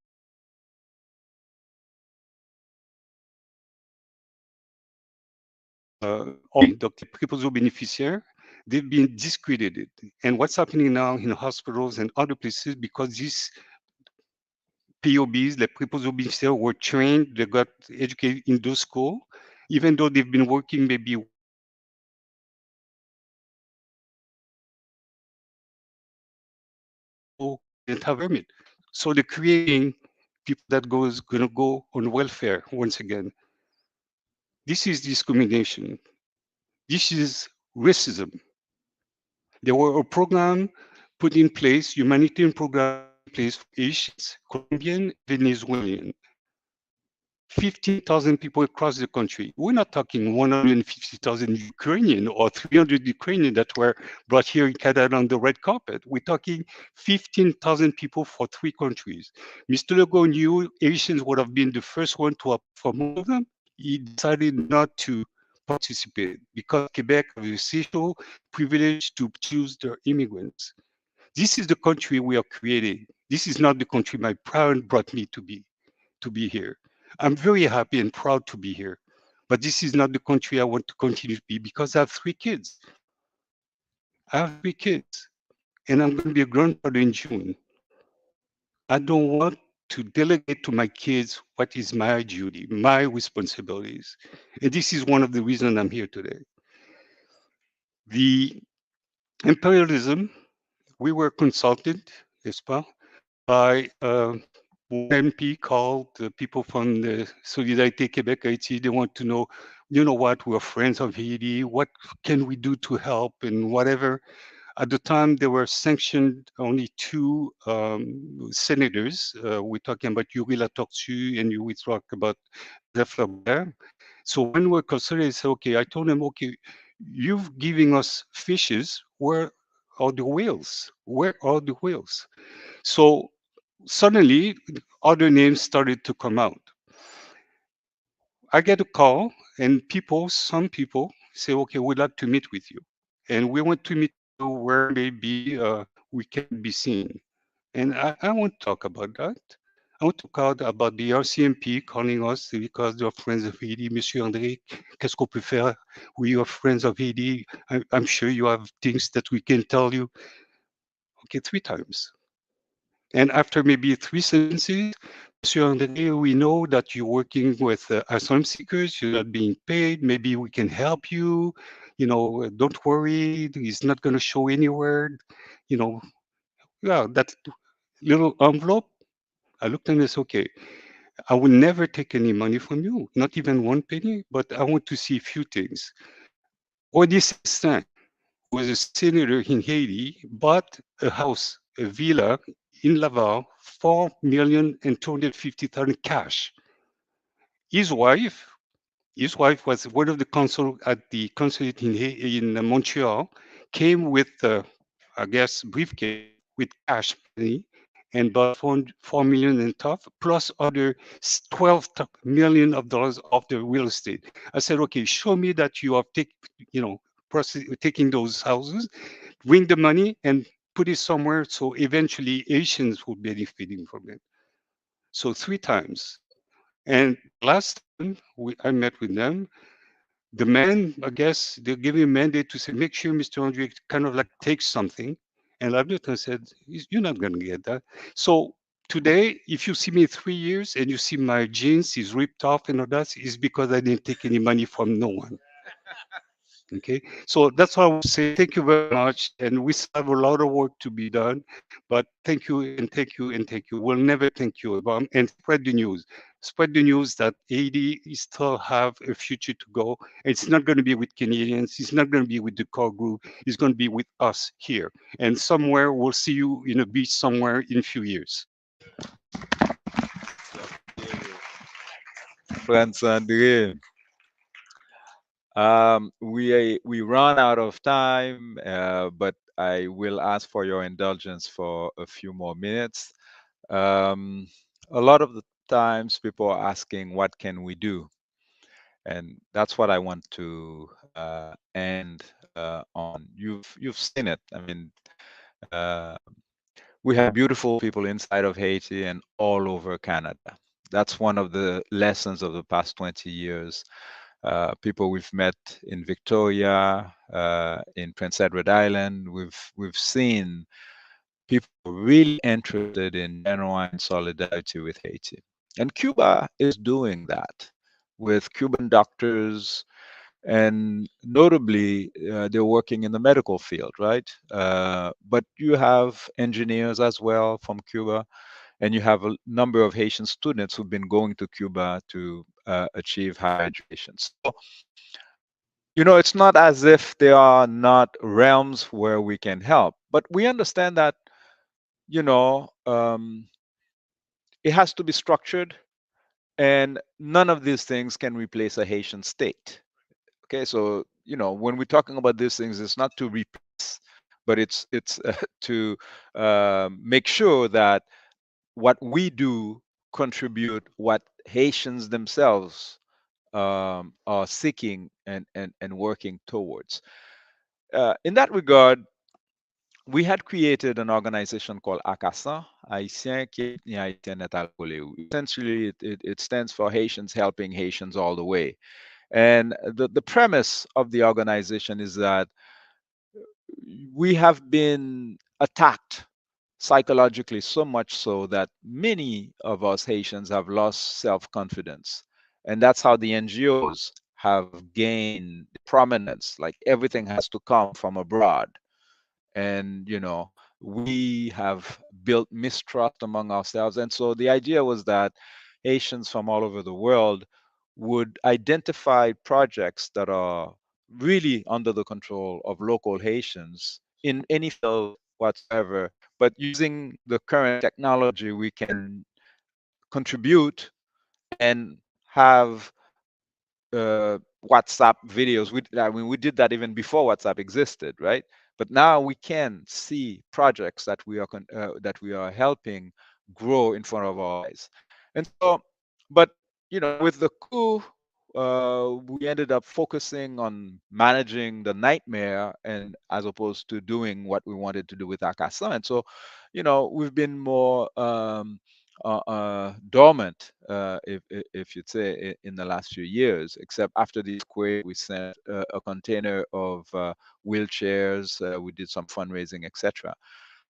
the proposal beneficiaire, they've been discredited. And what's happening now in hospitals and other places, because these POBs, the proposal beneficiaires, were trained, they got educated in those schools, even though they've been working maybe didn't have permit. So they're creating people that gonna go on welfare once again. This is discrimination. This is racism. There were a program put in place, humanitarian program in place for Asians, Colombian, Venezuelan. 15,000 people across the country. We're not talking 150,000 Ukrainian or 300 Ukrainian that were brought here in Canada on the red carpet. We're talking 15,000 people for 3 countries. Mr. Legault knew Asians would have been the first one to apply for most of them. He decided not to participate because Quebec has a special privilege to choose their immigrants. This is the country we are creating. This is not the country my parents brought me to be here. I'm very happy and proud to be here, but this is not the country I want to continue to be because I have 3 kids. I have 3 kids, and I'm going to be a grandfather in June. I don't want to delegate to my kids what is my duty, my responsibilities. And this is one of the reasons I'm here today. The imperialism, we were consulted, n'est-ce pas, by one MP called the people from the Solidarité Québec Haiti. They want to know, you know what, we're friends of Haiti. What can we do to help and whatever. At the time, they were sanctioned only 2 senators. We're talking about Yuri Latortue and we talk about Jeff Lambert. So when we're consulted, I said, okay, I told them, okay, you've giving us fishes. Where are the whales? Where are the whales? So suddenly, other names started to come out. I get a call, and some people say, okay, we'd like to meet with you. And we want to meet you where maybe we can be seen. And I want to talk about that. I want to talk about the RCMP calling us because they're friends of Haiti. Monsieur André, qu'est-ce qu'on peut faire? We are friends of Haiti. I'm sure you have things that we can tell you. Okay, 3 times. And after maybe 3 sentences, Monsieur André, we know that you're working with asylum seekers, you're not being paid, maybe we can help you, don't worry, it's not going to show anywhere, yeah, that little envelope. I looked and it's okay. I will never take any money from you, not even 1 penny, but I want to see a few things. Audie Cestin was a senator in Haiti, bought a house, a villa in Laval 4,250,000 cash. His wife was one of the consul at the consulate in Montreal, came with, I guess, briefcase with cash money and bought 4 million and tough, plus other 12 million of dollars of the real estate. I said, okay, show me that you are taking those houses, bring the money and put it somewhere so eventually Asians will be benefiting from it. So 3 times. And last time I met with them, the man, I guess, they're giving a mandate to say, make sure Mr. Andre kind of like takes something. And Abdullah said, you're not going to get that. So today, if you see me 3 years and you see my jeans is ripped off and all that, it's because I didn't take any money from no one. Okay, so that's what I would say. Thank you very much. And we still have a lot of work to be done, but thank you and thank you and thank you. We'll never thank you about and spread the news. Spread the news that Haiti still have a future to go. It's not going to be with Canadians. It's not going to be with the core group. It's going to be with us here. And somewhere we'll see you in a beach somewhere in a few years. Bronson, we run out of time, but I will ask for your indulgence for a few more minutes. A lot of the times people are asking, what can we do? And that's what I want to end on. You've seen it. I mean, uh, we have beautiful people inside of Haiti and all over Canada. That's one of the lessons of the past 20 years. People we've met in Victoria, in Prince Edward Island. We've seen people really interested in genuine solidarity with Haiti. And Cuba is doing that with Cuban doctors, and notably, they're working in the medical field, right? But you have engineers as well from Cuba, and you have a number of Haitian students who've been going to Cuba to achieve higher education. So, it's not as if there are not realms where we can help, but we understand that, it has to be structured, and none of these things can replace a Haitian state. Okay, so when we're talking about these things, it's not to replace, but it's to make sure that what we do contribute what Haitians themselves are seeking and working towards. In that regard, we had created an organization called ACASA, Haïtien qui est Haïtien est à la. Essentially, it stands for Haitians helping Haitians all the way. And the premise of the organization is that we have been attacked psychologically, so much so that many of us Haitians have lost self-confidence. And that's how the NGOs have gained prominence. Like everything has to come from abroad. And, we have built mistrust among ourselves. And so the idea was that Haitians from all over the world would identify projects that are really under the control of local Haitians in any field whatsoever. But using the current technology, we can contribute and have WhatsApp videos. We did that even before WhatsApp existed, right? But now we can see projects that we are helping grow in front of our eyes. And so, but with the coup, we ended up focusing on managing the nightmare, and as opposed to doing what we wanted to do with Akasa. And so, we've been more dormant, if you'd say, in the last few years, except after this quake, we sent a container of wheelchairs, we did some fundraising, etc.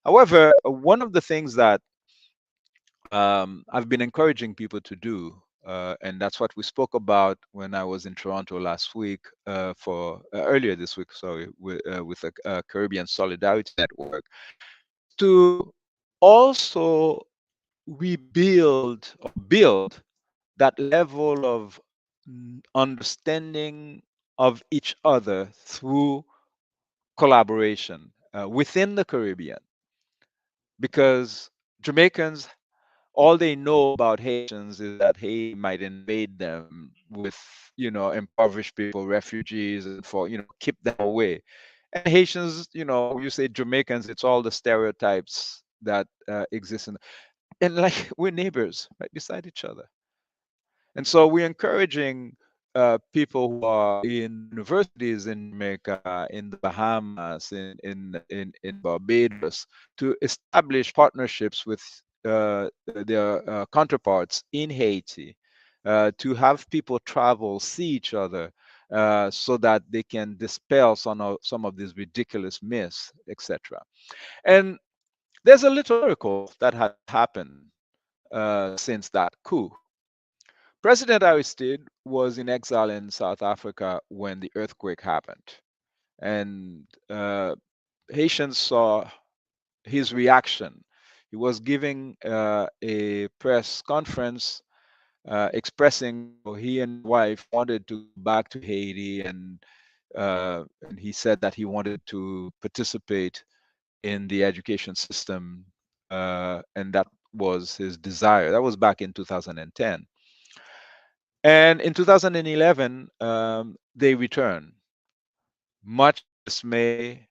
However, one of the things that I've been encouraging people to do, and that's what we spoke about when I was in Toronto last week, earlier this week, sorry, with the Caribbean Solidarity Network, to also rebuild or build that level of understanding of each other through collaboration within the Caribbean. Because Jamaicans, all they know about Haitians is that Haiti might invade them with, impoverished people, refugees, and for, keep them away. And Haitians, you say Jamaicans, it's all the stereotypes that exist and like we're neighbors right beside each other. And so we're encouraging people who are in universities in Jamaica, in the Bahamas, in Barbados, to establish partnerships with their counterparts in Haiti, to have people travel, see each other, so that they can dispel some of these ridiculous myths, etc. And there's a little miracle that has happened since that coup. President Aristide was in exile in South Africa when the earthquake happened. And Haitians saw his reaction. He was giving a press conference expressing he and his wife wanted to go back to Haiti, and he said that he wanted to participate in the education system, and that was his desire. That was back in 2010. And in 2011, they returned, much dismay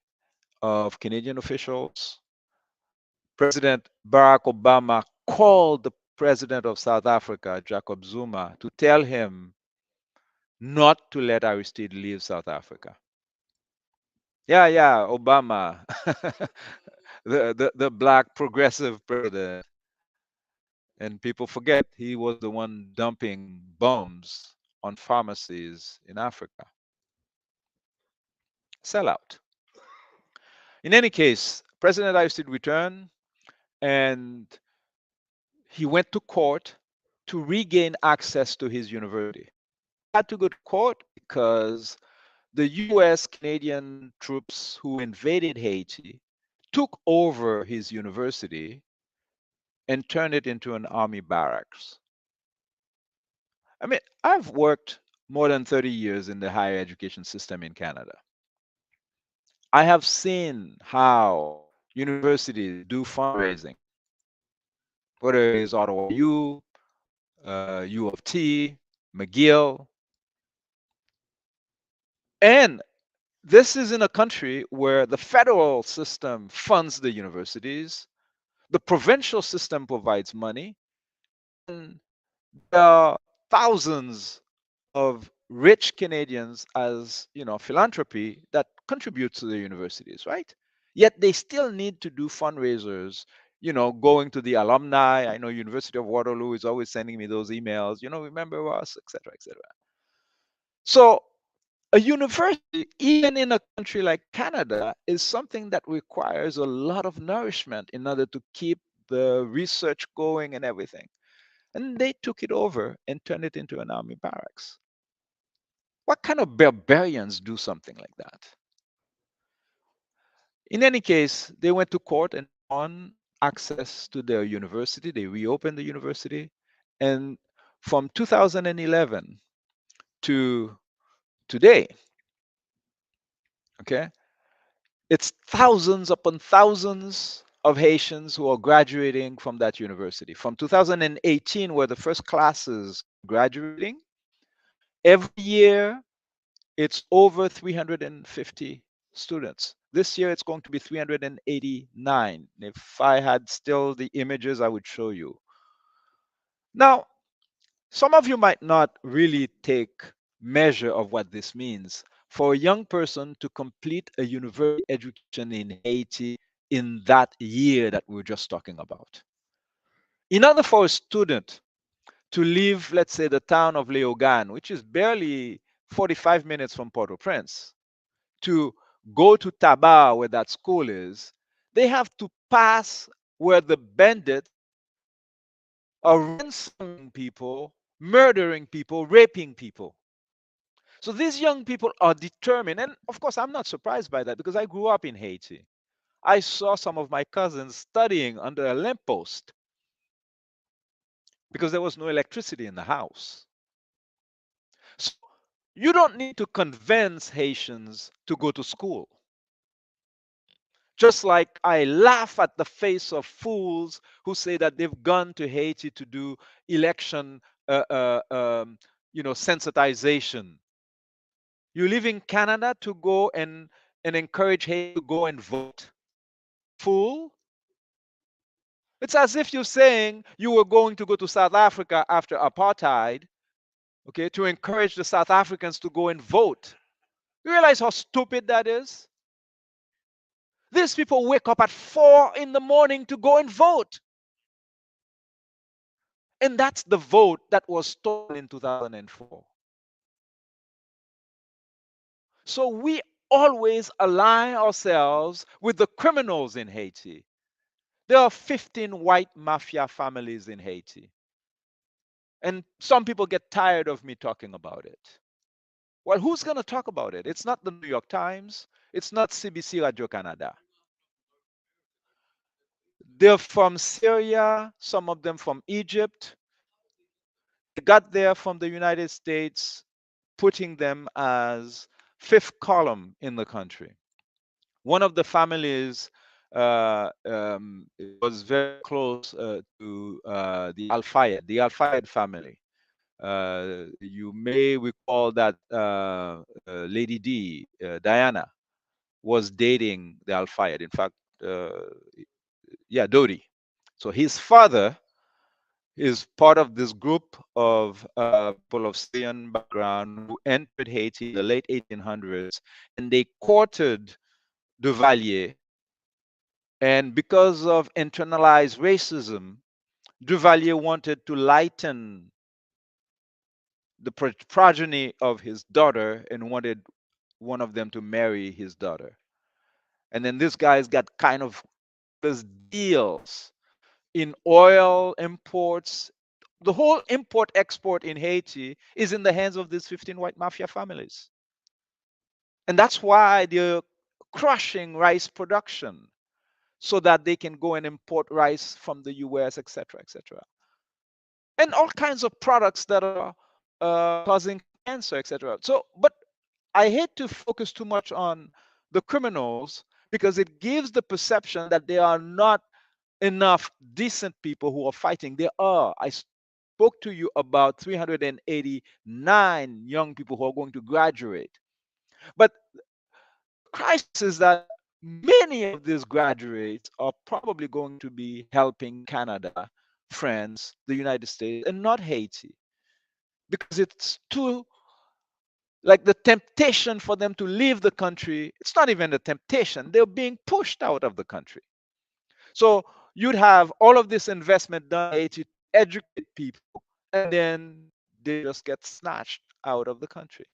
of Canadian officials. President Barack Obama called the president of South Africa, Jacob Zuma, to tell him not to let Aristide leave South Africa. Yeah, Obama, the black progressive president. And people forget he was the one dumping bombs on pharmacies in Africa. Sellout. In any case, President Aristide returned and he went to court to regain access to his university. He had to go to court because the US Canadian troops who invaded Haiti took over his university and turned it into an army barracks. I mean, I've worked more than 30 years in the higher education system in Canada. I have seen how universities do fundraising, whether it is Ottawa U, U of T, McGill. And this is in a country where the federal system funds the universities, the provincial system provides money, and there are thousands of rich Canadians as philanthropy that contribute to the universities, right? Yet they still need to do fundraisers, going to the alumni. I know University of Waterloo is always sending me those emails, remember us, etc., etc. So a university, even in a country like Canada, is something that requires a lot of nourishment in order to keep the research going and everything. And they took it over and turned it into an army barracks. What kind of barbarians do something like that? In any case, they went to court and won access to their university. They reopened the university. And from 2011 to today, okay, it's thousands upon thousands of Haitians who are graduating from that university. From 2018, where the first classes graduating, every year it's over 350 students. This year it's going to be 389. If I had still the images, I would show you. Now, some of you might not really take measure of what this means. For a young person to complete a university education in Haiti in that year that we're just talking about. In order for a student to leave, let's say, the town of Léogâne, which is barely 45 minutes from Port-au-Prince, to go to Tabar, where that school is, they have to pass where the bandits are ransoming people, murdering people, raping people. So these young people are determined. And of course, I'm not surprised by that because I grew up in Haiti. I saw some of my cousins studying under a lamppost because there was no electricity in the house. So you don't need to convince Haitians to go to school. Just like I laugh at the face of fools who say that they've gone to Haiti to do election, sensitization. You live in Canada to go and encourage Haiti to go and vote? Fool. It's as if you're saying you were going to go to South Africa after apartheid, okay, to encourage the South Africans to go and vote. You realize how stupid that is? These people wake up at 4 in the morning to go and vote. And that's the vote that was stolen in 2004. So we always align ourselves with the criminals in Haiti. There are 15 white mafia families in Haiti. And some people get tired of me talking about it. Well, who's going to talk about it? It's not the New York Times. It's not CBC Radio Canada. They're from Syria, some of them from Egypt. They got there from the United States, putting them as fifth column in the country. One of the families was very close to the Al Fayed family. You may recall that Lady D, Diana, was dating the Al Fayed. In fact, Dodi. So his father is part of this group of people of Syrian background who entered Haiti in the late 1800s, and they courted Duvalier. And because of internalized racism, Duvalier wanted to lighten the progeny of his daughter and wanted one of them to marry his daughter. And then this guy's got kind of these deals in oil imports. The whole import export in Haiti is in the hands of these 15 white mafia families. And that's why they're crushing rice production so that they can go and import rice from the US, etc., etc. And all kinds of products that are causing cancer, etc. So, but I hate to focus too much on the criminals because it gives the perception that there are not enough decent people who are fighting. There are. I spoke to you about 389 young people who are going to graduate. But the crisis is that many of these graduates are probably going to be helping Canada, France, the United States, and not Haiti. Because it's too, like the temptation for them to leave the country, it's not even a temptation. They're being pushed out of the country. So you'd have all of this investment done in Haiti to educate people, and then they just get snatched out of the country.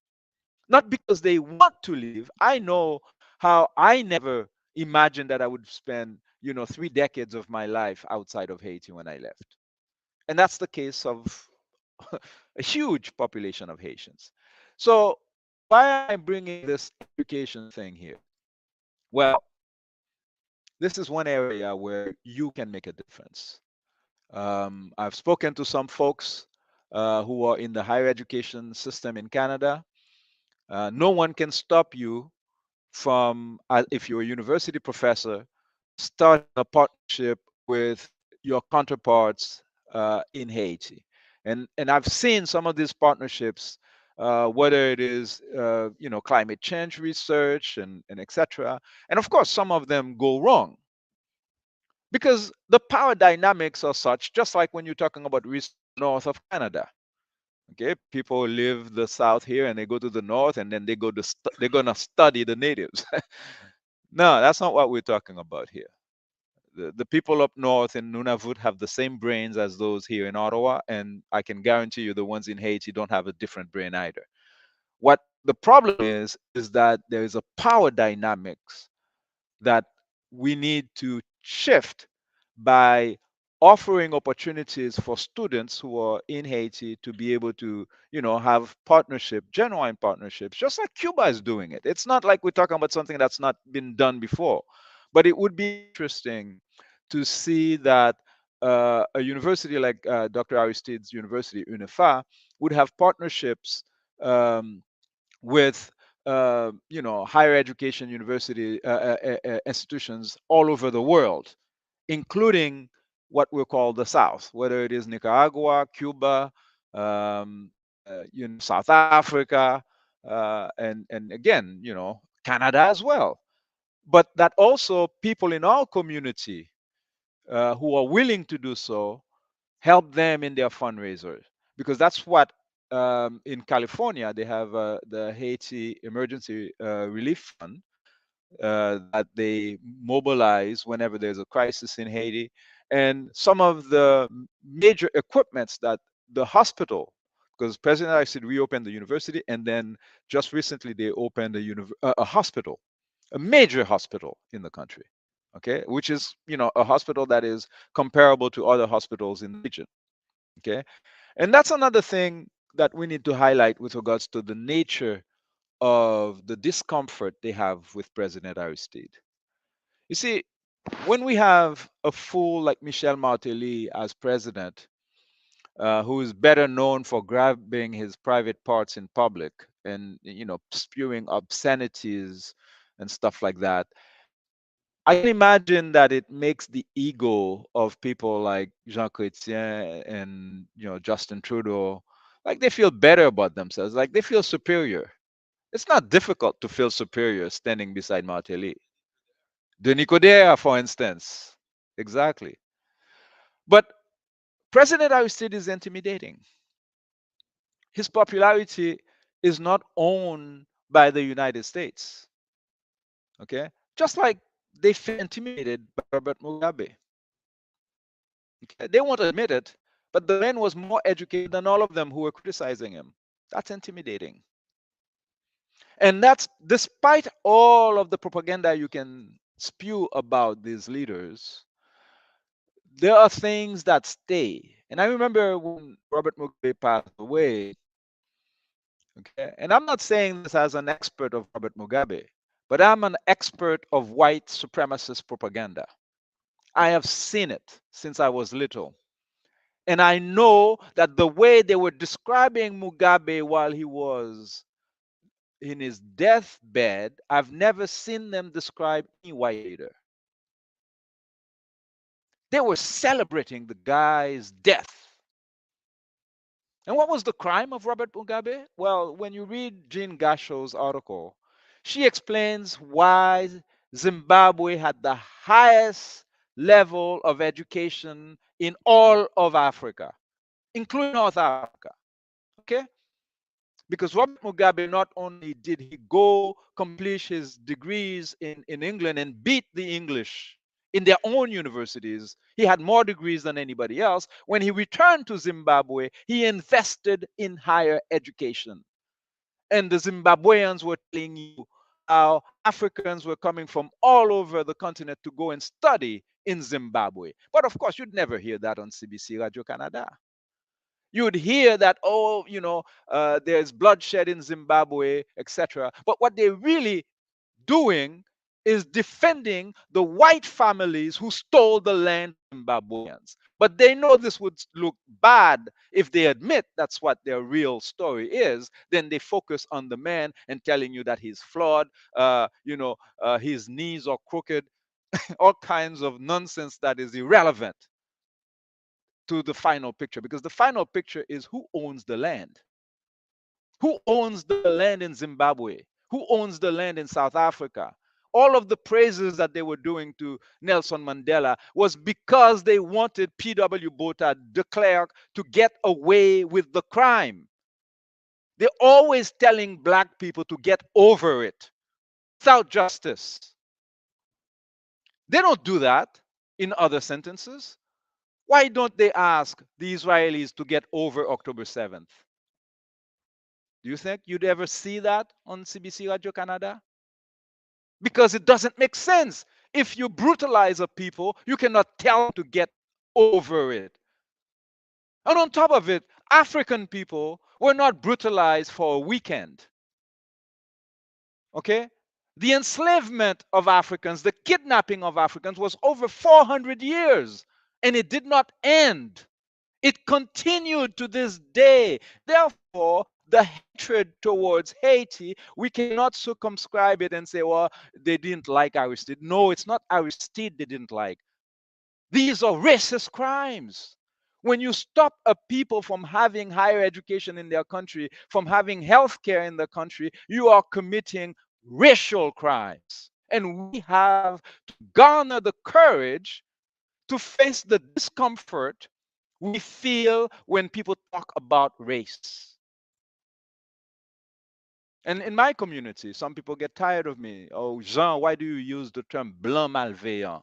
Not because they want to leave. I know how I never imagined that I would spend, 3 decades of my life outside of Haiti when I left. And that's the case of a huge population of Haitians. So why am I bringing this education thing here? Well, this is one area where you can make a difference. I've spoken to some folks who are in the higher education system in Canada. No one can stop you from, if you're a university professor, start a partnership with your counterparts in Haiti. And I've seen some of these partnerships, whether it is climate change research and etc. And of course, some of them go wrong because the power dynamics are such. Just like when you're talking about research north of Canada. Okay, people live the south here and they go to the north and then they go to they're gonna study the natives. No, that's not what we're talking about here. The people up north in Nunavut have the same brains as those here in Ottawa, and I can guarantee you the ones in Haiti don't have a different brain either. What the problem is that there is a power dynamics that we need to shift by offering opportunities for students who are in Haiti to be able to, have partnership, genuine partnerships, just like Cuba is doing it. It's not like we're talking about something that's not been done before, but it would be interesting to see that a university like Dr. Aristide's University, UNIFA, would have partnerships with higher education university institutions all over the world, including what we call the South, whether it is Nicaragua, Cuba, South Africa, and again, Canada as well. But that also people in our community who are willing to do so help them in their fundraisers, because that's what in California they have the Haiti Emergency Relief Fund that they mobilize whenever there's a crisis in Haiti. And some of the major equipments that the hospital, because President Aristide reopened the university, and then just recently they opened a hospital, a major hospital in the country, okay, which is a hospital that is comparable to other hospitals in the region, okay. And that's another thing that we need to highlight with regards to the nature of the discomfort they have with President Aristide. You see, when we have a fool like Michel Martelly as president, who is better known for grabbing his private parts in public and spewing obscenities and stuff like that, I can imagine that it makes the ego of people like Jean Chrétien and Justin Trudeau, like they feel better about themselves, like they feel superior. It's not difficult to feel superior standing beside Martelly. Denis Coderre, for instance. Exactly. But President Aristide is intimidating. His popularity is not owned by the United States. Okay? Just like they feel intimidated by Robert Mugabe. Okay? They won't admit it, but the man was more educated than all of them who were criticizing him. That's intimidating. And that's despite all of the propaganda you can spew about these leaders, there are things that stay. And I remember when Robert Mugabe passed away, okay, and I'm not saying this as an expert of Robert Mugabe, but I'm an expert of white supremacist propaganda. I have seen it since I was little. And I know that the way they were describing Mugabe while he was in his deathbed, I've never seen them describe any white leader. They were celebrating the guy's death. And what was the crime of Robert Mugabe? Well, when you read Jean Gasho's article, she explains why Zimbabwe had the highest level of education in all of Africa, including North Africa. Okay? Because Robert Mugabe not only did he go complete his degrees in England and beat the English in their own universities, he had more degrees than anybody else. When he returned to Zimbabwe, he invested in higher education. And the Zimbabweans were telling you how Africans were coming from all over the continent to go and study in Zimbabwe. But of course, you'd never hear that on CBC Radio Canada. You would hear that, there's bloodshed in Zimbabwe, etc. But what they're really doing is defending the white families who stole the land from Zimbabweans. But they know this would look bad if they admit that's what their real story is. Then they focus on the man and telling you that he's flawed, his knees are crooked, all kinds of nonsense that is irrelevant to the final picture, because the final picture is who owns the land. Who owns the land in Zimbabwe? Who owns the land in South Africa? All of the praises that they were doing to Nelson Mandela was because they wanted P.W. Botha de Klerk to get away with the crime. They're always telling black people to get over it without justice. They don't do that in other sentences. Why don't they ask the Israelis to get over October 7th? Do you think you'd ever see that on CBC Radio Canada? Because it doesn't make sense. If you brutalize a people, you cannot tell them to get over it. And on top of it, African people were not brutalized for a weekend. Okay? The enslavement of Africans, the kidnapping of Africans was over 400 years, and it did not end. It continued to this day. Therefore, the hatred towards Haiti, we cannot circumscribe it and say, well, they didn't like Aristide. No, it's not Aristide they didn't like. These are racist crimes. When you stop a people from having higher education in their country, from having health care in the country, you are committing racial crimes. And we have to garner the courage to face the discomfort we feel when people talk about race. And in my community, some people get tired of me. Oh, Jean, why do you use the term Blan Malveyan,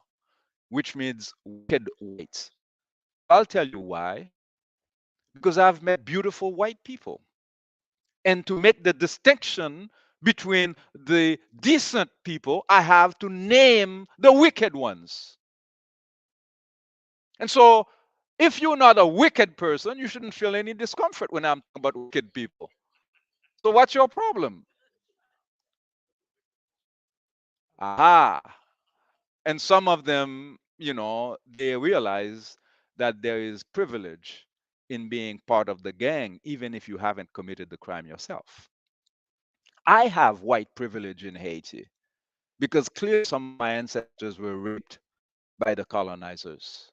which means wicked whites? I'll tell you why. Because I've met beautiful white people. And to make the distinction between the decent people, I have to name the wicked ones. And so, if you're not a wicked person, you shouldn't feel any discomfort when I'm talking about wicked people. So, what's your problem? Aha. And some of them, they realize that there is privilege in being part of the gang, even if you haven't committed the crime yourself. I have white privilege in Haiti because clearly some of my ancestors were raped by the colonizers.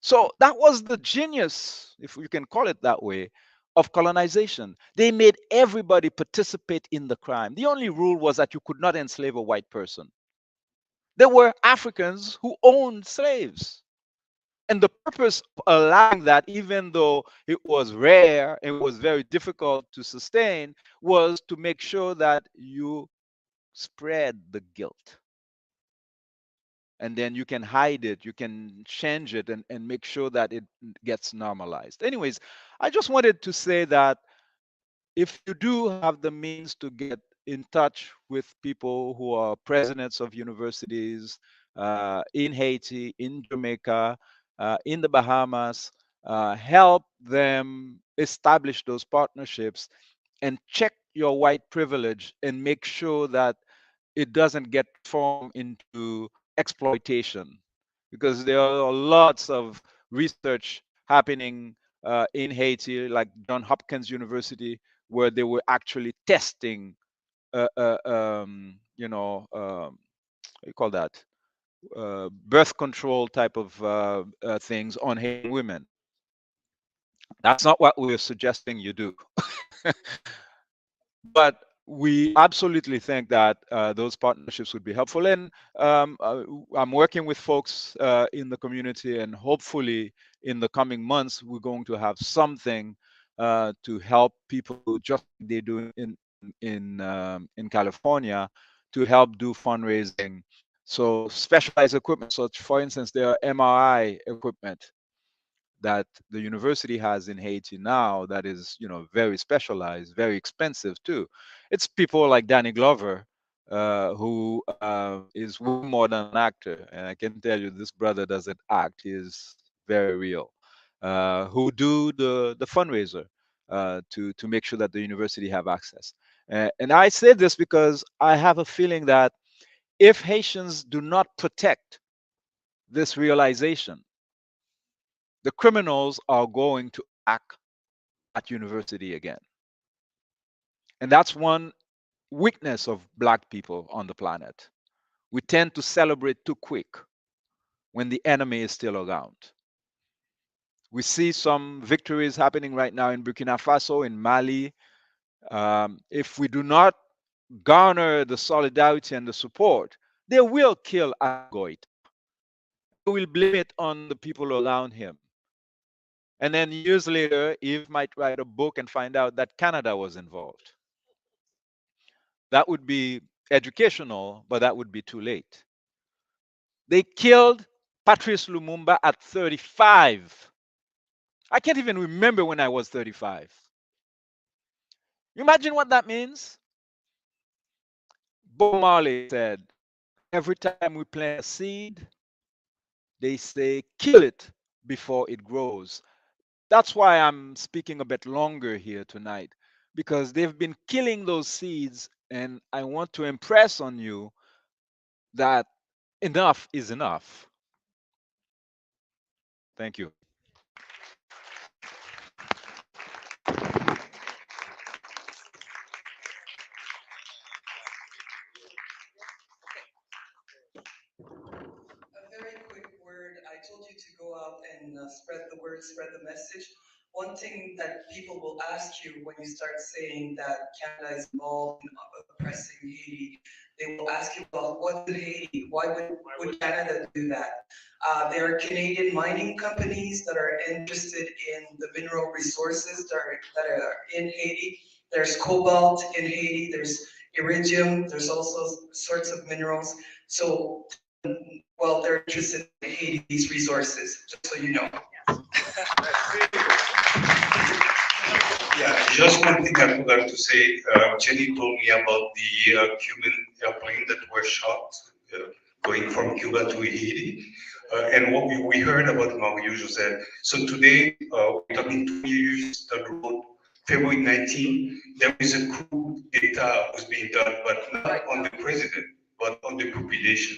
So that was the genius, if you can call it that way, of colonization. They made everybody participate in the crime. The only rule was that you could not enslave a white person. There were Africans who owned slaves. And the purpose of allowing that, even though it was rare and was very difficult to sustain, was to make sure that you spread the guilt. And then you can hide it, you can change it, and make sure that it gets normalized. Anyways, I just wanted to say that if you do have the means to get in touch with people who are presidents of universities in Haiti, in Jamaica, in the Bahamas, help them establish those partnerships and check your white privilege and make sure that it doesn't get formed into exploitation, because there are lots of research happening in Haiti, like John Hopkins University, where they were actually testing, what you call that, birth control type of things on Haitian women. That's not what we're suggesting you do. But we absolutely think that those partnerships would be helpful. And I'm working with folks in the community, and hopefully in the coming months, we're going to have something to help people, just like they do in California, to help do fundraising. So specialized equipment. So for instance, there are MRI equipment that the university has in Haiti now that is, very specialized, very expensive too. It's people like Danny Glover, who is way more than an actor. And I can tell you, this brother doesn't act, he is very real, who do the fundraiser to make sure that the university have access. And I say this because I have a feeling that if Haitians do not protect this realization, the criminals are going to act at university again. And that's one weakness of Black people on the planet. We tend to celebrate too quick when the enemy is still around. We see some victories happening right now in Burkina Faso, in Mali. If we do not garner the solidarity and the support, they will kill Goit. They will blame it on the people around him. And then years later, Eve might write a book and find out that Canada was involved. That would be educational, but that would be too late. They killed Patrice Lumumba at 35. I can't even remember when I was 35. You imagine what that means? Bob Marley said, every time we plant a seed, they say, kill it before it grows. That's why I'm speaking a bit longer here tonight, because they've been killing those seeds, and I want to impress on you that enough is enough. Thank you. told you to go out and spread the word, spread the message. One thing that people will ask you when you start saying that Canada is involved in oppressing Haiti, they will ask you, well, what's in Haiti? Why would Canada do that? There are Canadian mining companies that are interested in the mineral resources that are in Haiti. There's cobalt in Haiti, there's iridium, there's also sorts of minerals. So, well, they're interested in Haiti's resources, just so you know. Yeah, just one thing I forgot to say. Jenny told me about the Cuban airplane that was shot going from Cuba to Haiti. And what we heard about Mario José. So today, we're talking 2 years down the road, February 19, there is a coup d'etat was being done, but not on the president, but on the population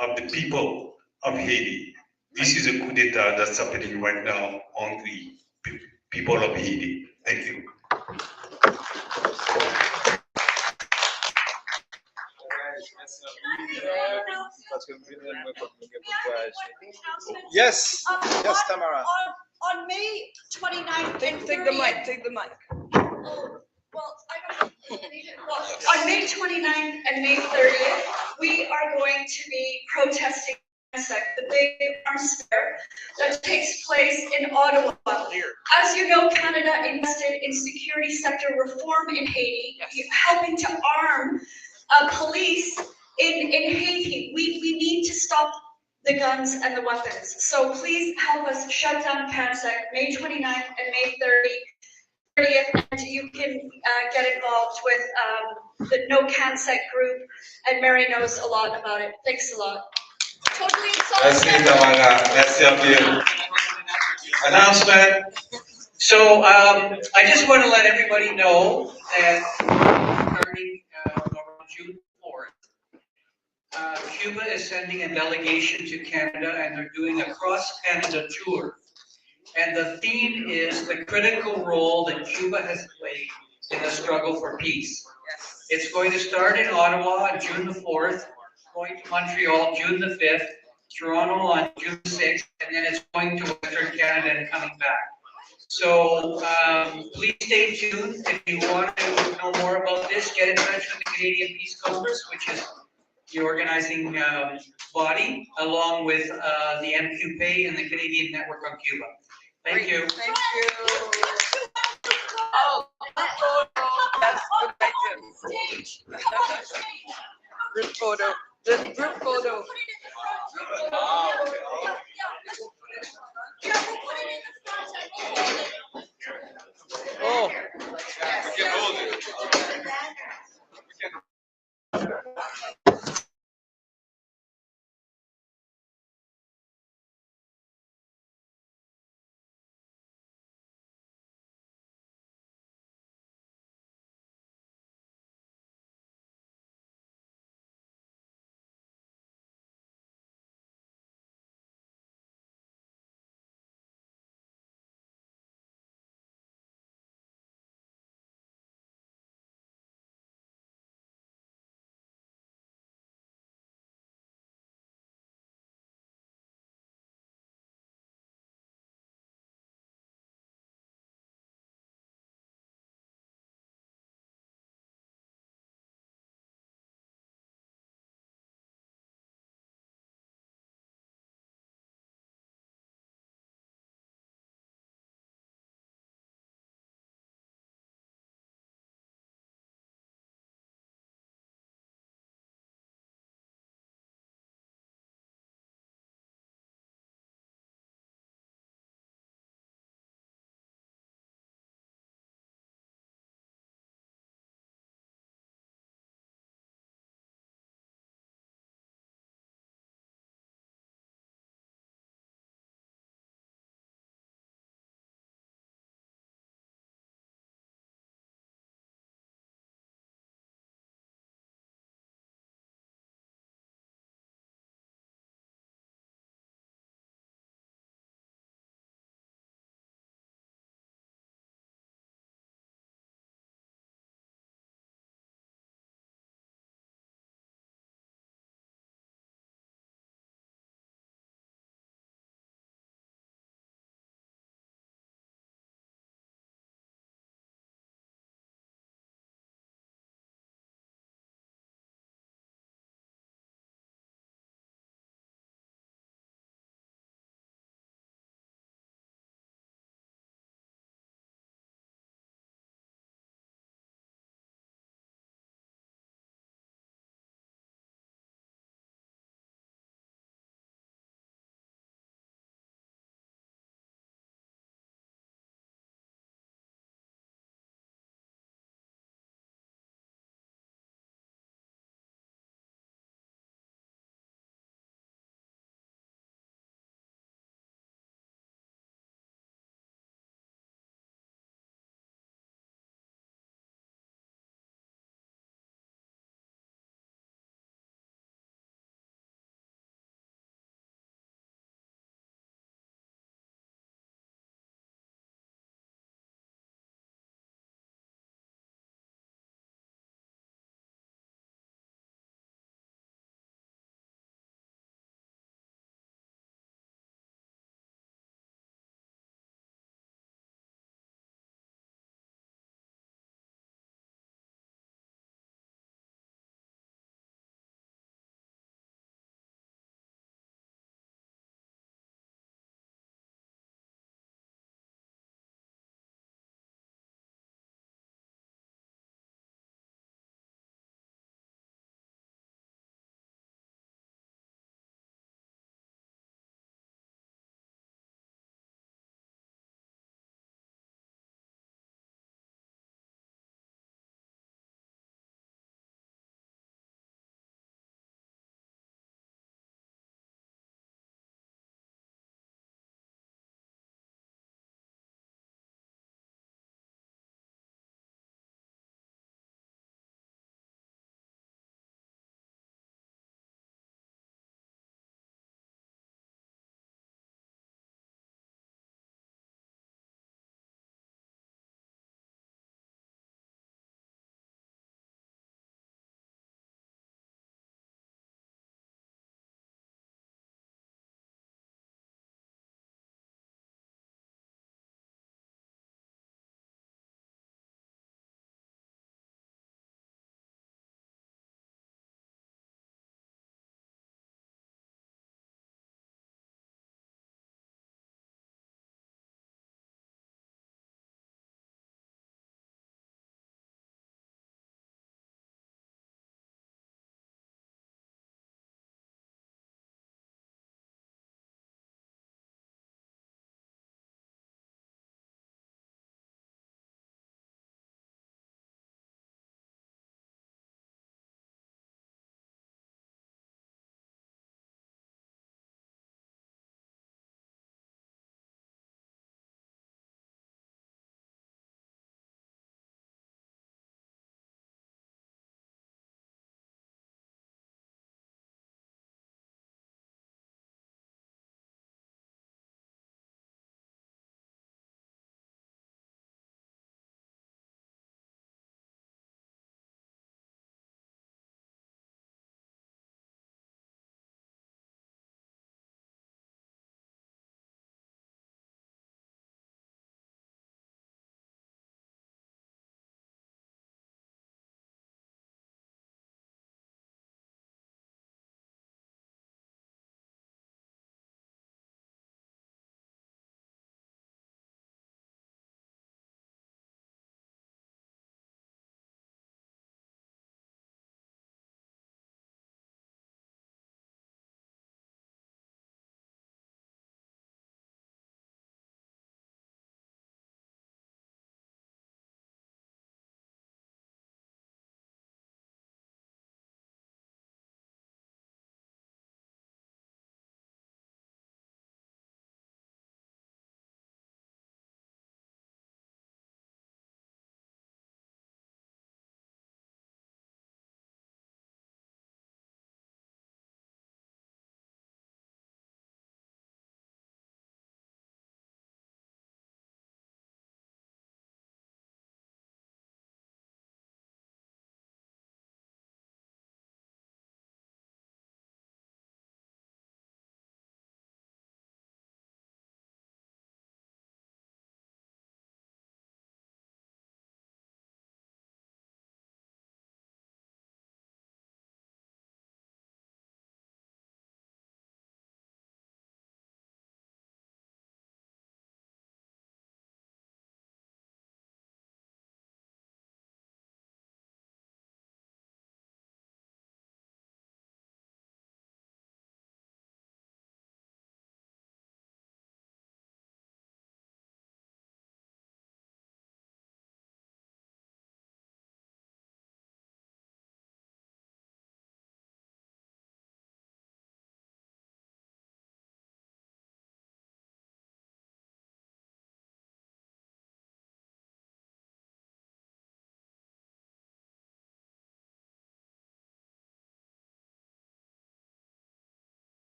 of the people of Haiti. This is a coup d'etat that's happening right now on the people of Haiti. Thank you. Yes, yes, Tamara. On May 29th, Take the mic, take the mic. well, I don't know. Well, on May 29th and May 30th, we are going to be protesting the big arms fair that takes place in Ottawa. As you know, Canada invested in security sector reform in Haiti, helping to arm police in Haiti. We need to stop the guns and the weapons. So please help us shut down CANSEC May 29th and May 30th, and you can get involved with the No CANSEC group, and Mary knows a lot about it. Thanks a lot. Totally Merci, Tamara. Merci a you. Announcement. So I just want to let everybody know that starting around June 4th, Cuba is sending a delegation to Canada, and they're doing a cross-Canada tour. And the theme is the critical role that Cuba has played in the struggle for peace. It's going to start in Ottawa on June the 4th, going to Montreal June the 5th, Toronto on June 6th, and then it's going to Western Canada and coming back. So please stay tuned. If you want to know more about this, get in touch with the Canadian Peace Congress, which is the organizing body, along with the MQP and the Canadian Network on Cuba. Thank you. Thank you. Oh, that's good idea. Group photo. The group photo. Oh.